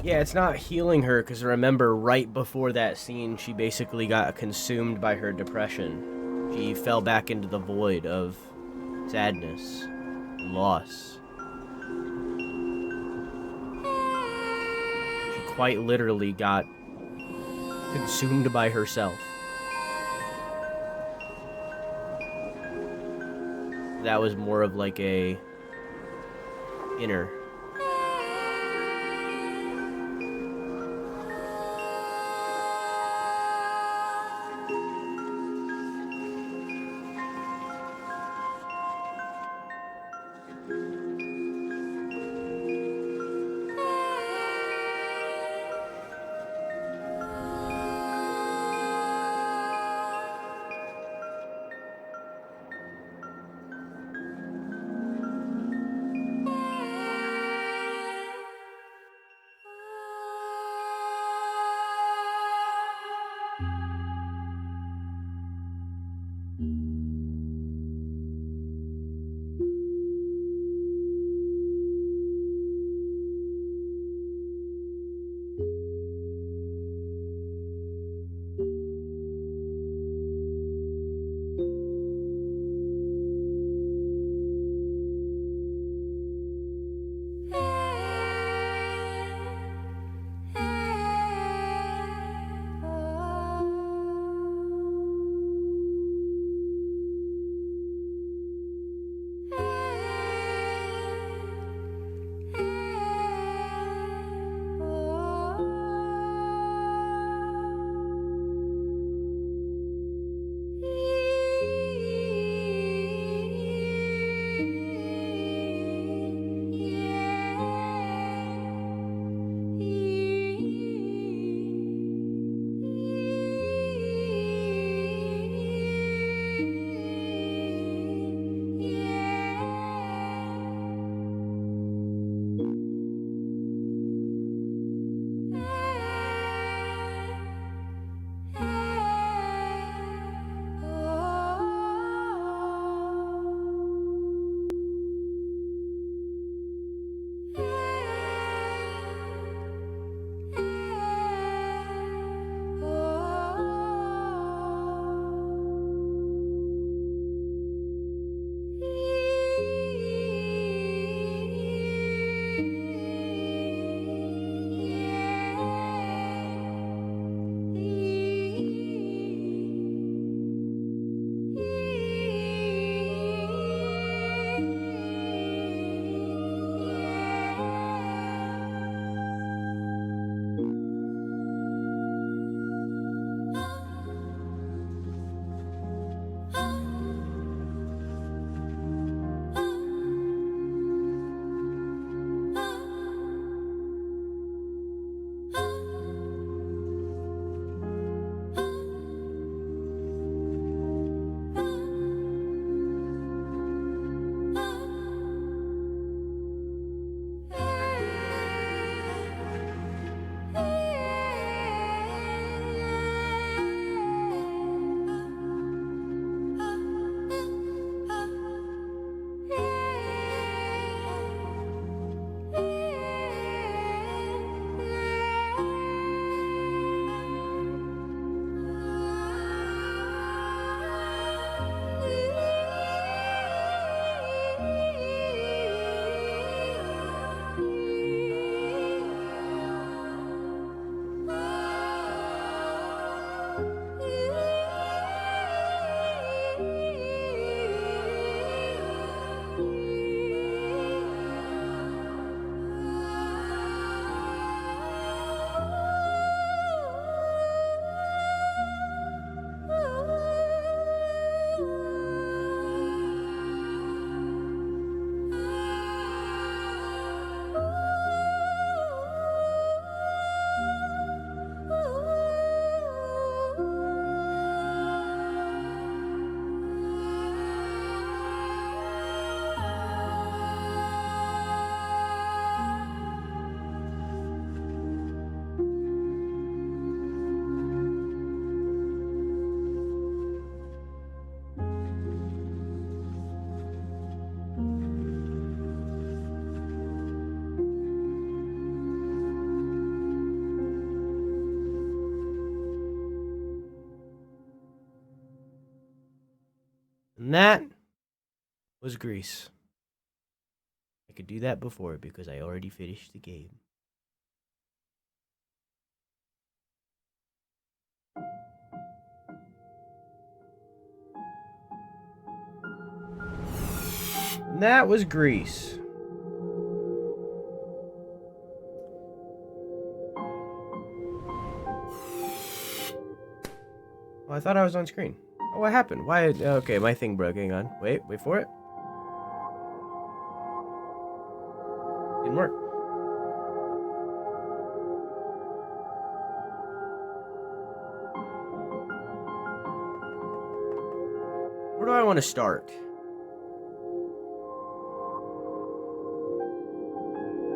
Yeah, it's not healing her, because remember, right before that scene, she basically got consumed by her depression. She fell back into the void of sadness and loss. She quite literally got consumed by herself. That was more of like a inner. And that was Gris. I could do that before because I already finished the game. And that was Gris. Oh, I thought I was on screen. Oh, what happened? Why? Okay, my thing broke. Hang on. Wait for it. Didn't work. Where do I want to start?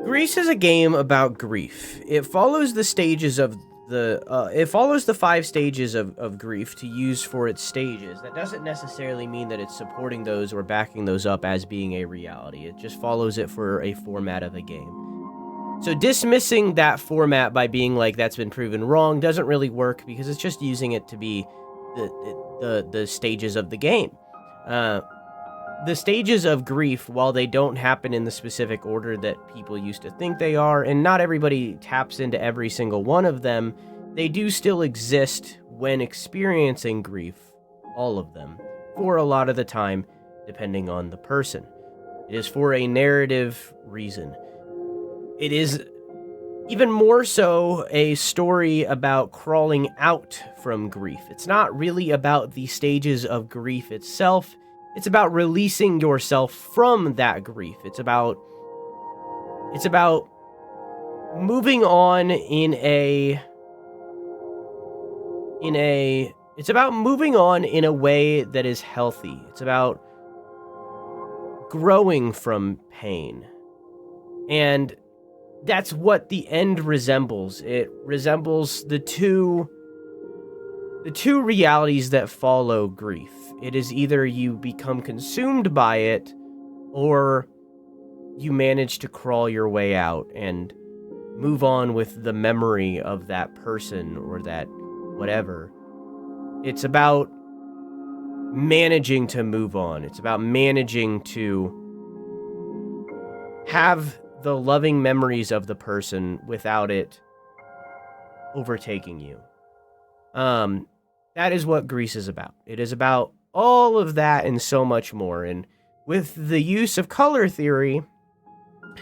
Gris is a game about grief. It follows the stages of it follows the 5 stages of grief to use for its stages. That doesn't necessarily mean that it's supporting those or backing those up as being a reality. It just follows it for a format of a game. So dismissing that format by being like that's been proven wrong doesn't really work because it's just using it to be the stages of the game. The stages of grief, while they don't happen in the specific order that people used to think they are, and not everybody taps into every single one of them, they do still exist when experiencing grief, all of them, for a lot of the time, depending on the person. It is for a narrative reason. It is even more so a story about crawling out from grief. It's not really about the stages of grief itself. It's about releasing yourself from that grief. It's about moving on it's about moving on in a way that is healthy. It's about growing from pain. And that's what the end resembles. It resembles the two realities that follow grief. It is either you become consumed by it, or you manage to crawl your way out and move on with the memory of that person or that whatever. It's about managing to move on. It's about managing to have the loving memories of the person without it overtaking you. That is what Gris is about. It is about all of that and so much more. And with the use of color theory,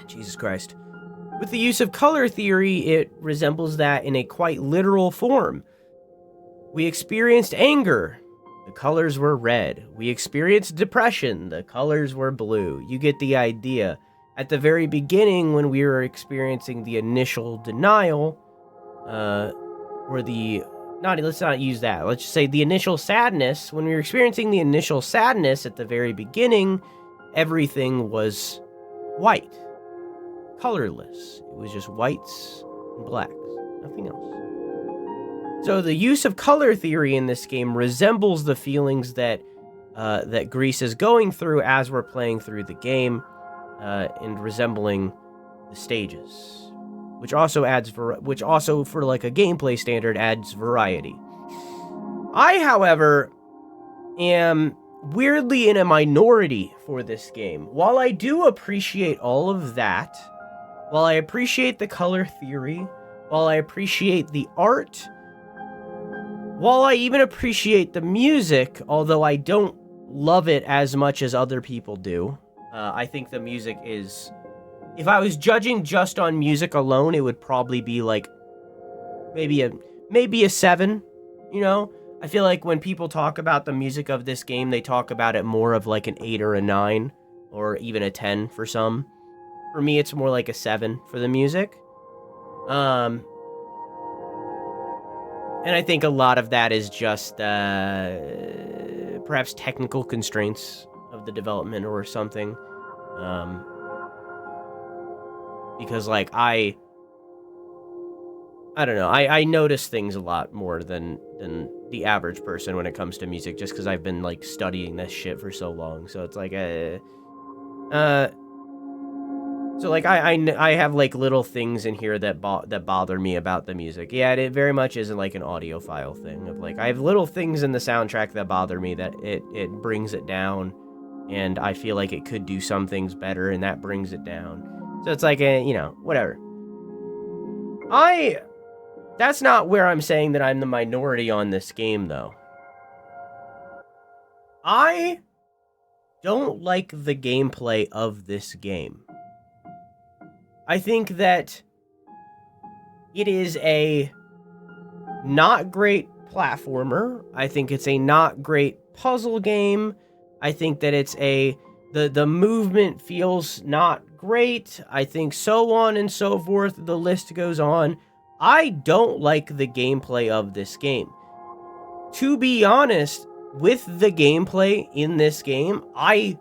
Jesus Christ, with the use of color theory, it resembles that in a quite literal form. We experienced anger. The colors were red. We experienced depression. The colors were blue. You get the idea. At the very beginning, when we were experiencing the initial denial, let's not use that. Let's just say the initial sadness. When we were experiencing the initial sadness at the very beginning, everything was white. Colorless. It was just whites and blacks. Nothing else. So the use of color theory in this game resembles the feelings that Gris is going through as we're playing through the game, and resembling the stages, which also for like a gameplay standard adds variety. I, however, am weirdly in a minority for this game. While I do appreciate all of that, while I appreciate the color theory, while I appreciate the art, while I even appreciate the music, although I don't love it as much as other people do, I think the music is... If I was judging just on music alone, it would probably be like maybe a 7, you know? I feel like when people talk about the music of this game, they talk about it more of like an 8 or a 9 or even a 10 for some. For me, it's more like a 7 for the music. And I think a lot of that is just perhaps technical constraints of the development or something. Because like I don't know, I notice things a lot more than the average person when it comes to music, just because I've been like studying this shit for so long. So it's like So, like, I have, like, little things in here that bother me about the music. Yeah, it very much isn't, like, an audiophile thing. Of like, I have little things in the soundtrack that bother me that it brings it down. And I feel like it could do some things better, and that brings it down. So it's like, whatever. That's not where I'm saying that I'm the minority on this game, though. I don't like the gameplay of this game. I think that it is a not great platformer. I think it's a not great puzzle game. I think that it's the movement feels not great. I think so on and so forth. The list goes on. I don't like the gameplay of this game. To be honest, with the gameplay in this game, I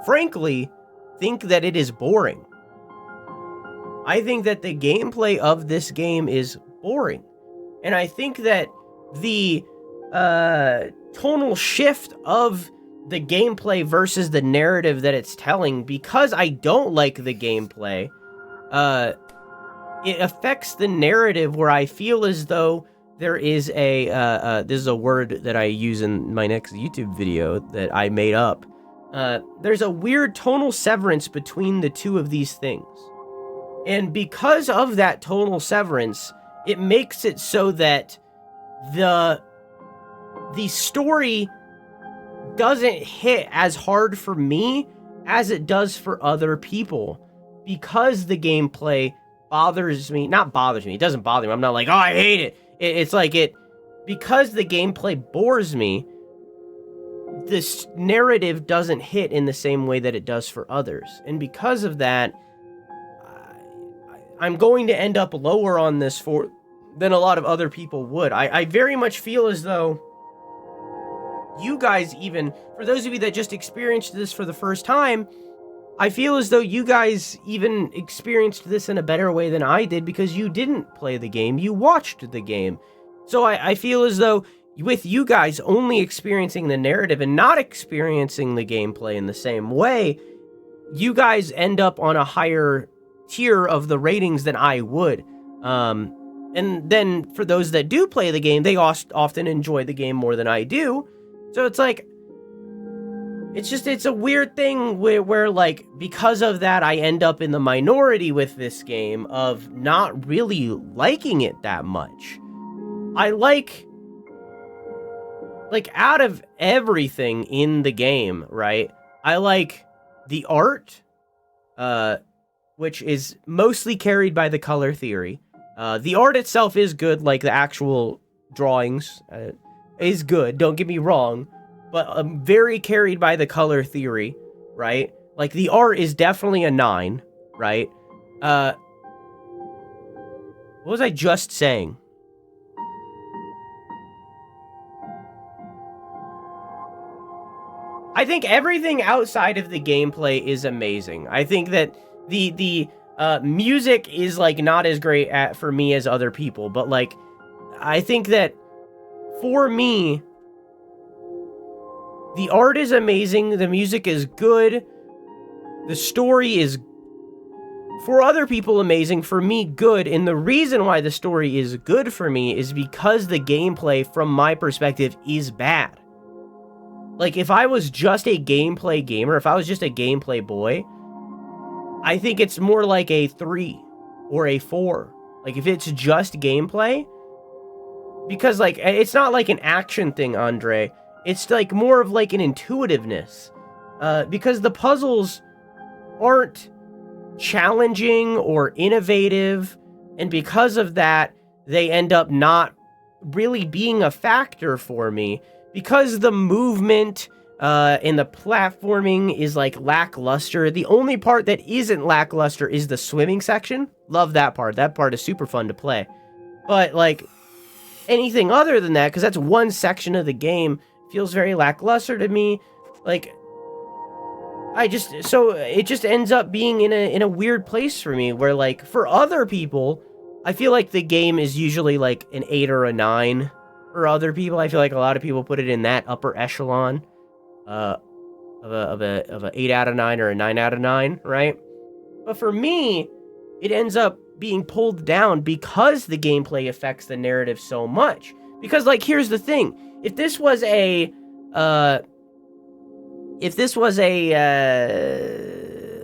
frankly think that it is boring. I think that the gameplay of this game is boring. And I think that the tonal shift of the gameplay versus the narrative that it's telling, because I don't like the gameplay, it affects the narrative where I feel as though there is this is a word that I use in my next YouTube video that I made up. There's a weird tonal severance between the two of these things. And because of that tonal severance, it makes it so that the story doesn't hit as hard for me as it does for other people, because the gameplay bothers me. Not bothers me, it doesn't bother me. I'm not like, oh, I hate it. It's like because the gameplay bores me, this narrative doesn't hit in the same way that it does for others. And because of that, I'm going to end up lower on this than a lot of other people would. I very much feel as though you guys, even for those of you that just experienced this for the first time, I feel as though you guys even experienced this in a better way than I did, because you didn't play the game, you watched the game. So I feel as though with you guys only experiencing the narrative and not experiencing the gameplay in the same way, you guys end up on a higher tier of the ratings than I would. And then for those that do play the game, they often enjoy the game more than I do. So it's like, it's a weird thing where like, because of that, I end up in the minority with this game of not really liking it that much. I like out of everything in the game, right? I like the art, which is mostly carried by the color theory. The art itself is good, like the actual drawings is good, don't get me wrong, but I'm very carried by the color theory, right? Like, the art is definitely a 9, right? What was I just saying? I think everything outside of the gameplay is amazing. I think that the music is, like, not as great for me as other people, but, like, I think that for me, the art is amazing, the music is good, the story is, for other people, amazing, for me, good, and the reason why the story is good for me is because the gameplay, from my perspective, is bad. Like, if I was just a gameplay gamer, if I was just a gameplay boy, I think it's more like a 3 or a 4. Like, if it's just gameplay, because, like, it's not like an action thing, Andre. It's, like, more of, like, an intuitiveness. Because the puzzles aren't challenging or innovative, and because of that, they end up not really being a factor for me. Because the movement and the platforming is, like, lackluster. The only part that isn't lackluster is the swimming section. Love that part. That part is super fun to play. But, like, anything other than that, because that's one section of the game, feels very lackluster to me. Like, so it just ends up being in a weird place for me, where, like, for other people, I feel like the game is usually, like, an 8 or a 9. For other people, I feel like a lot of people put it in that upper echelon of a 8 out of 9 or a 9 out of 9, right? But for me, it ends up being pulled down because the gameplay affects the narrative so much. Because, like, here's the thing. If this was a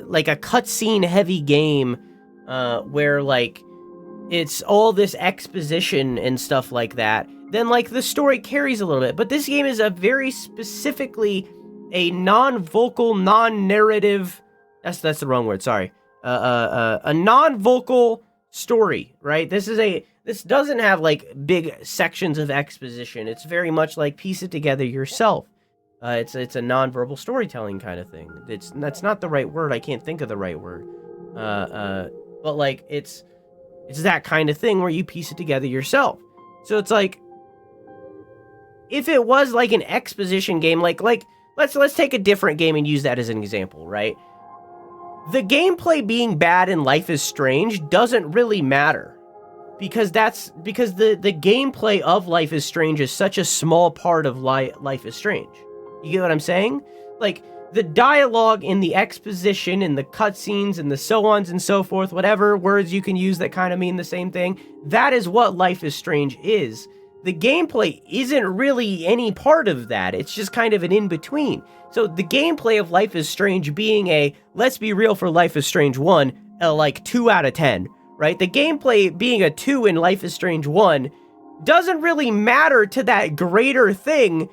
like a cutscene heavy game, where, like, it's all this exposition and stuff like that, then, like, the story carries a little bit. But this game is a very specifically a non-vocal, non-narrative, that's the wrong word, sorry. A non-vocal story, right? This doesn't have, like, big sections of exposition. It's very much like piece it together yourself. It's a non-verbal storytelling kind of thing. That's not the right word. I can't think of the right word. But, like, it's that kind of thing where you piece it together yourself. So it's like, if it was like an exposition game, like let's take a different game and use that as an example, right? The gameplay being bad in Life is Strange doesn't really matter, because the gameplay of Life is Strange is such a small part of Life is Strange. You get what I'm saying? Like, the dialogue in the exposition and the cutscenes and the so-ons and so forth, whatever words you can use that kind of mean the same thing, that is what Life is Strange is. The gameplay isn't really any part of that. It's just kind of an in-between. So the gameplay of Life is Strange being a, let's be real for Life is Strange 1, like 2 out of 10, right? The gameplay being a 2 in Life is Strange 1 doesn't really matter to that greater thing,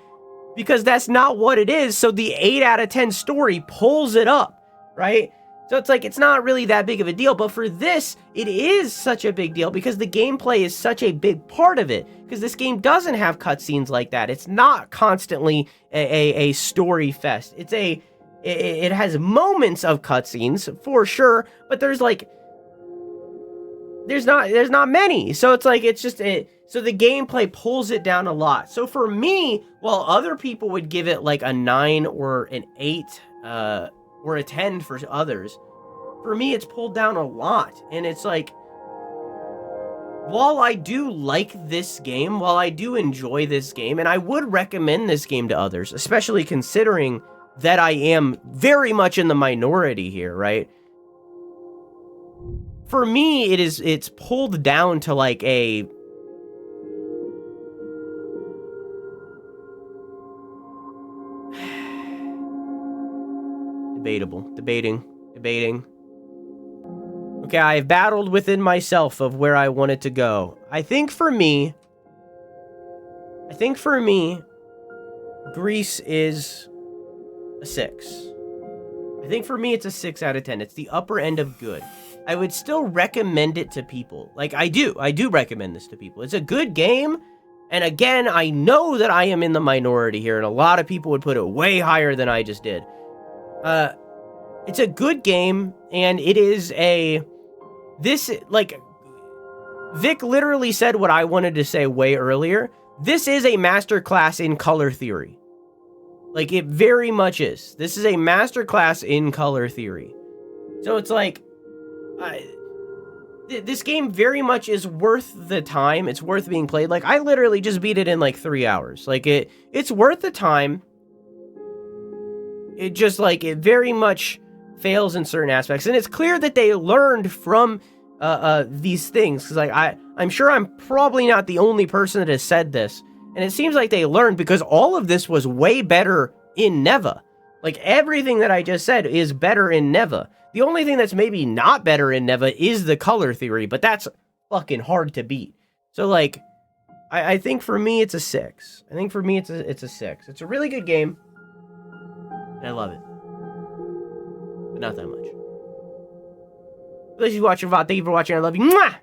because that's not what it is. So the 8 out of 10 story pulls it up, right? So it's like, it's not really that big of a deal. But for this, it is such a big deal because the gameplay is such a big part of it. Because this game doesn't have cutscenes like that. It's not constantly a story fest. It has moments of cutscenes for sure, but there's not many. So it's like, it's just so the gameplay pulls it down a lot. So for me, while other people would give it like a 9 or an 8, or a 10 for others, for me, it's pulled down a lot. And it's like, while I do like this game, while I do enjoy this game, and I would recommend this game to others, especially considering that I am very much in the minority here, right? For me, it's pulled down to like a... Debating. Okay, I have battled within myself of where I want it to go. I think for me, Gris is a 6. I think for me, it's a 6 out of 10. It's the upper end of good. I would still recommend it to people. Like, I do recommend this to people. It's a good game. And again, I know that I am in the minority here, and a lot of people would put it way higher than I just did. It's a good game, and it is like, Vic literally said what I wanted to say way earlier. This is a masterclass in color theory. Like, it very much is. This is a masterclass in color theory. So it's like, this game very much is worth the time. It's worth being played. Like, I literally just beat it in like 3 hours. Like, it's worth the time. It just, like, it very much fails in certain aspects. And it's clear that they learned from these things. Because, like, I'm sure I'm probably not the only person that has said this. And it seems like they learned, because all of this was way better in Neva. Like, everything that I just said is better in Neva. The only thing that's maybe not better in Neva is the color theory, but that's fucking hard to beat. So, like, I think for me, it's a 6. I think for me, it's a 6. It's a really good game. And I love it. But not that much. Thank you for watching, VOD. Thank you for watching. I love you. Mwah!